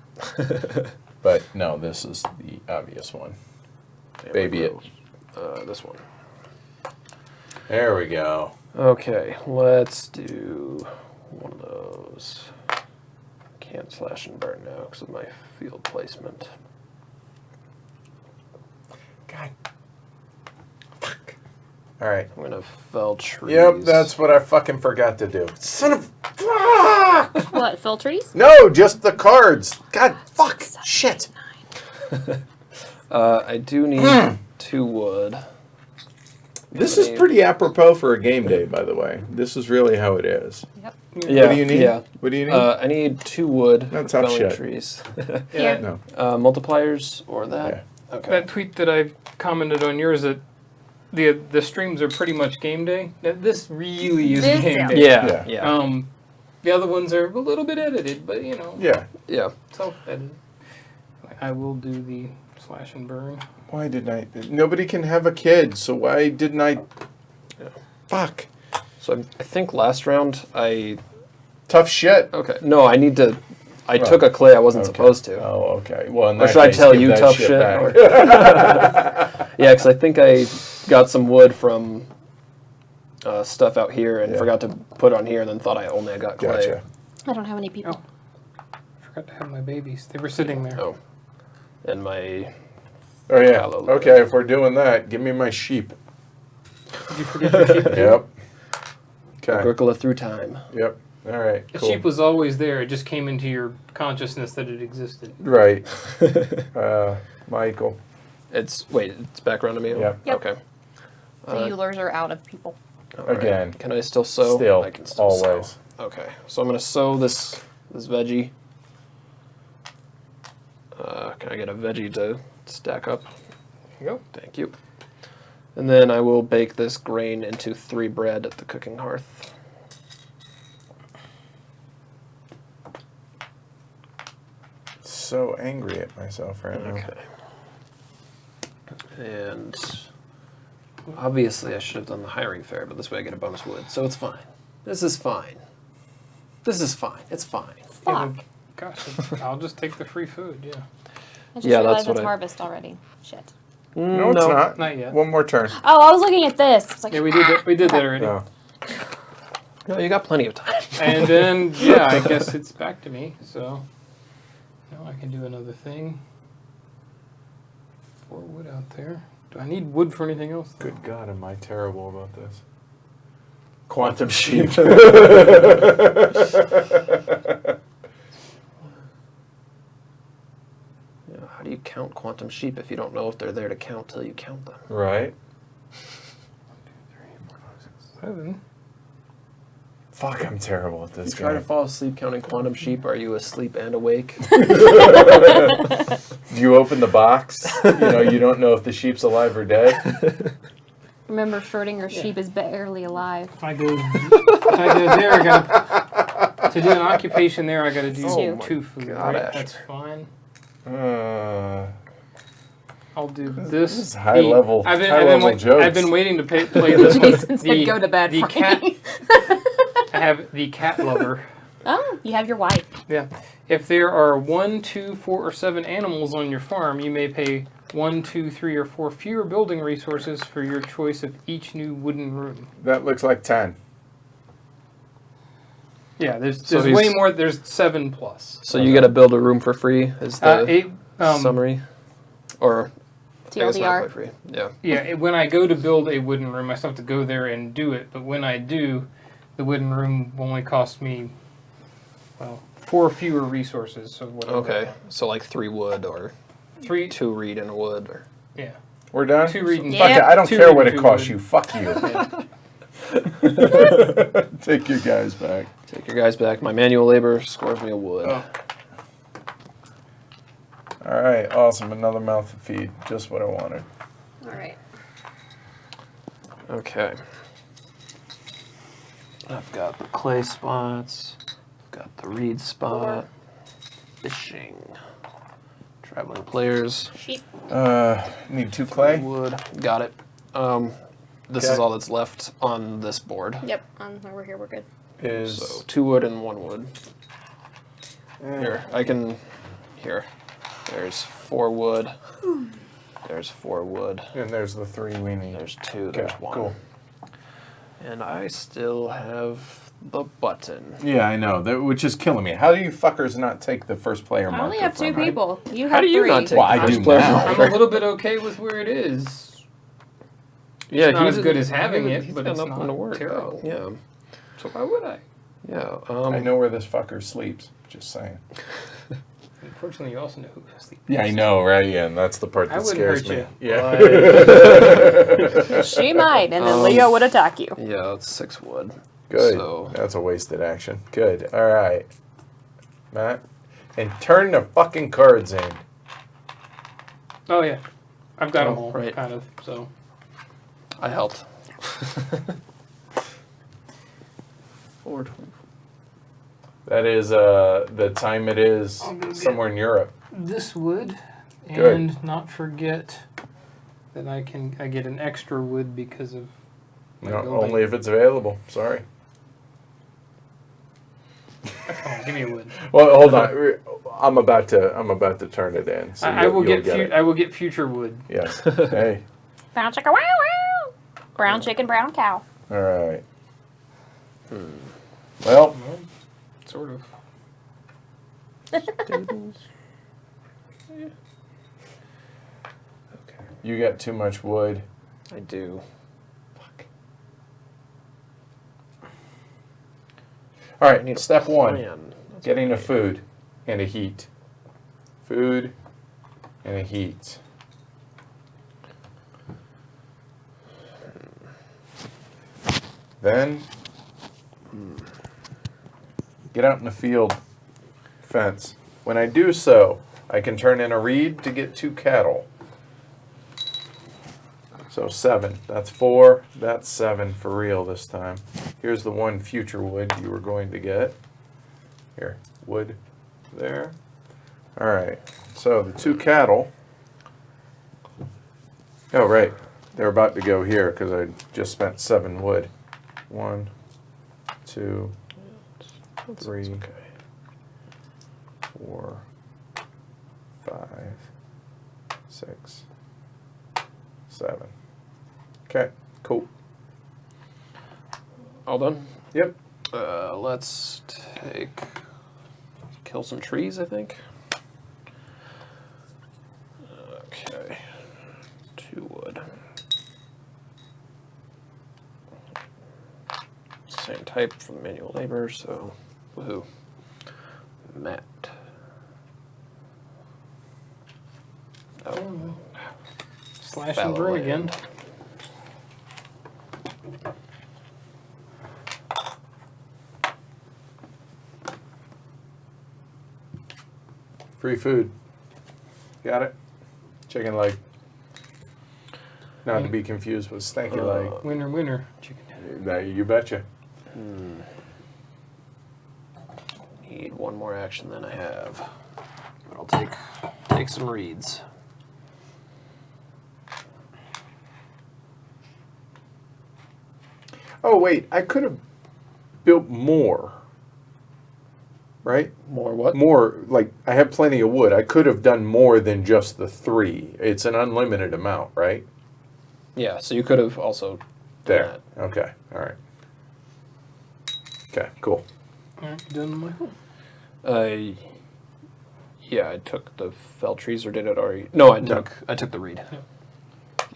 But no, this is the obvious one. Baby it. This one. There we go. Okay, let's do one of those. Can't slash and burn now because of my field placement. God. Fuck. All right. I'm gonna fell trees. Yep, that's what I fucking forgot to do. Son of fuck! What, fill trees? No, just the cards. God, fuck, shit. I do need 2 wood. This is pretty apropos for a game day, by the way. This is really how it is. Yep. Yeah, What do you need? Yeah. What do you need? I need 2 wood That's for tough felling shit. trees. Here. No. Multipliers or that? Yeah. Okay. That tweet that I commented on yours, that the streams are pretty much game day. This really is This game is. day. Yeah. Yeah. The other ones are a little bit edited, but Yeah. Yeah. self-edited. I will do the slash and burn. Why didn't I? Nobody can have a kid, so why didn't I? Yeah. Fuck. So I think last round I... Tough shit. Okay. No, I need to... I Well, took a clay I wasn't Okay. supposed to. Oh, okay. Well, in Or that should I case, tell give you that tough shit? back. Or- Yeah, because I think I got some wood from stuff out here and Yeah. forgot to put on here and then thought I only got clay. Gotcha. I don't have any people. I forgot to have my babies. They were sitting there. Oh. And my... Oh yeah. Hallelujah. Okay, if we're doing that, give me my sheep. Did you forget your sheep? Yep. Okay. Agricola through time. Yep. All right. The Cool. sheep was always there. It just came into your consciousness that it existed. Right. Michael. It's back around to me? Yeah. Yep. Okay. The Eulers are out of people. All right. Again. Can I still sew? Still. I can still Always. sew. Okay. So I'm going to sew this veggie. Can I get a veggie to stack up? Here you go. Thank you. And then I will bake this grain into 3 bread at the cooking hearth. So angry at myself right now. Okay. And obviously I should have done the hiring fair, but this way I get a bonus wood, so it's fine. This is fine. This is fine. It's fine. Yeah, Fuck. gosh, I'll just take the free food. Yeah. I just Yeah, that's realized what it's I- harvest already. Shit. No, it's not. Not yet. One more turn. Oh, I was looking at this. It's like, Yeah, we did that. We did that already. No. No, you got plenty of time. And then, yeah, I guess it's back to me. So Now I can do another thing. 4 wood out there. Do I need wood for anything else? Good God, am I terrible about this? Quantum sheep. Yeah, how do you count quantum sheep if you don't know if they're there to count till you count them? Right. 7. Fuck, I'm terrible at this You try to game. fall asleep counting quantum sheep. Are you asleep and awake? Do you open the box? You don't know if the sheep's alive or dead. Remember, Schrodinger's sheep is barely alive. If I go there, I got to do an occupation there. I got to do Oh 2 food. God, Right? Asher. That's fine. Uh, I'll do This this. is high-level jokes. I've been waiting to play this one. Jason said, "Go to bed, The Frankie." cat. I have the cat lover. Oh, you have your wife. Yeah. If there are 1, 2, 4, or 7 animals on your farm, you may pay 1, 2, 3, or 4 fewer building resources for your choice of each new wooden room. that looks like 10. Yeah, there's So way he's- more. There's 7 plus. So you got to build a room for free. Is the 8. summary, or I guess not TLDR. quite free. Yeah. Yeah, when I go to build a wooden room, I still have to go there and do it. But when I do, the wooden room will only cost me, 4 fewer resources. So whatever. Okay. So like 3 wood or 3. 2 reed and a wood. Or Yeah. We're done? 2 reading. Yeah. Fuck it, I don't 2 care what reading, it 2 costs wood. you. Fuck you. Yeah. Take your guys back. take your guys back. My manual labor scores me a wood. Oh. All right, awesome. Another mouth to feed. Just what I wanted. All right. Okay. I've got the clay spots. I've got the reed spot. Fishing. Traveling players. Sheep. Need 2 clay? Wood. Got it. This is Okay. all that's left on this board. Yep. We're here. We're good. Is So 2 wood and 1 wood. Here, I can. Here. There's 4 wood. There's 4 wood. and there's the 3 we need. There's 2. Okay, There's 1. cool. And I still have the button. Yeah, I know. Which is killing me. How do you fuckers not take the first player I marker? only have 2 from it? people. You have How do you 3. not take Well, the I first do player now. I'm a little bit okay with where it is. Yeah, It's not he's as good in- as having it, he's but got it's nothing not to worry terrible. about. Yeah. So why would I? Yeah. I know where this fucker sleeps. Just saying. Unfortunately, you also know who sleeps. Yeah, I know, right? Yeah, and that's the part I that wouldn't scares hurt me. you. Yeah. She might, and then Leo would attack you. Yeah, that's 6 wood. Good. So- That's a wasted action. Good. All right. Matt. And turn the fucking cards in. Oh yeah, I've got them Oh, all right. kind of. So I helped. 4. That is the time it is I'll go get- somewhere in Europe. this wood, Good. and not forget that I get an extra wood because of my No, building. only if it's available. Sorry. Come on, give me a wood. Well, hold on. I'm about to turn it in. So I will you'll get it. I will get future wood. Yes. Hey. Brown chicken, wow, wow. Brown chicken, brown cow. All right. Well, Well, sort of. you got too much wood. I do. All I right. need a Step 1. plan. That's Getting a okay. food and a heat. Food and a heat. Then get out in the field fence. When I do so, I can turn in a reed to get 2 cattle. So 7. That's 4. That's 7 for real this time. Here's the 1 future wood you were going to get. Here, wood there. All right. So the 2 cattle. Oh, right. They're about to go here because I just spent 7 wood. 1, 2, That's 3, okay. 4, 5, 6, 7. Okay, cool. All done? Yep. Let's kill some trees, I think. type for the manual labor, so woohoo. Matt. Oh, Slash Fallow and burn land. again. Free food. Got it? Chicken leg. Not to be confused with stanky leg. Winner, winner. Chicken head. You betcha. Need one more action than I have. But I'll take some reeds. Oh, wait. I could have built more. Right? More what? More, like, I have plenty of wood. I could have done more than just the 3. It's an unlimited amount, right? Yeah, so you could have also done There. that. Okay. All right. Okay, cool. Alright, done my hole. Yeah, I took the fell trees, or did it already? No, I took the reed.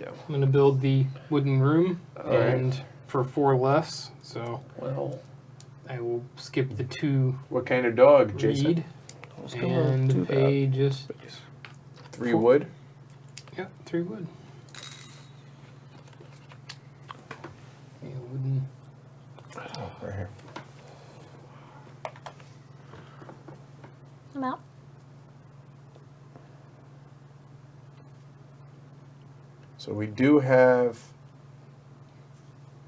Yeah. I'm gonna build the wooden room, Alright. and for 4 less, so Well, I will skip the 2 What kind of dog, Jason? reed I was gonna do and pay that. just 3 4. wood? 3 wood. Yeah, wooden. Oh, right here. I'm out. So we do have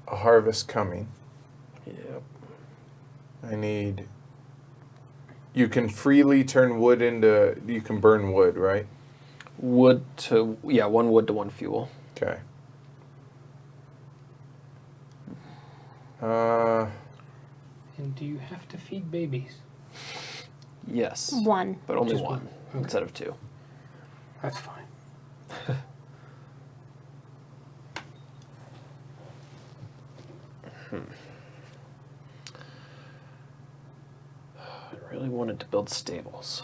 a harvest coming. Yep. I need... You can freely turn wood into... You can burn wood, right? Wood to 1 wood to 1 fuel. Okay. And do you have to feed babies? Yes. 1. But only Just 1 one. Okay. instead of 2. That's fine. I really wanted to build stables.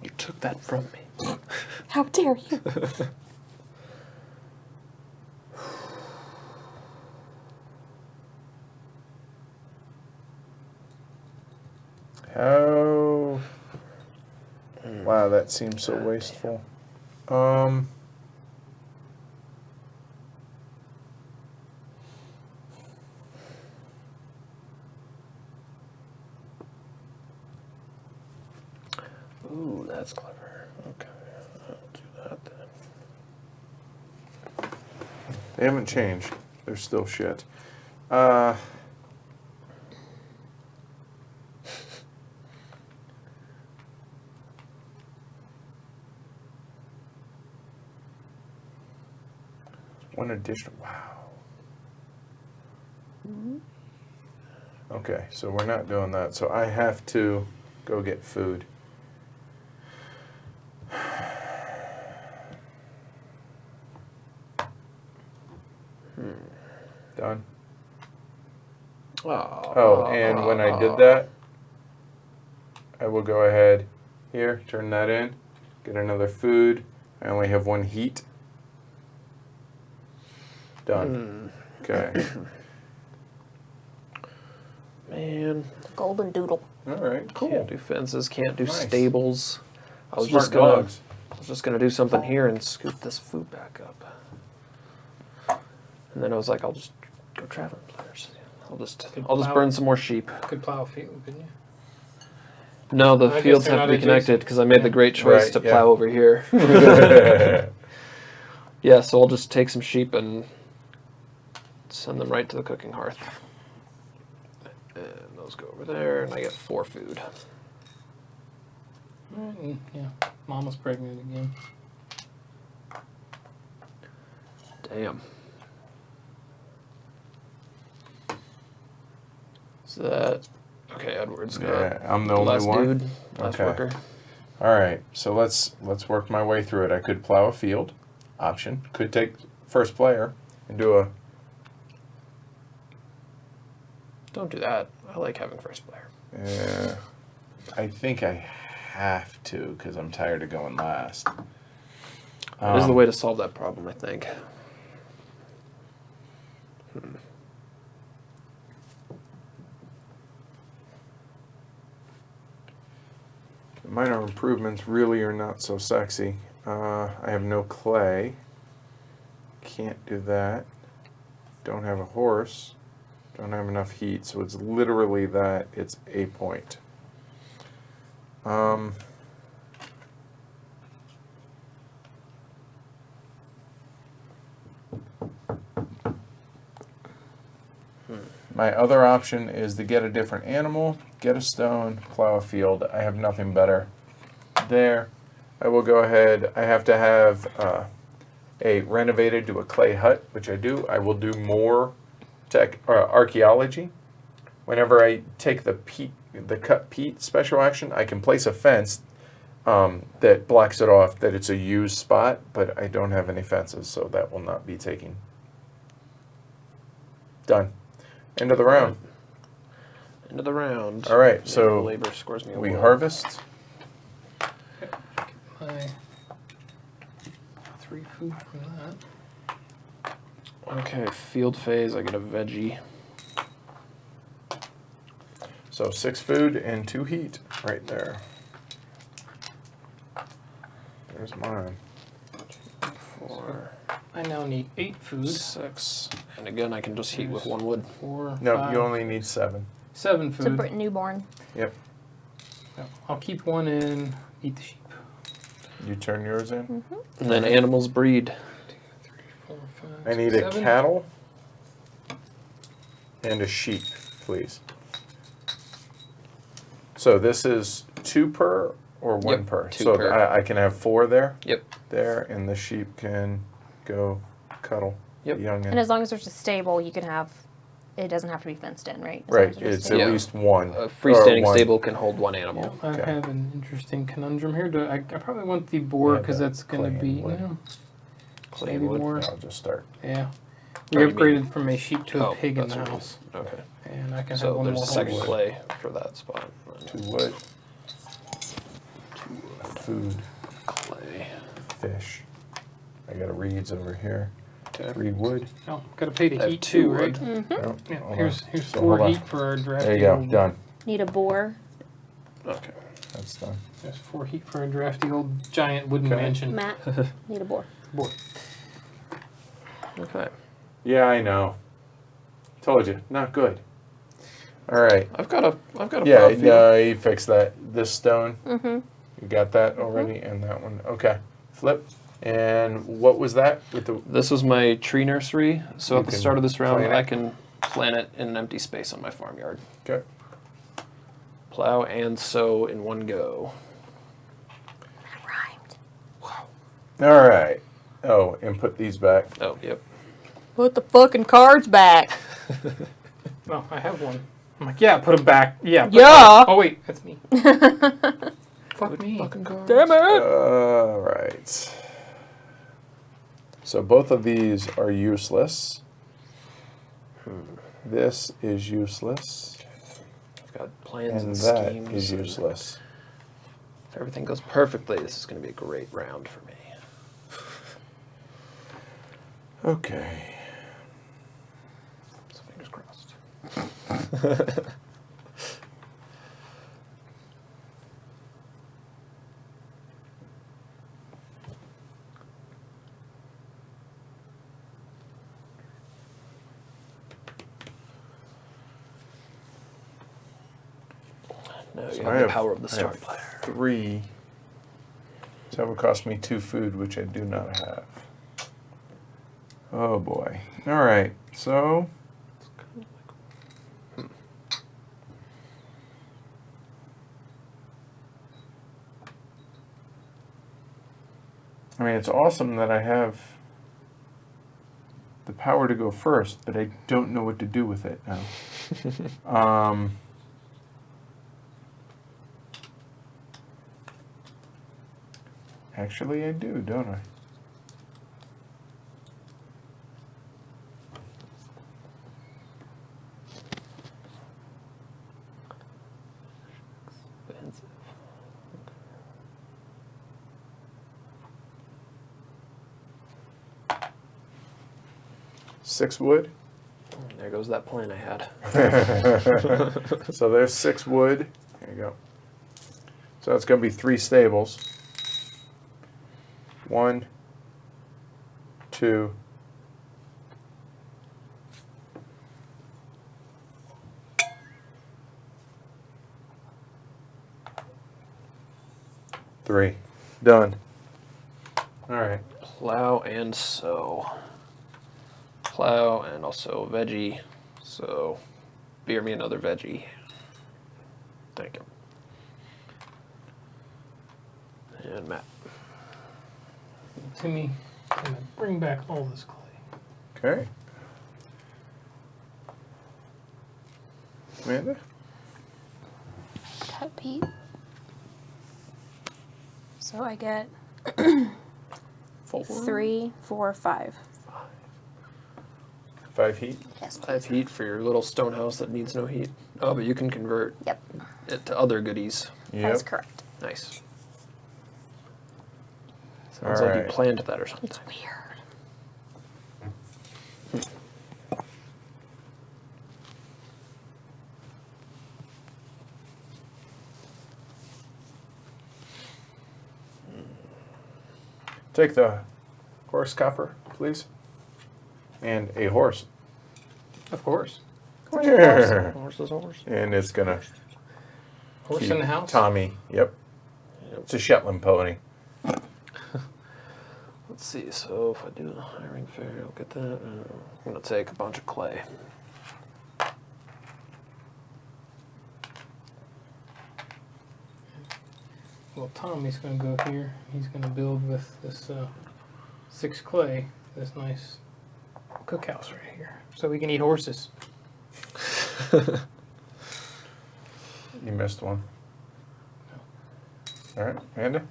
You took that from me. How dare you? How... Wow, that seems so wasteful. Ooh, that's clever. Okay, I'll do that then. They haven't changed. They're still shit. One additional. Wow. Okay, so we're not doing that. So I have to go get food. Done. Oh, and when I did that, I will go ahead here, turn that in, get another food. I only have 1 heat. Done. Okay. Man, Golden doodle. All right. Cool. can't do fences, can't do Nice. stables. I was Smart just gonna, dogs. I was just gonna do something here and scoop this food back up. And then I was like, I'll just go traveling players. I'll just burn some more sheep. Could plow a field, couldn't you? No, the I guess fields they're have to not be connected adjacent. because I made the great choice Right, to yeah. plow over here. Yeah, so I'll just take some sheep and send them right to the cooking hearth. And those go over there, and I get 4 food. Alright, and, yeah. Mama's pregnant again. Damn. Is that okay? Edward's got Yeah, I'm the only last one. dude, last Okay. worker. All right, so let's work my way through it. I could plow a field, option. Could take first player and do a. Don't do that. I like having first player. I think I have to because I'm tired of going last. That is the way to solve that problem, I think. minor improvements really are not so sexy. I have no clay. Can't do that. Don't have a horse. Don't have enough heat, so it's literally that. It's a point. My other option is to get a different animal, get a stone, plow a field. I have nothing better there. I will go ahead. I have to have a renovated to a clay hut, which I do. I will do more archaeology. Whenever I take the cut peat special action, I can place a fence that blocks it off, that it's a used spot, but I don't have any fences, so that will not be taken. Done. End of the round. End of the round. All right, Maybe so labor scores me a we little. harvest. My 3 food from that. Okay, field phase. I get a veggie. So 6 food and 2 heat right there. There's mine. 4, I now need 8 food. 6, and again I can just heat with 1 wood. 4, No, 5, you only need 7. 7 It's a food. newborn. Yep. No, I'll keep 1 in. Eat the sheep. You turn yours in. And then animals breed. 2, 3, 4, 5. I need 6, a 7. cattle and a sheep, please. So this is 2 per or 1 Yep, per? 2 So per. I can have 4 there? Yep. There, and the sheep can go cuddle Yep. the young. And as long as there's a stable, you can have. It doesn't have to be fenced in, right? As long Right, as there's a it's stable. at Yeah. least 1. A freestanding or 1. stable can hold 1 animal. I Okay. have an interesting conundrum here. I probably want the boar Yeah, because the that's going to clay be. and wood. No, Clay maybe wood. more. I'll just start. Yeah. Oh, We you upgraded from a sheep to a Oh, pig in that's the what it house. is. Okay. And I can have So 1 there's more a second horse. clay for that spot. 2 wood. Food, Clay. fish. I got a reeds over here. Okay. 3 wood. Oh, got to pay to I have heat 2 too, wood. right? No, Yeah, hold here's on. 4 hold on. heat for our drafty. There you go, old- done. Need a boar. Okay. That's done. There's 4 heat for our drafty old giant wooden Okay. mansion. Matt, need a boar. Boy. Okay. Yeah, I know. Told you, not good. All right. I've got a Yeah, plow field. you fixed that. This stone, Mm-hmm. you got that already, and that one. Okay. Flip. And what was that with the? This was my tree nursery. So You at the can start of this round, plant it. I can plant it in an empty space on my farmyard. Okay. Plow and sow in one go. Rhymed. All right. Oh, and put these back. Oh, yep. Put the fucking cards back. Oh, I have 1. I'm like, yeah, put them back. Yeah. Yeah. Oh, wait, that's me. Fuck me. Fucking cards. Damn it. All right. So both of these are useless. This is useless, I've got plans and and that schemes. is and useless. If everything goes perfectly, this is going to be a great round for me. Okay. So fingers crossed. No, So you I have the have- power of the I star have player. 3. So that would cost me 2 food, which I do not have. Oh boy. All right. So I mean, it's awesome that I have the power to go first, but I don't know what to do with it now. Actually, I do, don't I? Six wood. There goes that plan I had. So there's 6 wood. There you go. So it's going to be 3 stables. 1, 2, 3. Done. All right. Plow and sow. Plow and also veggie. So, beer me another veggie. Thank you. And Matt. Timmy, gonna bring back all this clay. Okay. Amanda? Cut Pete. So I get 3, 4, 5. 5 heat. Yes, 5 please. heat for your little stone house that needs no heat. Oh, but you can convert Yep, it to other goodies. that is Yep. correct. Nice. Sounds like you Alright. planned that or something. It's weird. Take the horse copper, please. And a horse. Of course. Yeah. Horse is horse. And it's going to Horse keep in the house. Tommy. Yep. It's a Shetland pony. Let's see, so if I do the hiring fair, I'll get that. I'm going to take a bunch of clay. Well, Tommy's going to go here. He's going to build with this 6 clay, this nice cookhouse right here, so we can eat horses. You missed one. All right, Amanda?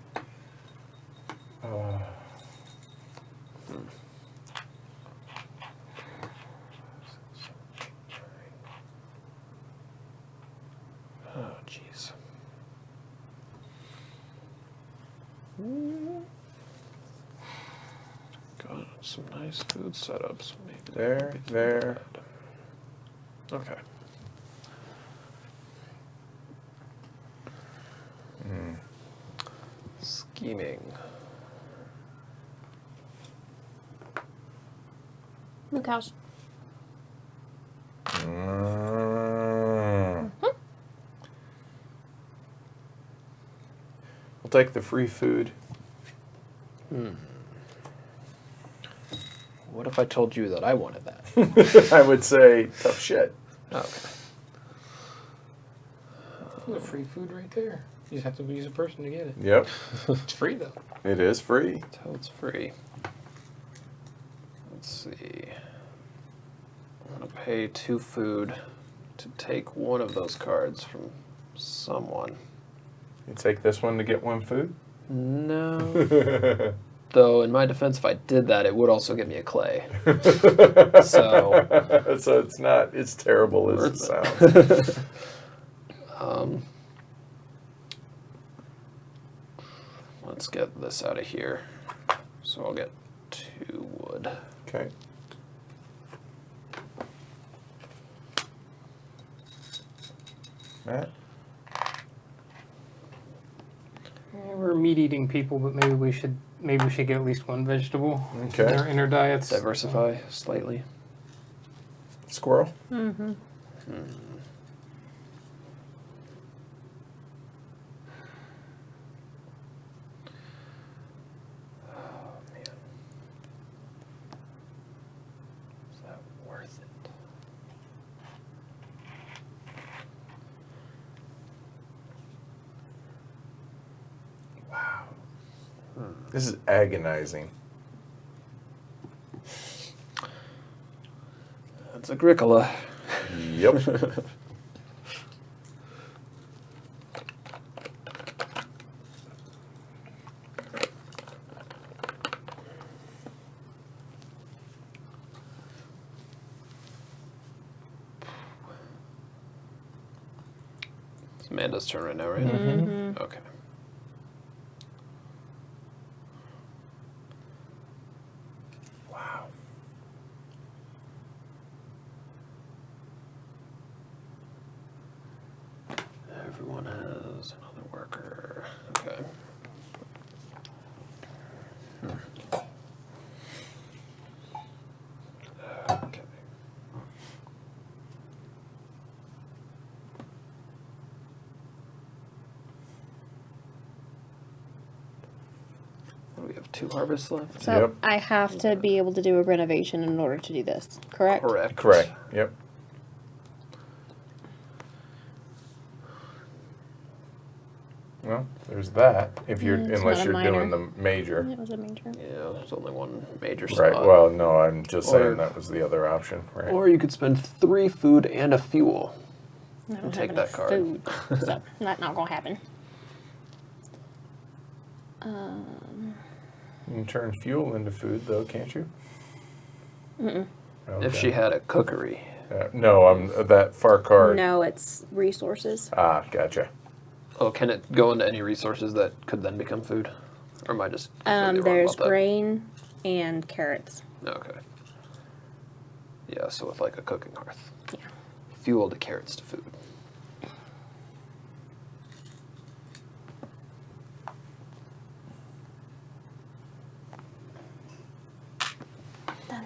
Oh, jeez. Got some nice food setups. Maybe that There, won't be too there. bad. Okay. Scheming. Mook house. We'll take the free food. What if I told you that I wanted that? I would say tough shit. Okay. There's free food right there. You just have to use a person to get it. Yep, It's free though. it is free. So it's free. Let's see. I'm going to pay 2 food to take one of those cards from someone. You take this one to get 1 food? No. Though, in my defense, if I did that, it would also give me a clay. So, So it's not as terrible as it Worth sounds. let's get this out of here. So I'll get 2 wood. Okay. Matt? Yeah, we're meat-eating people, but maybe we should get at least 1 vegetable Okay. in our diets. Diversify slightly. Squirrel? Mm-hmm. Oh, man. Is that worth it? Wow. This is agonizing. That's Agricola. Yep. It's Amanda's turn right now, right? Mm-hmm. Okay. Wow. Everyone has another worker. Okay. Okay. We have 2 harvests left. So Yep. I have to be able to do a renovation in order to do this, correct? Correct. Correct. Yep. Well, there's that. If you're It's unless not a you're doing minor. the major. It was a major. Yeah, there's only one major spot. Right. Well, no, I'm just Or- saying that was the other option. Right. Or you could spend 3 food and a fuel. I don't Take have that enough card. food, so that's not gonna happen. You can turn fuel into food, though, can't you? Mm-mm. If she had a cookery. No, I'm that far card. No, it's resources. Ah, gotcha. Oh, can it go into any resources that could then become food? Or am I just completely wrong There's about that? grain and carrots. Okay. Yeah, so with like a cooking hearth. Yeah. Fuel to carrots to food. Done.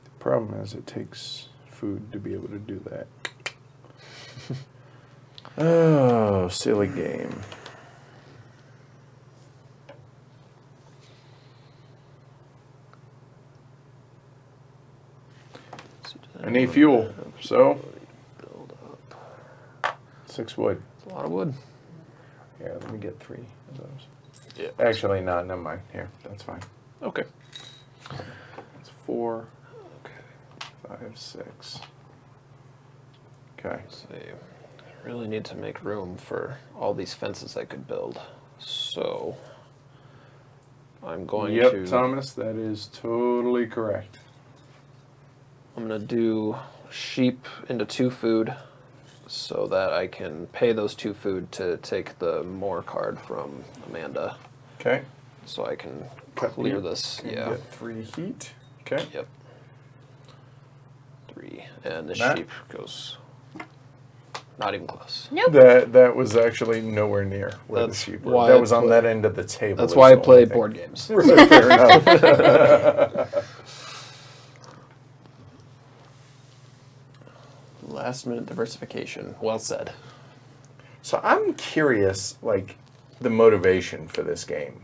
The problem is it takes food to be able to do that. Oh, silly game. I need fuel, so Build up. 6 wood. It's a lot of wood. Yeah, let me get 3 of those. Yeah. Actually, no, never mind. Here, that's fine. Okay. It's 4, Okay. 5, 6. Okay. Let's see. I really need to make room for all these fences I could build. So I'm going Yep, to Thomas, that is totally correct. I'm gonna do sheep into 2 food so that I can pay those 2 food to take the more card from Amanda. Okay. So I can Cut clear heat. this. And Yeah. Get 3 heat. Okay. Yep. 3. And the Matt? sheep goes not even close. Nope. That was actually nowhere near where That's the sheep why were. That I was on play- that end of the table. That's is why I the only play thing. board games. Fair enough. Last minute diversification. Well said. So I'm curious, like, the motivation for this game.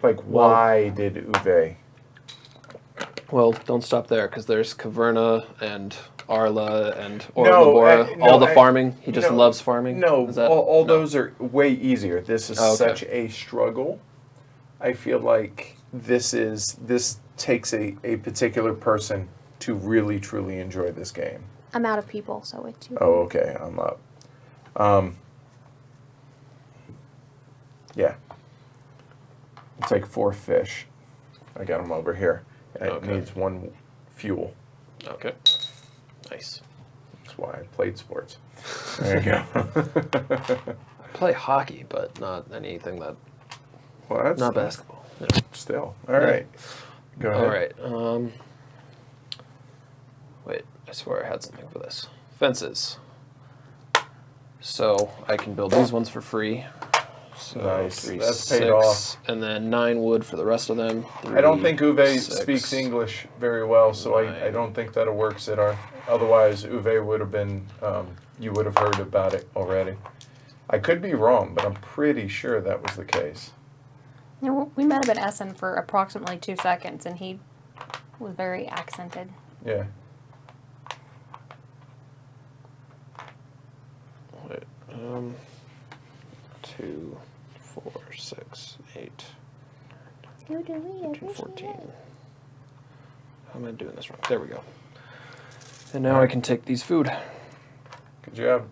Like, why did Uwe? Well, don't stop there because there's Caverna and Arla and No, Orlabora. no, all the farming. He just no, loves farming. No, Is that- all no. those are way easier. This is Oh, okay. such a struggle. I feel like this takes a particular person to really truly enjoy this game. I'm out of people, so it's you. Oh, okay, I'm up. Yeah. I'll take 4 fish. I got them over here. It Okay. needs 1 fuel. Okay. Nice. That's why I played sports. There you go. I play hockey, but not anything that. Well, that's Not basketball. Yeah. Still. All right. Go ahead. All right. Wait, I swear I had something for this. Fences. So I can build these ones for free. So Nice. 3, That's paid 6, off. and then 9 wood for the rest of them. I don't think 3, Uwe 6. speaks English very well, so I Nine. don't think that'll work, Sidar. Otherwise, Uwe would have been, you would have heard about it already. I could be wrong, but I'm pretty sure that was the case. Yeah, we met him at Essen for approximately 2 seconds, and he was very accented. Yeah. Wait, 2, 4, 6, 8, 13, 14. How am I doing this wrong? There we go. And now I can take these food. Good job.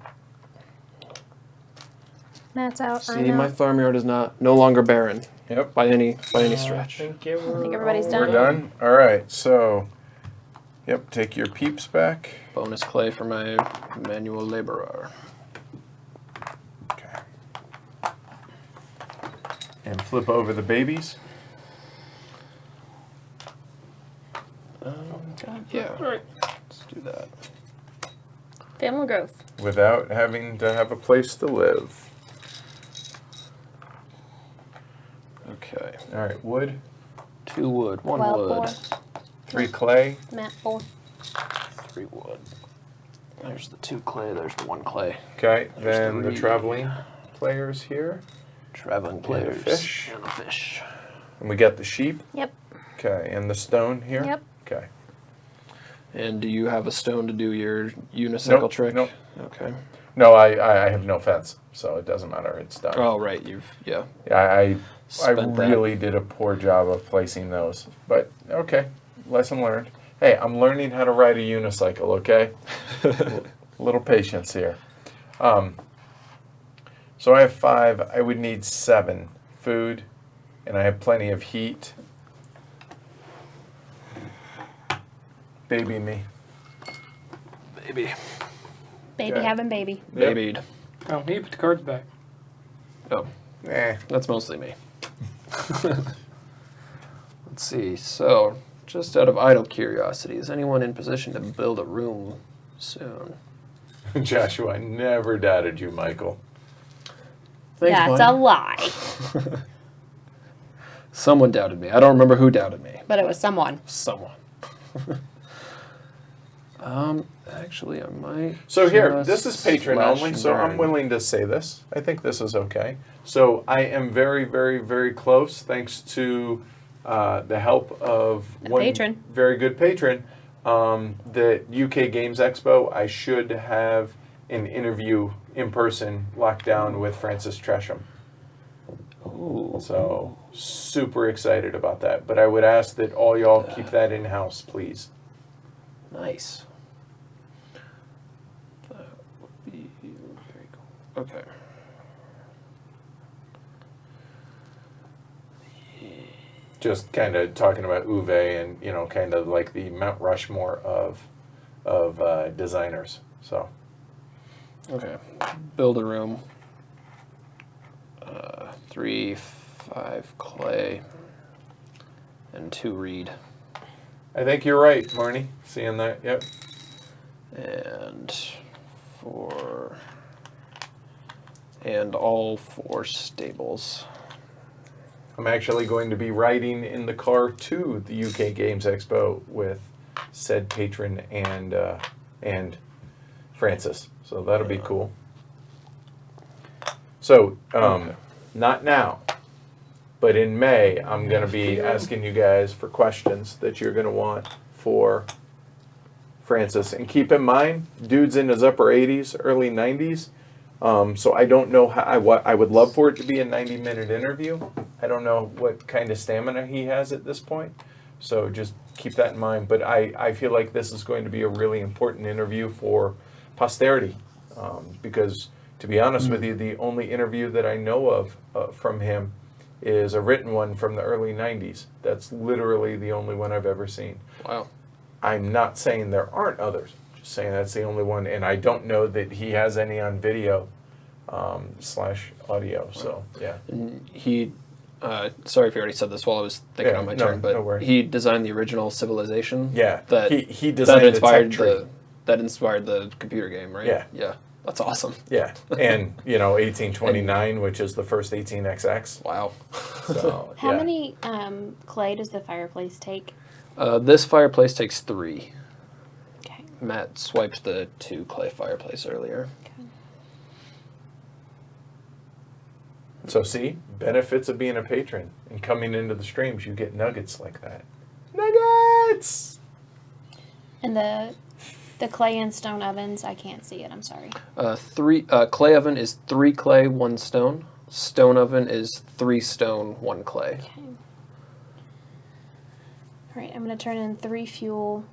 Matt's out. I'm See, my out. farmyard is no longer barren Yep. by any I stretch. think everybody's We're done. done? All right, so, yep, take your peeps back. Bonus clay for my manual laborer. Okay. And flip over the babies. Yeah. All right. Let's do that. Family growth. Without having to have a place to live. Okay. All right, wood, 2 wood, 1 Wild wood, boar. 3 clay. Map 4. 3 wood. There's the 2 clay, there's the 1 clay. Okay, There's then the 3. traveling players here. Traveling And the players. fish. And the fish. And we got the sheep. Yep. Okay, and the stone here. Yep. Okay. And do you have a stone to do your unicycle Nope, trick? nope. Okay. No, I have no fence, so it doesn't matter. It's done. Oh, right. Yeah. Yeah, I Spent that. really did a poor job of placing those. But okay, lesson learned. Hey, I'm learning how to ride a unicycle, okay? Little patience here. So I have 5. I would need 7 food, and I have plenty of heat. Baby me. Baby. Baby Okay. having baby. Yep. Babied. Oh, you put the cards back. Oh, Eh. that's mostly me. Let's see. So, just out of idle curiosity, is anyone in position to build a room soon? Joshua, I never doubted you, Michael. Thanks, That's bud. a lie. Someone doubted me. I don't remember who doubted me. But it was someone. Someone. Actually, I might. So here, just this is patron slash only, so I'm burn. willing to say this. I think this is okay. So I am very, very, very close, thanks to the help of A one patron. very good patron. The UK Games Expo, I should have an interview in person locked down with Francis Tresham. Ooh. So super excited about that. But I would ask that all y'all keep that in house, please. Nice. That would be very cool. Okay. Just kind of talking about Uwe and, you know, kind of like the Mount Rushmore of designers. So Okay. Build a room. 3, 5 clay, and 2 reed. I think you're right, Marnie. Seeing that, yep. And 4. And all 4 stables. I'm actually going to be riding in the car to the UK Games Expo with said patron and Francis. So that'll be cool. So, not now, but in May, I'm going to be asking you guys for questions that you're going to want for Francis. And keep in mind, dude's in his upper 80s, early 90s. So I don't know how, I would love for it to be a 90-minute interview. I don't know what kind of stamina he has at this point. So just keep that in mind. But I feel like this is going to be a really important interview for posterity. Because to be honest with you, the only interview that I know of from him is a written one from the early 90s. That's literally the only one I've ever seen. Wow. I'm not saying there aren't others. Just saying that's the only one, and I don't know that he has any on video / audio. So yeah, And he, sorry if you already said this while I was thinking Yeah, on my no, turn, but no worries. he designed the original Civilization. yeah. That he designed that inspired the tech tree. that inspired the computer game, right? Yeah. Yeah. That's awesome. Yeah, and 1829, which is the first 18XX. Wow. So How yeah. many clay does the fireplace take? This fireplace takes 3. Okay. Matt swiped the 2 clay fireplace earlier. So see, benefits of being a patron and coming into the streams, you get nuggets like that. Nuggets. And the clay and stone ovens, I can't see it. I'm sorry. 3 clay oven is 3 clay, 1 stone. Stone oven is 3 stone, 1 clay. Okay. All right, I'm gonna turn in 3 fuel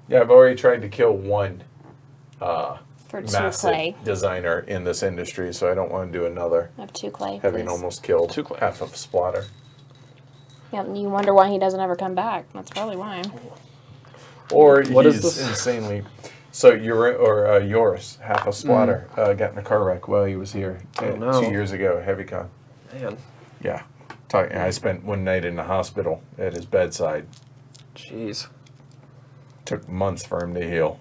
Yeah, I've already tried to kill one for 2 massive clay. designer in this industry, so I don't want to do another. I have 2 clay. Having please. almost killed 2 clay. half of Splatter. Yeah, and you wonder why he doesn't ever come back. That's probably why. Or What is he's this? insanely. So Yoris, half a Splatter, got in a car wreck while he was here Oh, no. 2 years ago at HeavyCon. Man. Yeah. I spent one night in the hospital at his bedside. Jeez. Took months for him to heal.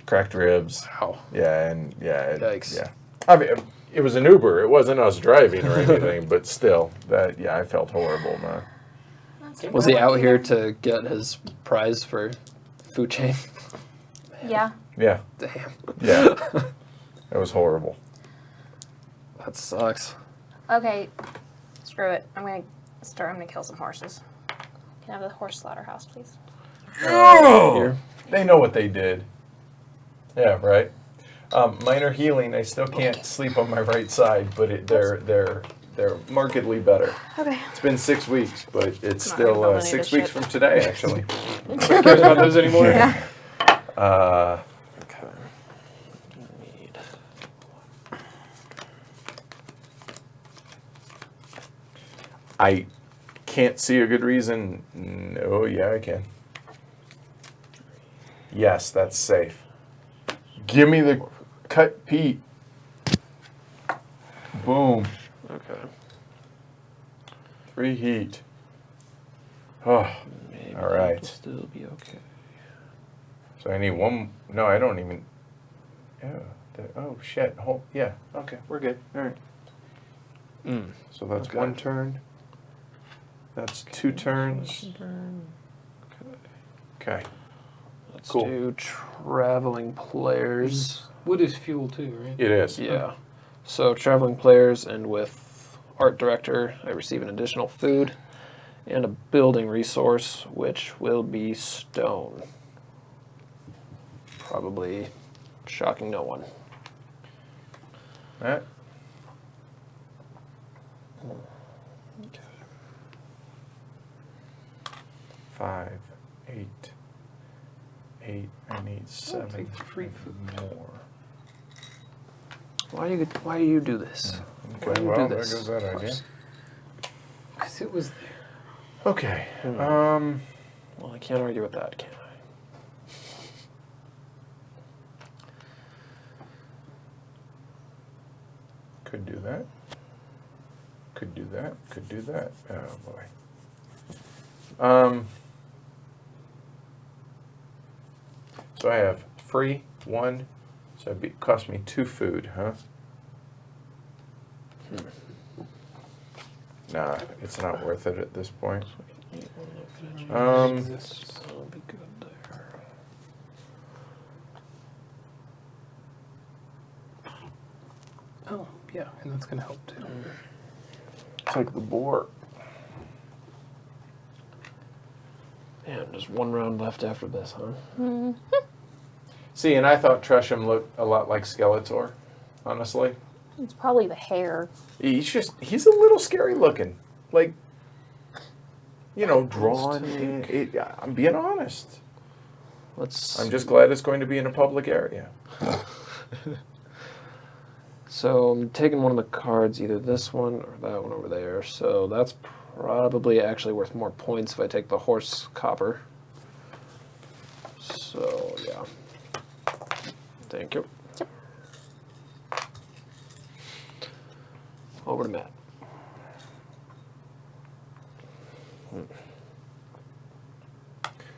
Cracked ribs. Wow. Yeah, Yikes. yeah. I mean, it was an Uber. It wasn't us driving or anything, but still, I felt horrible, man. Was he out here to get his prize for food chain? Yeah. Yeah, Damn. yeah. It was horrible. That sucks. Okay. Screw it. I'm gonna kill some horses. Can I have the horse slaughterhouse, please? Here. They know what they did. Yeah, right. Minor healing. I still can't sleep on my right side, but they're markedly better. Okay. It's been 6 weeks, but it's Not gonna still build any of 6 this weeks shit. from today, actually. Nobody cares about those anymore. Yeah. Okay. Need. I can't see a good reason. No, yeah, I can. Yes, that's safe. Give me the cut peat. Boom. Okay. 3 heat. Oh, Maybe all right. it'll still be okay. So I need one. No, I don't even. Yeah. Oh shit. Yeah. Okay, we're good. All right. So that's Okay. 1 turn. That's 2 turns. Okay. Let's Cool. do traveling players. Wood is fuel too, right? It is. Yeah. So traveling players, and with art director, I receive an additional food and a building resource, which will be stone. Probably shocking no one. That. 5, 8, 8. I need 7 take the free food. more. Why do you do this? Why Okay, do you well, do there this? goes that idea. Because it was there. Okay. Well, I can't argue with that, can I? Could do that. Could do that. Could do that. Oh boy. So I have free 1. So it cost me 2 food, huh? Nah, it's not worth it at this point. That'll be good there. Oh, yeah, and that's going to help too. Take the boar. Man, just 1 round left after this, huh? See, and I thought Tresham looked a lot like Skeletor, honestly. It's probably the hair. He's a little scary looking. Like, drawn in. I'm being honest. I'm just glad it's going to be in a public area. So I'm taking one of the cards, either this one or that one over there. So that's probably actually worth more points if I take the horse copper. So yeah. Thank you. Over to Matt.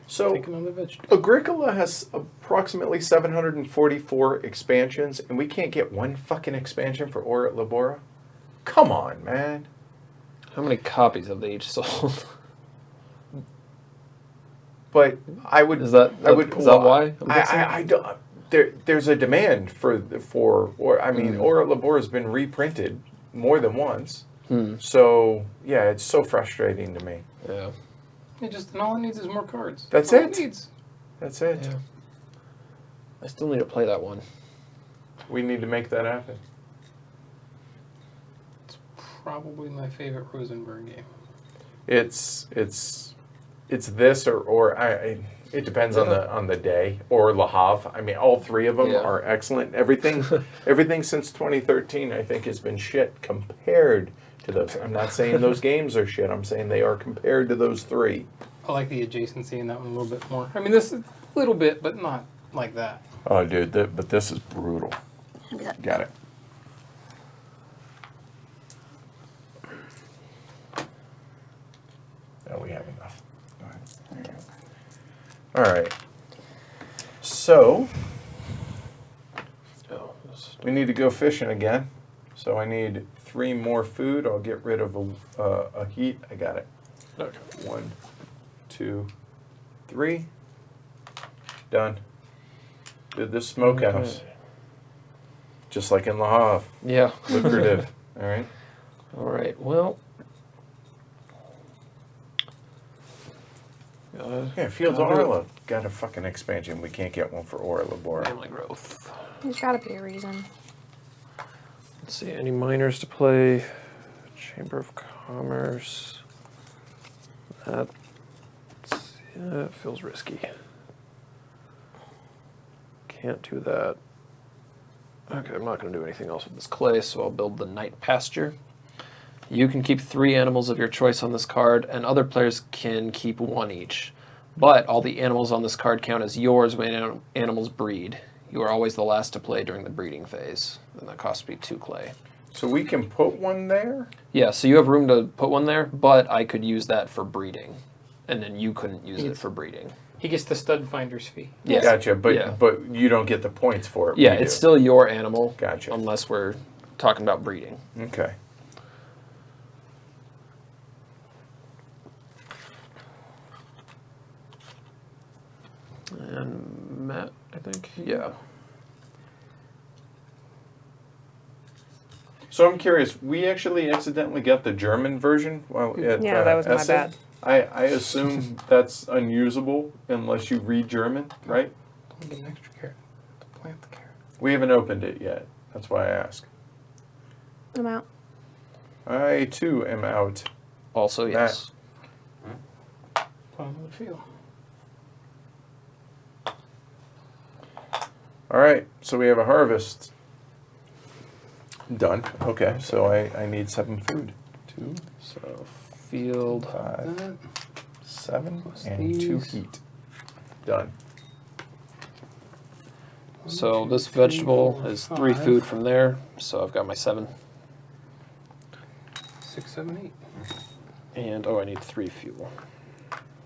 So Take another vegetable. Agricola has approximately 744 expansions, and we can't get 1 fucking expansion for Ora et Labora? Come on, man. How many copies have they each sold? But I would. Is that why? I'm guessing? I don't. There's a demand for or I mean, Ora et Labora has been reprinted more than once. So yeah, it's so frustrating to me. Yeah. And all it needs is more cards. That's all it. needs. That's it. Yeah. I still need to play that one. We need to make that happen. It's probably my favorite Rosenberg game. It's this or it depends on the day, or Le Havre. I mean, all 3 of them Yeah. are excellent. Everything since 2013 I think has been shit compared to those. I'm not saying those games are shit. I'm saying they are compared to those 3. I like the adjacency in that one a little bit more. I mean, this is a little bit, but not like that. Oh, dude, but this is brutal. Got it. Oh, we have enough. Go ahead. There you go. All right. So, Oh, we need to go fishing again. So I need 3 more food. I'll get rid of a heat. I got it. okay. 1, 2, 3. Done. Did this smokehouse. Okay. Just like in La Havre. Yeah. Lucrative. All right. All right. Well. Yeah, Fields Gotta do it. Orla got a fucking expansion. We can't get one for Orla Bora. Family growth. There's got to be a reason. Let's see. Any minors to play? Chamber of Commerce. That feels risky. Can't do that. Okay, I'm not going to do anything else with this clay, so I'll build the Night Pasture. You can keep 3 animals of your choice on this card, and other players can keep 1 each. But all the animals on this card count as yours when animals breed. You are always the last to play during the breeding phase, and that costs me 2 clay. So we can put one there? Yeah, so you have room to put one there, but I could use that for breeding, and then you couldn't use it for breeding. He gets the stud finder's fee. Yes. Gotcha, but Yeah. but you don't get the points for it. Yeah, we it's do. still your animal, Gotcha. unless we're talking about breeding. Okay. And Matt, I think, yeah. So I'm curious. We actually accidentally got the German version. At, Yeah, that was my Essen. bad. I assume that's unusable unless you read German, right? I'll get an extra carrot to plant the carrot. We haven't opened it yet. That's why I ask. I'm out. I too am out. Also, yes. Plum would feel. All right, so we have a harvest. Done. Okay, so I need 7 food. 2, So, field. 5, 7, Plus and 2 these. heat. Done. So, 1, this 2, 3, vegetable 4, is 3 5, food from there, so I've got my 7. 6, 7, 8. And, oh, I need 3 fuel.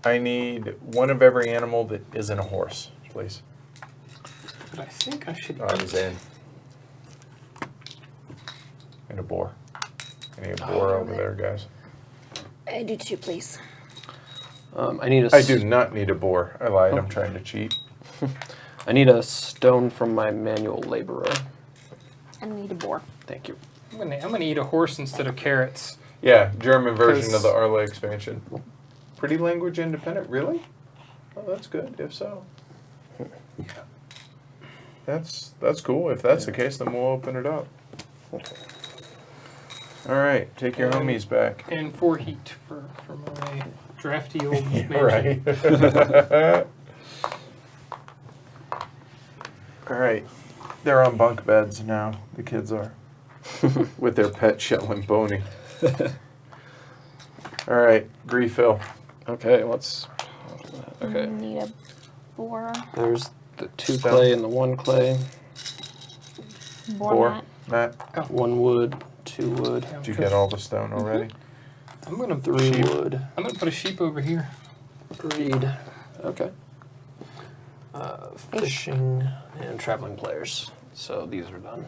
I need 1 of every animal that isn't a horse, please. But I think I should. Oh, I was in. And a boar. I need a boar over there, guys. I do too, please. I need a. I do not need a boar. I lied. I'm trying to cheat. I need a stone from my manual laborer. I need a boar. Thank you. I'm gonna eat a horse instead of carrots. Yeah, German version of 'Cause- the Arla expansion. Pretty language independent, really? Oh, that's good. If so, that's cool. If that's the case, then we'll open it up. Okay. All right, take your homies back. And 4 heat for my drafty old mansion. Right. All right, they're on bunk beds now. The kids are with their pet Shell and Boney. All right, refill. Okay, let's. Okay. Need a boar. There's the 2 Stone. clay and the 1 clay. Boar Four. mat. Matt, 1 wood, 2 wood, did you get all the stone already? I'm gonna 3 Sheep. wood. I'm gonna put a sheep over here. Agreed. Okay. Fishing and traveling players. So these are done.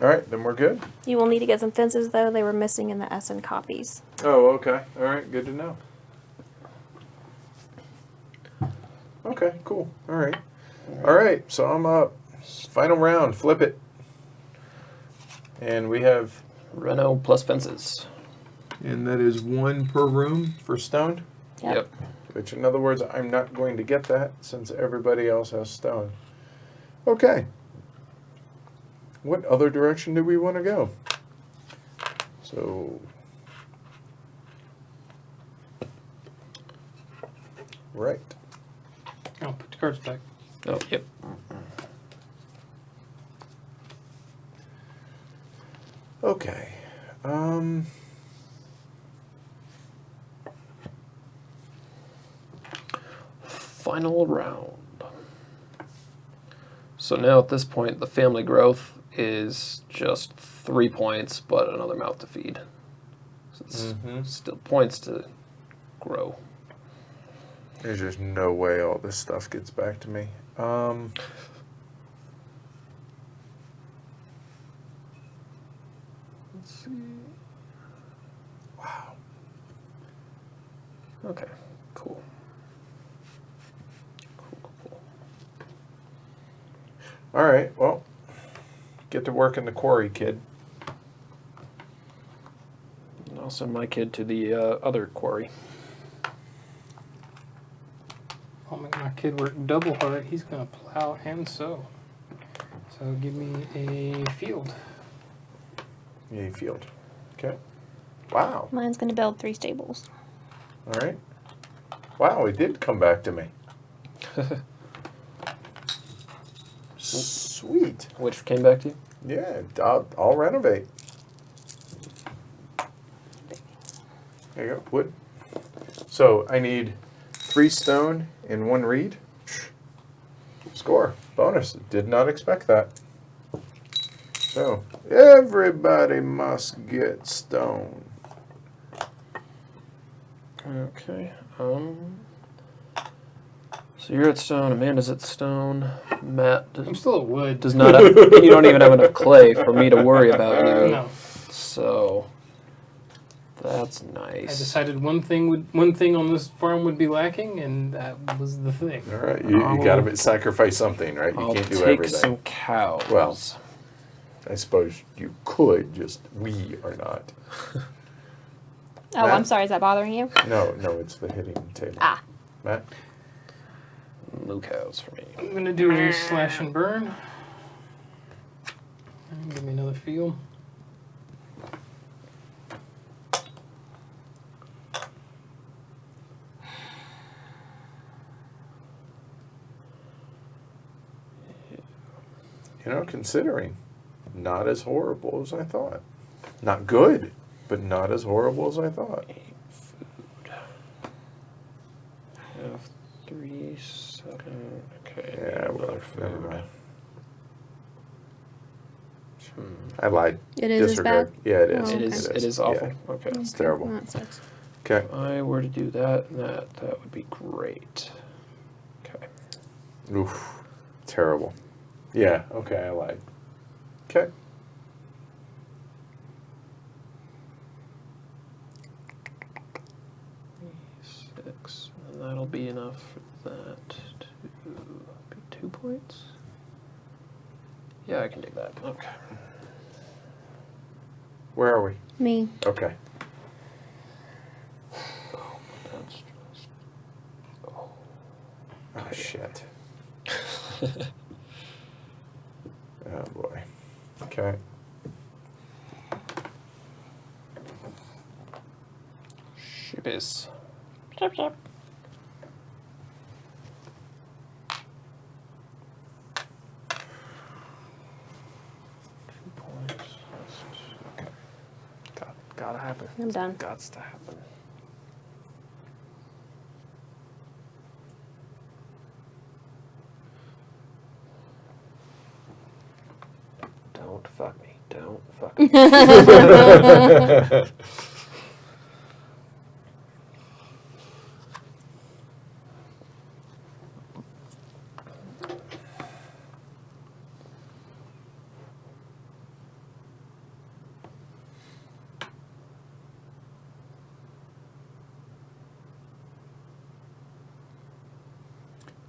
All right, then we're good. You will need to get some fences, though. They were missing in the Essen copies. Oh, okay. All right, good to know. Okay, cool. All right. All right, so I'm up. Final round, flip it. And we have, Reno plus fences. and that is 1 per room for stone, Yep. which in other words, I'm not going to get that since everybody else has stone. Okay. What other direction do we want to go? So, right. I'll put the cards back. Oh, yep. Okay. Final round. So now at this point, the family growth is just 3 points, but another mouth to feed. So it's still points to grow. There's just no way all this stuff gets back to me. Let's see. Wow. Okay, cool. Cool. All right. Well, get to work in the quarry, kid. And I'll send my kid to the other quarry. I'll make my kid work double hard. He's gonna plow and sow. So give me a field. Yay field. Okay. Wow. Mine's going to build 3 stables. All right. Wow, it did come back to me. Sweet. Which came back to you? Yeah, I'll renovate. There you go. Wood. So I need 3 stone and 1 reed. Score. Bonus. Did not expect that. So everybody must get stone. Okay. So you're at stone. Amanda's at stone. Matt I'm still at wood. does not have. You don't even have enough clay for me to worry about you. No. So that's I nice. decided one thing on this farm would be lacking, and that was the thing. All right, you got to sacrifice something, right? You I'll can't do take everything. some cows. Well. I suppose you could, just we are not. Oh, Matt? I'm sorry. Is that bothering you? No, it's the hitting table. Ah. Matt? moo cows for me. I'm gonna do a slash and burn. And give me another field. You know, considering, not as horrible as I thought. Not good, but not as horrible as I thought. Food. Have 3, 7. Okay. Yeah, well, another never food. mind. I lied. It is as Disregard. bad? Yeah, it is. Oh, It is. It is awful. Yeah, Okay. it's terrible. Well, that sucks. Okay. If I were to do that, and that would be great. Okay. Oof. Terrible. Yeah, okay, I lied. Okay. Six, and that'll be enough for that to be 2 points. Yeah, I can do that. Okay. Where are we? Me. Okay. That's just. Oh. Oh, shit. Oh, boy. Okay. Shippies. Chirp, chirp. Okay. Gotta happen. I'm done. Gots to happen. Don't fuck me. Don't fuck me.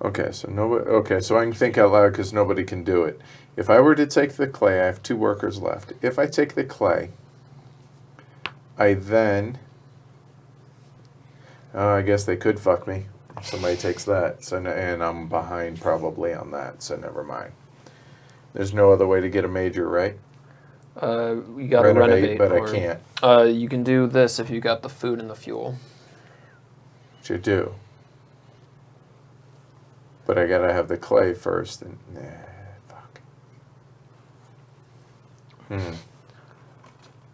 Okay, so nobody. Okay, so I can think out loud because nobody can do it. If I were to take the clay, I have 2 workers left. If I take the clay, I then. I guess they could fuck me. If somebody takes that, so and I'm behind probably on that. So never mind. There's no other way to get a major, right? You gotta renovate, but or, I can't. You can do this if you got the food and the fuel. Which you do. But I gotta have the clay first, and fuck.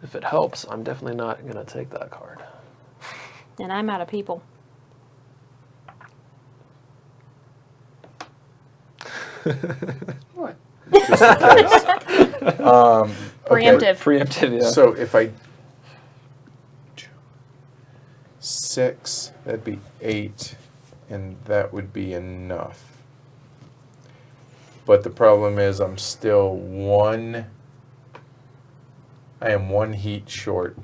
If it helps, I'm definitely not gonna take that card. And I'm out of people. What? Just in case. Okay. Preemptive. Preemptive, yeah. So if I 6, that'd be 8, and that would be enough. but the problem is I am 1 heat short.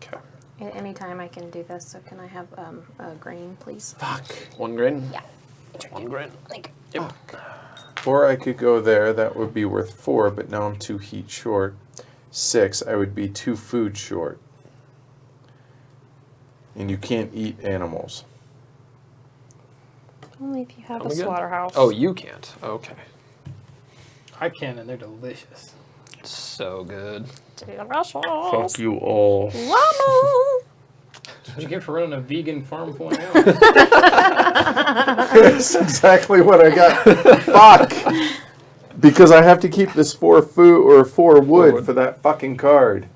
Okay. At any time I can do this, so can I have a grain, please? Fuck. 1 grain? Yeah. 1 grain. Thank you. Yep. Or I could go there. That would be worth 4, but now I'm 2 heat short. 6, I would be 2 food short. And you can't eat animals. Only if you have Only a good? slaughterhouse. Oh, you can't. Okay. I can, and they're delicious. So good. Delicious. you all. Llama. That's what you get for running a vegan farm for 1 hour. That's exactly what I got. Fuck! Because I have to keep this 4 food or 4 wood for that fucking card.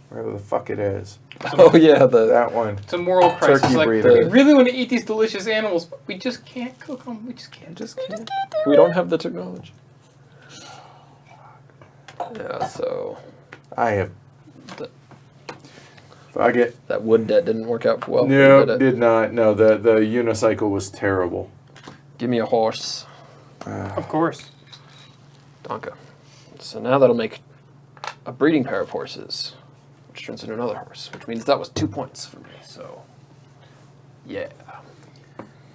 Wherever the fuck it is. Oh yeah, That one. It's a moral crisis. Turkey Like, breeder. we really want to eat these delicious animals, but we just can't cook them. We just can't. we don't have the technology. Yeah, so I have. The- Fuck it. that wood debt didn't work out well. No, did it? did not. No, the unicycle was terrible. Give me a horse, Of course. Donka. So now that'll make a breeding pair of horses, which turns into another horse, which means that was 2 points for me. So, yeah.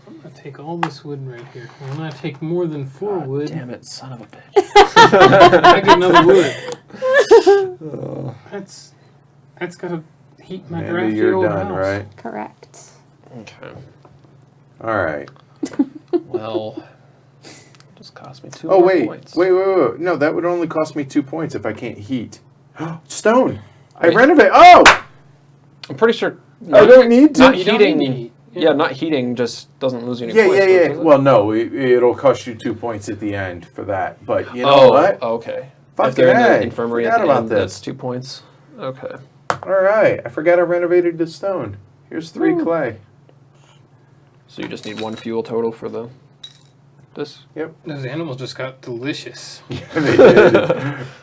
I'm going to take all this wood right here. When I take more than 4 wood, Damn it, son of a bitch. I get another wood. That's got to heat my Mandy, drafty you're old done, house. right? Correct. Okay. All right. Well, it just cost me 2 Oh, more wait. points. Wait. No, that would only cost me 2 points if I can't heat. Stone. I renovate. Oh! I'm pretty sure. I don't need to. Not You don't heating. need to heat. Yeah, not heating just doesn't lose you any Yeah, points. yeah. does it? Well, no, it'll cost you 2 points at the end for that. But you know what? Okay. Fucking If they're in A. the infirmary at Forgot the about end, this. that's 2 points. Okay. All right. I forgot I renovated the stone. Here's 3 clay. So you just need 1 fuel total for this? Those animals just got delicious. They did.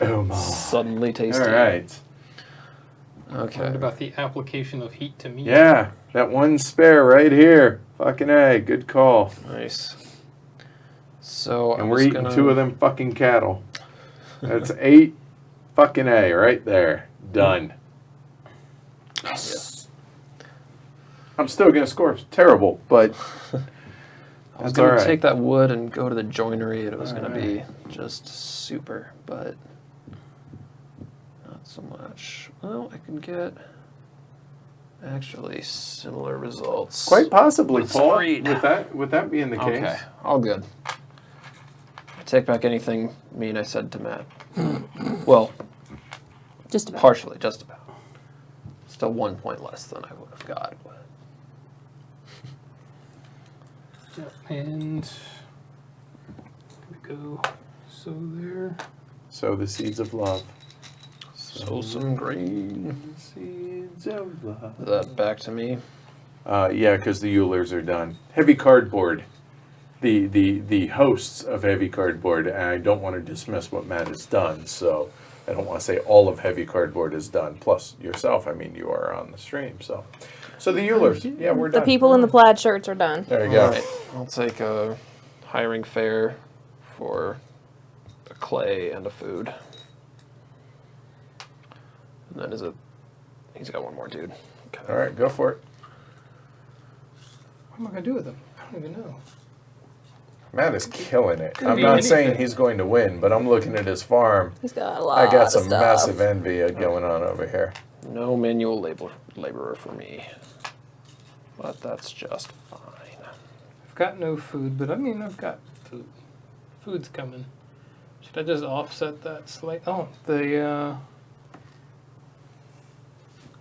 Oh my. Suddenly tasty. All right. Okay. Learned about the application of heat to meat. Yeah, that 1 spare right here. Fucking A. Good call. Nice. So And we're eating 2 of them fucking cattle. That's 8 fucking A right there. Done. Yes. I'm still going to score terrible, but I was that's going all to right. take that wood and go to the joinery, and it was going to be just super, but not so much. Well, I can get actually similar results. Quite possibly, Let's Paul. read. With that being the case. Okay, all good. I take back anything mean I said to Matt. Well, Just about. partially, just about. Still 1 point less than I would have got. But And go there. Sow the seeds of love. sow some green. Seeds of love. Is that back to me? Yeah, because the Eulers are done. Heavy cardboard. The hosts of heavy cardboard, and I don't want to dismiss what Matt has done, so I don't want to say all of heavy cardboard is done. Plus yourself, I mean, you are on the stream, so the Eulers, yeah, we're The done. people in the plaid shirts are done. There you go. Alright, I'll take a hiring fare for a clay and a food. And then he's got 1 more dude. Okay. All right, go for it. What am I going to do with them? I don't even know. Matt is killing it. Could I'm be not saying anything. he's going to win, but I'm looking at his farm. He's got a lot I got of some stuff. massive envy going on over here. No manual laborer for me. But that's just fine. I've got no food, but I mean, I've got food. Food's coming. Should I just offset that slight? Oh, the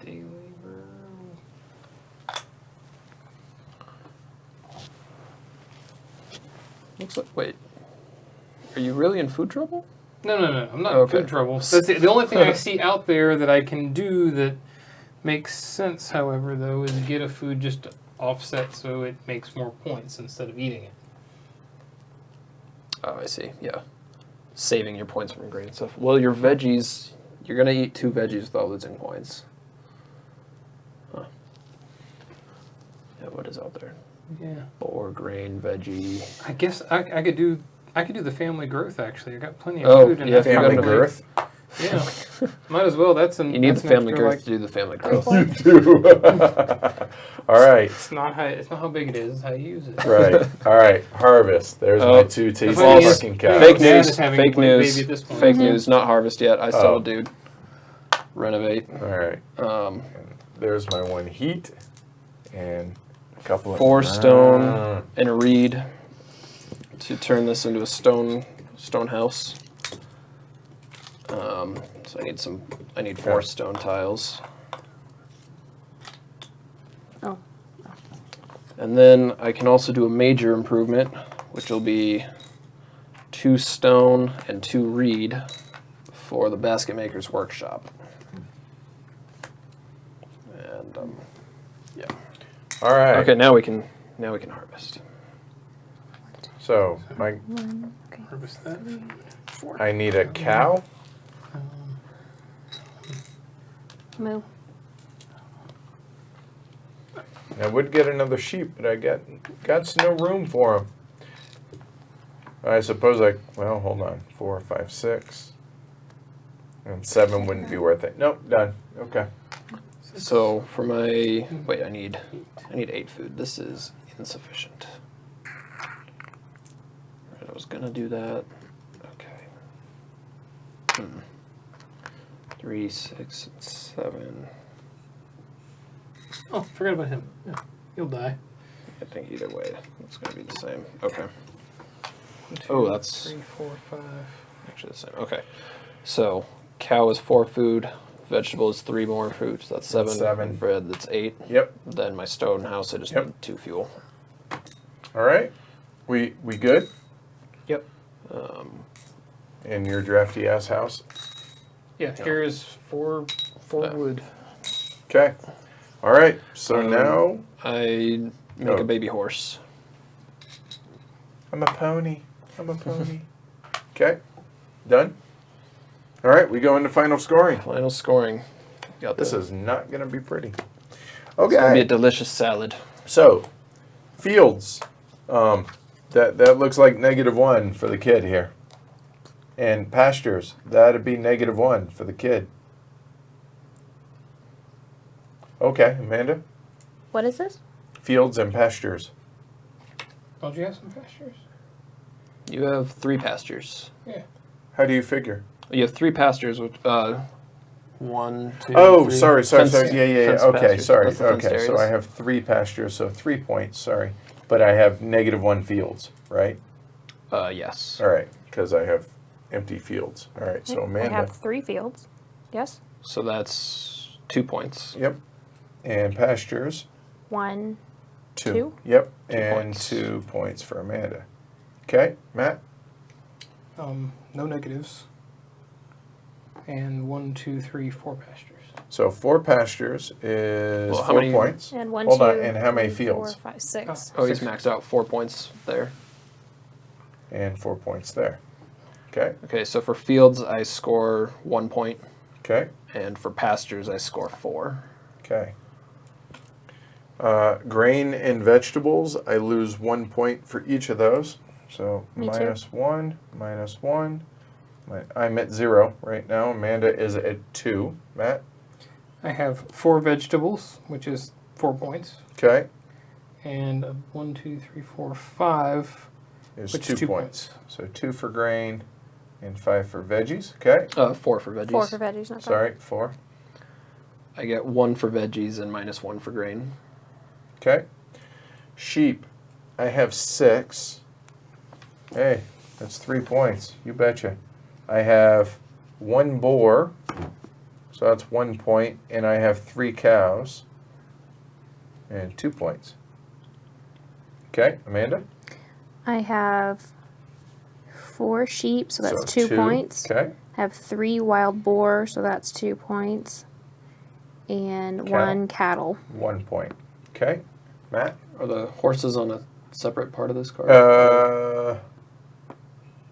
day labor. Looks like, wait. Are you really in food trouble? No, I'm not Okay. in food trouble. That's the only thing I see out there that I can do that makes sense, however, though, is get a food just to offset so it makes more points instead of eating it. Oh, I see. Yeah. Saving your points from grain stuff. Well, your veggies, you're going to eat 2 veggies without losing points. Huh. Yeah, what is out there? Yeah. Boar, grain, veggie. I guess I could do I could do the family growth, actually. I got plenty of Oh, food. And yeah, that's if you're Family gonna probably- girth. Yeah. Might as well. That's an. You need that's the an family extra, growth like, to do the family growth. You do. All right. It's not how big it is. It's how you use it. Right. All right. Harvest. There's Oh. my two tasty False. fucking cows. Fake Dad news. is having Fake a baby news. at this point. Fake news. Not harvest yet. I still Oh. a dude. Renovate. All right. There's my one heat and a couple of 4 stone and a reed to turn this into a stone house. So I need 4 Okay. stone tiles. Oh. And then I can also do a major improvement, which will be 2 stone and 2 reed for the basket maker's workshop. And yeah. All right. Okay, now we can harvest. So my Harvest that. I need a cow. Moo. I would get another sheep, but I got no room for them. I suppose hold on. 4, 5, 6. And 7 wouldn't be worth it. Nope, done. Okay. So for my I need 8 food. This is insufficient. Right, I was gonna do that. Okay. 3, 6, and 7. Oh, forgot about him. Yeah, he'll die. I think either way, it's gonna be the same. Okay. Oh, that's 3, 4, 5. actually the same. Okay. So cow is 4 food. Vegetable is 3 more food. So that's 7. 7. And bread, that's 8. Yep. Then my stone house, I just Yep. need 2 fuel. All right. We good? Yep. In your drafty ass house? Yeah. Here is 4 wood. Okay. All right. So now I make Oh. a baby horse. I'm a pony. Okay. Done? All right, we go into final scoring. Final scoring. Got This this. is not going to be pretty. It's gonna be a Okay. delicious salad. So, fields. That looks like -1 for the kid here. And pastures. That'd be -1 for the kid. Okay, Amanda. What is this? Fields and pastures. Don't you have some pastures? You have 3 pastures. Yeah. How do you figure? You have 3 pastures, which 1, 2. Oh, 3. sorry. Fenced- Yeah. fenced Okay, pastures. sorry. That's the fenced Okay, so I areas. have 3 pastures, so 3 points. Sorry, but I have -1 fields, right? Yes. All right, because I have empty fields. All right, so I Amanda. have 3 fields. Yes. So that's 2 points. Yep. And pastures. 1. 2. 2? Yep. 2 and points. 2 points for Amanda. Okay, Matt. No negatives. And 1, 2, 3, 4 pastures. So 4 pastures is Well, how 4 many- points. And 1, Hold 2, on, and how many 3, 4, fields? 5, 6. Oh, he's 6. maxed out 4 points there. And 4 points there. Okay, Okay, so for fields, I score 1 point. okay, And for pastures, I score 4. okay. Grain and vegetables, I lose 1 point for each of those. So Me too. -1, -1. I'm at 0 right now. Amanda is at 2. Matt? I have 4 vegetables, which is 4 points. Okay, And 1, 2, 3, 4, 5. is Which 2 is 2 points. So 2 for grain and 5 for veggies. Okay, 4 for veggies. 4 for veggies, not 5. sorry, 4. I get 1 for veggies and -1 for grain. Okay. Sheep, I have 6. Hey, that's 3 points. You betcha. I have 1 boar, so that's 1 point, and I have 3 cows, and 2 points. Okay, Amanda? I have 4 sheep, so that's 2 2 points. Okay, I have 3 wild boar, so that's 2 points. And Cattle. 1 cattle. 1 point. Okay, Matt? Are the horses on a separate part of this card?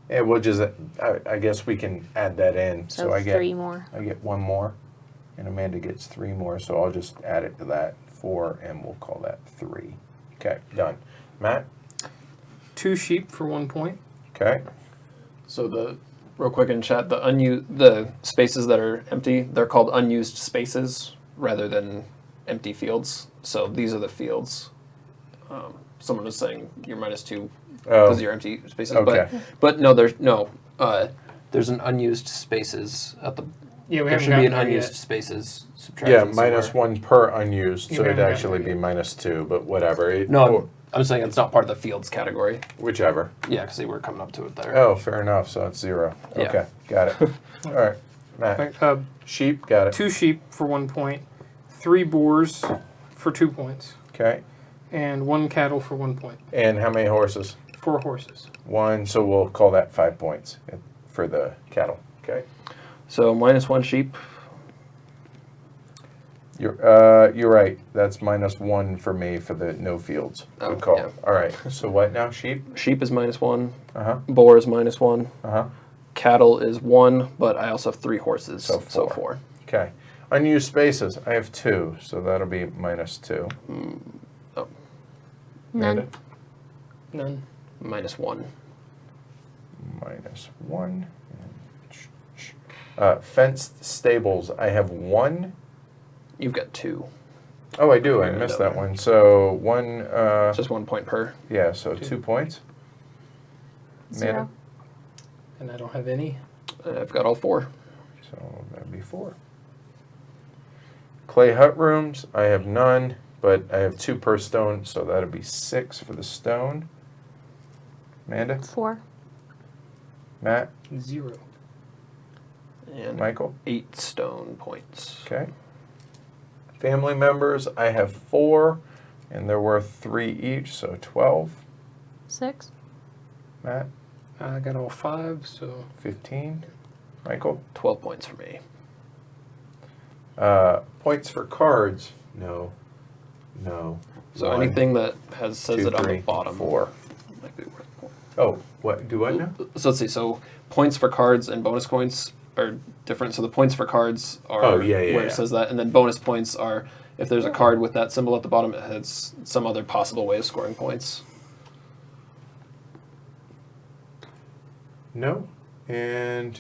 Yeah, we'll just, I guess we can add that in. So, I get 3 more. I get 1 more, and Amanda gets 3 more, so I'll just add it to that, 4, and we'll call that 3. Okay, done. Matt? 2 sheep for 1 point. Okay. So real quick in chat, the spaces that are empty, they're called unused spaces rather than empty fields. So these are the fields. Someone was saying you're -2 because of your empty spaces, Okay. but no, there's no. There's an unused spaces at the. Yeah, we There haven't should be an gotten there unused yet. spaces subtraction. Yeah, -1 per unused, Yeah, so we it'd haven't actually be gotten -2, but whatever. No, I'm saying it's not part of the fields category. Whichever. Yeah, because we're coming up to it there. Oh, fair enough. So it's 0. Yeah. Okay, got it. All right, Matt. Right, Sheep, got it. 2 sheep for 1 point, 3 boars for 2 points, Okay. and 1 cattle for 1 point. And how many horses? 4 horses. 1, so we'll call that 5 points for the cattle. Okay. So -1 sheep. You're right. That's -1 for me for the no fields. Oh, Good call. yeah. All right. So what now? Sheep? Sheep is -1. Uh-huh. Boar is -1. Uh-huh. Cattle is 1, but I also have 3 horses, So so four. 4. Okay. Unused spaces. I have 2, so that'll be -2. Oh, Amanda? None. -1. -1. Fenced stables. I have 1. You've got 2. Oh, I do. I Yeah, missed that that one. So 1. Just 1 point per. Yeah. So 2 points. Amanda? 0. And I don't have any. I've got all 4. So that'd be 4. Clay hut rooms. I have none, but I have 2 per stone, so that'd be 6 for the stone. Amanda? 4. Matt? 0. And Michael? 8 stone points. Okay. Family members, I have 4, and they're worth 3 each, so 12. 6. Matt? I got all 5, so 15. Michael? 12 points for me. Points for cards? No. No. So 1, anything that says 2, it on 3, the bottom 4. might be worth more. Oh, what? Do what now? So let's see. So points for cards and bonus points are different. So the points for cards are Oh, yeah, where yeah. it says that, and then bonus points are if there's a card with that symbol at the bottom, it has some other possible way of scoring points. No. And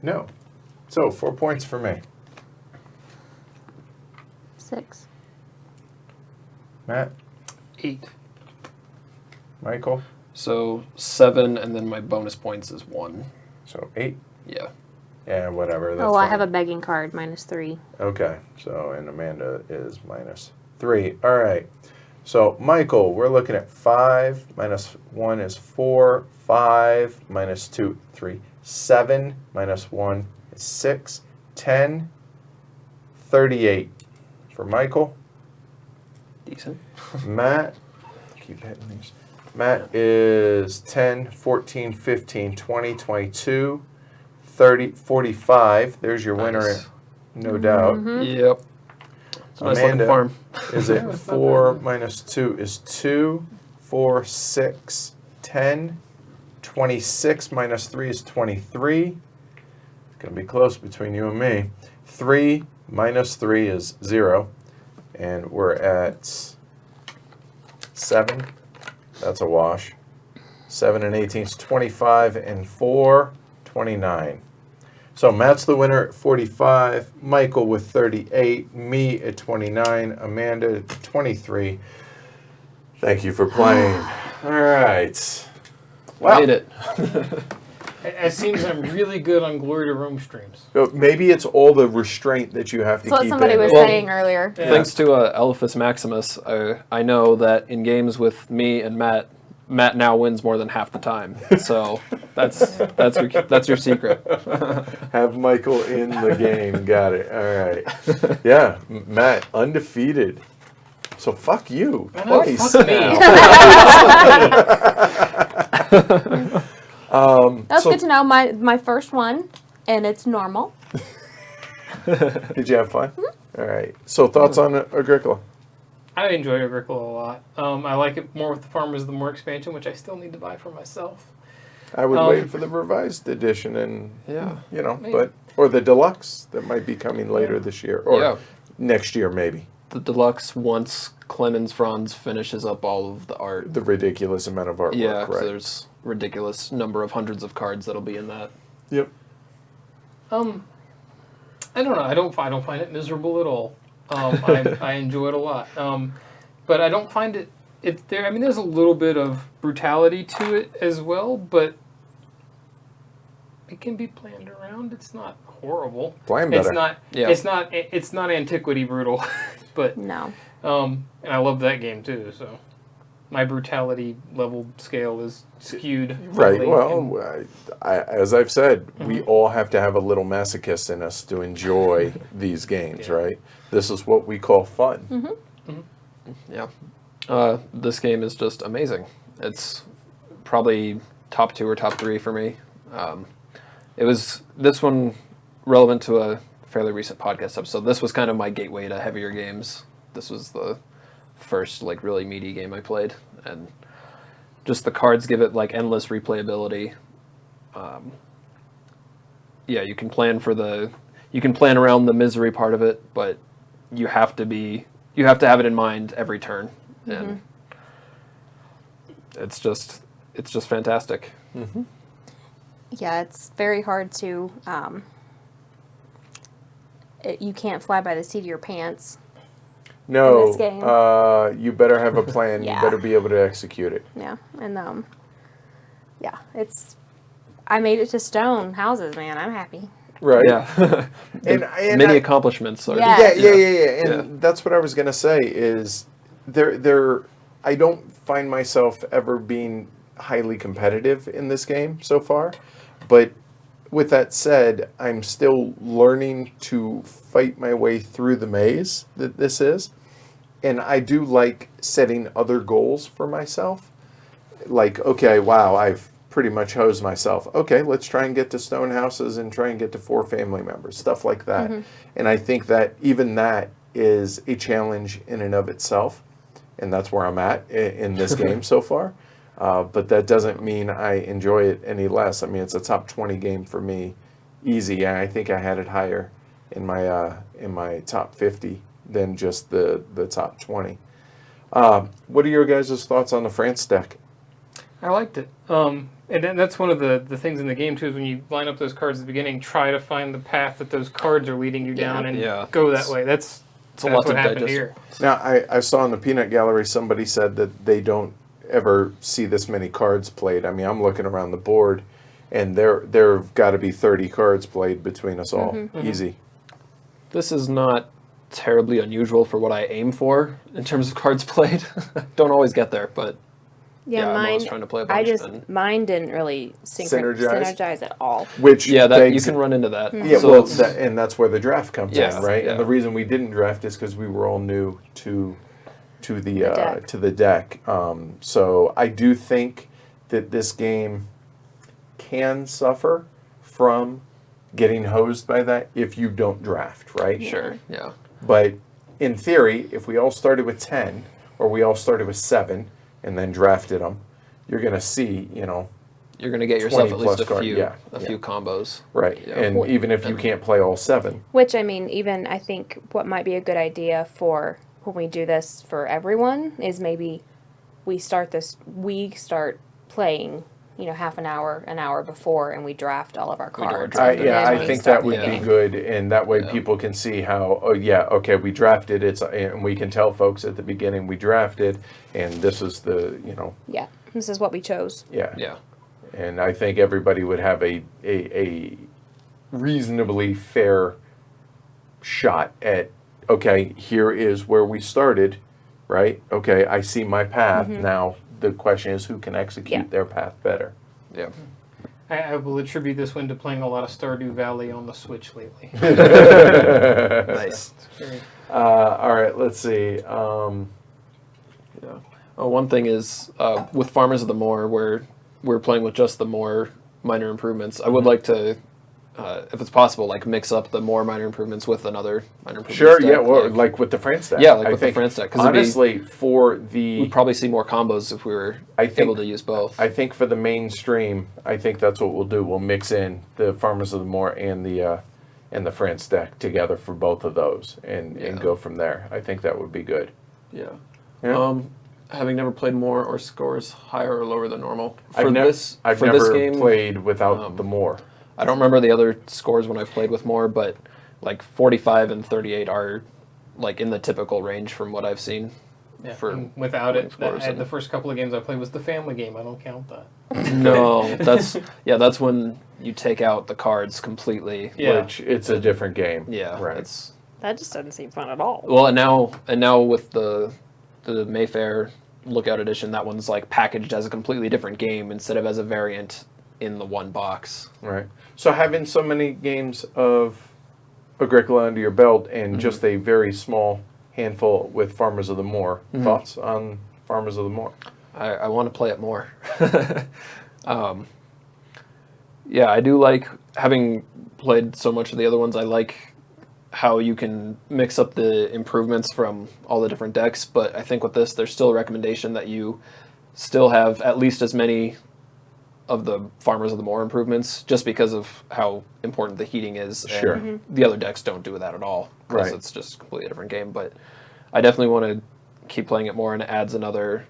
no. So 4 points for me. 6. Matt? 8. Michael? So 7, and then my bonus points is 1. So 8? Yeah. Yeah, whatever. That's Oh, I fine. have a begging card, -3. Okay, so, and Amanda is -3. All right. So, Michael, we're looking at 5, -1 is 4, 5, -2, 3, 7, -1 is 6, 10, 38 for Michael. Decent. Matt, keep hitting these. Matt is 10, 14, 15, 20, 22, 30, 45. There's your winner, Nice. no doubt. Yep. It's a nice looking Amanda farm. is Yeah, it it's not 4 bad. minus 2 is 2, 4, 6, 10, 26 minus 3 is 23. It's going to be close between you and me. 3 minus 3 is 0. And we're at 7. That's a wash. 7 and 18 is 25, and 4, 29. So Matt's the winner at 45, Michael with 38, me at 29, Amanda at 23. Thank you for playing. All right. Wow. Made it. It seems I'm really good on Glory to Rome streams. So maybe it's all the restraint that you have to That's what keep somebody in. was Well, saying earlier. Yeah. Thanks to Elephas Maximus, I know that in games with me and Matt now wins more than half the time. So that's your secret. Have Michael in the game. Got it. All right. Yeah, Matt, undefeated. So fuck you. I know, Twice fuck me. now. That's So- good to know. My first one, and it's normal. Did you have fun? All right. So thoughts on Agricola? I enjoy Agricola a lot. I like it more with the Farmers the More expansion, which I still need to buy for myself. I would Um, wait for the revised edition and, Yeah. you know, Maybe. or the deluxe that might be coming later this year or Yeah. next year maybe. The deluxe once Clemens Franz finishes up all of the art. The ridiculous amount of artwork, Yeah, 'cause right? there's ridiculous number of hundreds of cards that'll be in that. Yep. I don't know. I don't find it miserable at all. I enjoy it a lot. But I don't find it there. I mean, there's a little bit of brutality to it as well, but it can be planned around. It's not horrible. Plan better. It's not antiquity brutal, but No. and I love that game too. So my brutality level scale is skewed. Right. heavily, Well, and as I've said, we all have to have a little masochist in us to enjoy these games, right? This is what we call fun. Yeah. This game is just amazing. It's probably top 2 or top 3 for me. It was this one relevant to a fairly recent podcast episode. This was kind of my gateway to heavier games. This was the first like really meaty game I played, and just the cards give it like endless replayability. Yeah, you can plan around the misery part of it, but you have to have it in mind every turn, and it's just fantastic. Yeah, it's very hard to. You can't fly by the seat of your pants. No, In this game. You better have a plan. Yeah. You better be able to execute it. Yeah, and yeah, it's. I made it to stone houses, man. I'm happy. Right. Yeah, And many accomplishments. Are, Yeah. Yeah. And Yeah. that's what I was gonna say is there. I don't find myself ever being highly competitive in this game so far, but with that said, I'm still learning to fight my way through the maze that this is, and I do like setting other goals for myself. Like, okay, wow, I've pretty much hosed myself. Okay, let's try and get to stone houses and try and get to 4 family members, stuff like that. And I think that even that is a challenge in and of itself, and that's where I'm at in this game so far. But that doesn't mean I enjoy it any less. I mean, it's a top 20 game for me, easy. And I think I had it higher in my top 50 than just the top 20. What are your guys' thoughts on the France deck? I liked it. And then that's one of the things in the game too, is when you line up those cards at the beginning, try to find the path that those cards are leading you down and Yeah. go that way. That's a lot what to happened digest. here. Now, I saw in the peanut gallery somebody said that they don't ever see this many cards played. I mean, I'm looking around the board, and there've got to be 30 cards played between us all. Easy. This is not terribly unusual for what I aim for in terms of cards played. Don't always get there, but Yeah, I'm mine. always trying to play a bunch. Mine didn't really synergize at all. Which Yeah, that you begs- can run into that. Yeah, So well, it's- and that's where the draft comes Yeah, in, right? yeah. And the reason we didn't draft is because we were all new to the deck. to the deck. So I do think that this game can suffer from getting hosed by that if you don't draft, right? Sure, yeah. But in theory, if we all started with 10 or we all started with 7 and then drafted them, you're going to see, You're going to get yourself 20 at least plus a card, few, yeah, few combos. right? Yeah. And even if you can't play all 7. Which, I mean, even I think what might be a good idea for when we do this for everyone is maybe we start playing, half an hour before, and we draft all of our do our cards. draft. and then I we think start that would the be game. good, and that way Yeah. people can see how, okay, we drafted it, and we can tell folks at the beginning we drafted, and this is the, Yeah, this is what we chose. yeah. Yeah. And I think everybody would have a reasonably fair shot at, okay, here is where we started, right? Okay, I see my path. Now the question is who can execute Yeah. their path better. Yeah. I will attribute this one to playing a lot of Stardew Valley on the Switch lately. Nice. It's very- All right, let's see. Yeah. One thing is with Farmers of the Moor, where we're playing with just the Moor minor improvements. I would like to, if it's possible, like mix up the Moor minor improvements with another minor improvements. Sure, deck, yeah, well, like with the France deck. Yeah, like I with the think, France deck, 'cause it'd be- honestly, for the, we'd probably see more combos if we were I think- able to use both. I think for the mainstream, I think that's what we'll do. We'll mix in the Farmers of the Moor and the France deck together for both of those, and Yeah. go from there. I think that would be good. Yeah. Yeah. having never played more or scores higher or lower than normal. I've For never this game, played without the more. I don't remember the other scores when I played with more, but like 45 and 38 are like in the typical range from what I've seen. Yeah, For and without it, scores and- the first couple of games I played was the family game. I don't count that. No, that's when you take out the cards completely. Yeah. Which it's a different game. Yeah, Right. it's That just doesn't seem fun at all. well, and now with the Mayfair Lookout Edition, that one's like packaged as a completely different game instead of as a variant in the one box. Right. So having so many games of Agricola under your belt and just a very small handful with Farmers of the Moor, thoughts on Farmers of the Moor? I want to play it more. Yeah, I do like, having played so much of the other ones, I like how you can mix up the improvements from all the different decks, but I think with this, there's still a recommendation that you still have at least as many of the Farmers of the Moor improvements, just because of how important the heating is. Sure. And the other decks don't do that at all, because Right. it's just a completely different game, but I definitely want to keep playing it more, and it adds another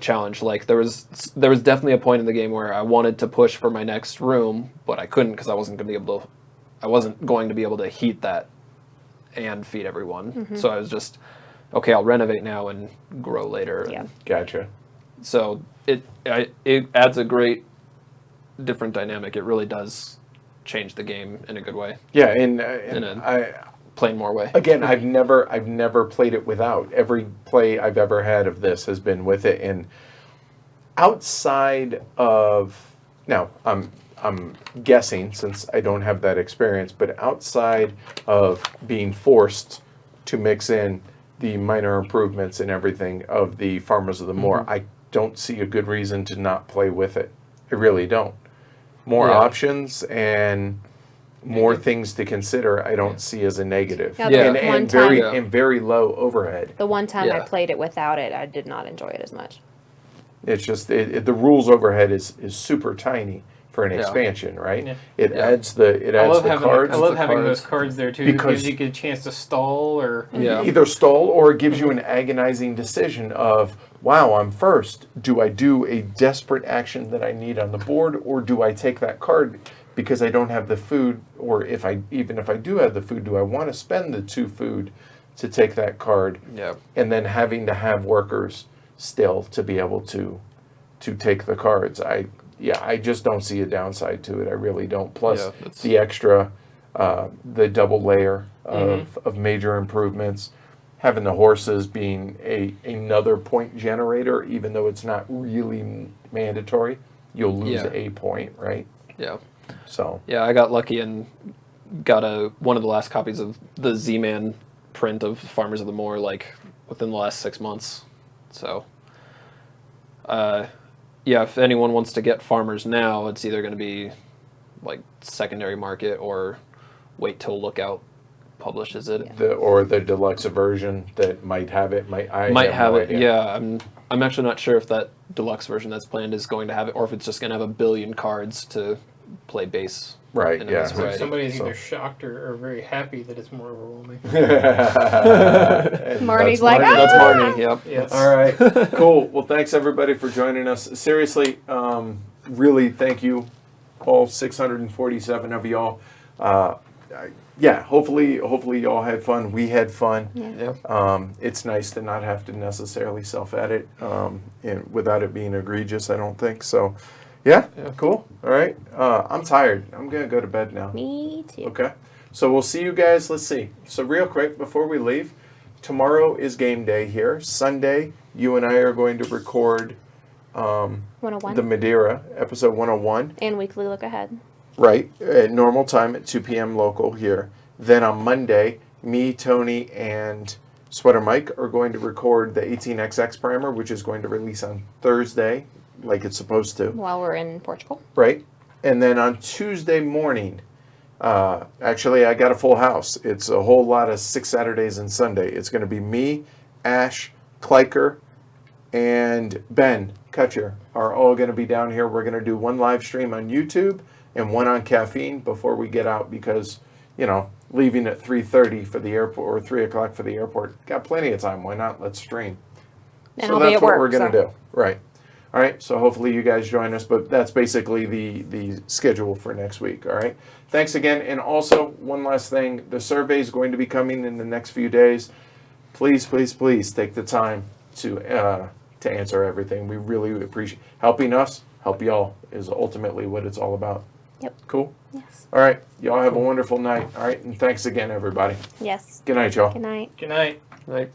challenge. Like there was definitely a point in the game where I wanted to push for my next room, but I couldn't because I wasn't going to be able to heat that and feed everyone. So I was just, okay, I'll renovate now and grow later. Yeah. Gotcha. So it adds a great different dynamic. It really does change the game in a good way, Yeah, and In a- I plain more way. again, I've never played it without. Every play I've ever had of this has been with it. And outside of now, I'm guessing since I don't have that experience, but outside of being forced to mix in the minor improvements and everything of the Farmers of the Moor, I don't see a good reason to not play with it. I really don't. More Yeah. options and more things to consider, I don't see as a negative. Yeah, Yeah. the one And very time, Yeah. and very low overhead. the one time I Yeah. played it without it, I did not enjoy it as much. It's just the rules overhead is super tiny for an Yeah. expansion, right? Yeah. It Yeah. adds the I love cards. I love the having cards. those cards there too, Because- because you get a chance to stall or Yeah. Either stall or it gives you an agonizing decision of, wow, I'm first. Do I do a desperate action that I need on the board, or do I take that card because I don't have the food? Or if I do have the food, do I want to spend the 2 food to take that card? Yeah. And then having to have workers still to be able to take the cards. I just don't see a downside to it. I really don't. Plus Yeah, that's- the extra, the double layer of major improvements, having the horses being another point generator, even though it's not really mandatory, you'll lose Yeah. a point, right? Yeah. So Yeah, I got lucky and got one of the last copies of the Z-Man print of Farmers of the Moor, like within the last 6 months. So, yeah, if anyone wants to get Farmers now, it's either going to be like secondary market or wait till Lookout publishes it. the deluxe version that might have it. Might have no it. idea. Yeah, I'm actually not sure if that deluxe version that's planned is going to have it, or if it's just going to have 1 billion cards to play base. Right. in a Yeah. nice way. somebody's So- either shocked or very happy that it's more overwhelming. And Marty's that's like, Marty. That's "Ah!" Marnie. Yep. Yeah. All right, cool. Well, thanks everybody for joining us. Seriously, really thank you, all 647 of y'all. Yeah, hopefully y'all had fun. We had fun. Yeah. It's nice to not have to necessarily self-edit and without it being egregious, I don't think. So, yeah, cool. All right. I'm tired. I'm going to go to bed now. Me too. Okay. So we'll see you guys. Let's see. So real quick before we leave, tomorrow is game day here. Sunday, you and I are going to record 101 the Madeira episode 101. and weekly look ahead. Right, at normal time at 2 p.m. local here. Then on Monday, me, Tony, and Sweater Mike are going to record the 18XX primer, which is going to release on Thursday, like it's supposed to. While we're in Portugal. Right? And then on Tuesday morning, actually, I got a full house. It's a whole lot of 6 Saturdays and Sunday. It's going to be me, Ash, Kleiker, and Ben Kutcher are all going to be down here. We're going to do one live stream on YouTube and one on Caffeine before we get out because, leaving at 3:30 for the airport or 3 o'clock for the airport. Got plenty of time. Why not? Let's stream. And So I'll be that's at what work, we're gonna so. do. Right. All right. So hopefully you guys join us, but that's basically the schedule for next week. All right. Thanks again. And also one last thing, the survey is going to be coming in the next few days. Please, please, please take the time to answer everything. We really appreciate helping us. Help y'all is ultimately what it's all about. Yep. Cool. Yes. All right. Y'all have a wonderful night. All right. And thanks again, everybody. Yes. Good night, y'all. Good night. Good night. Like,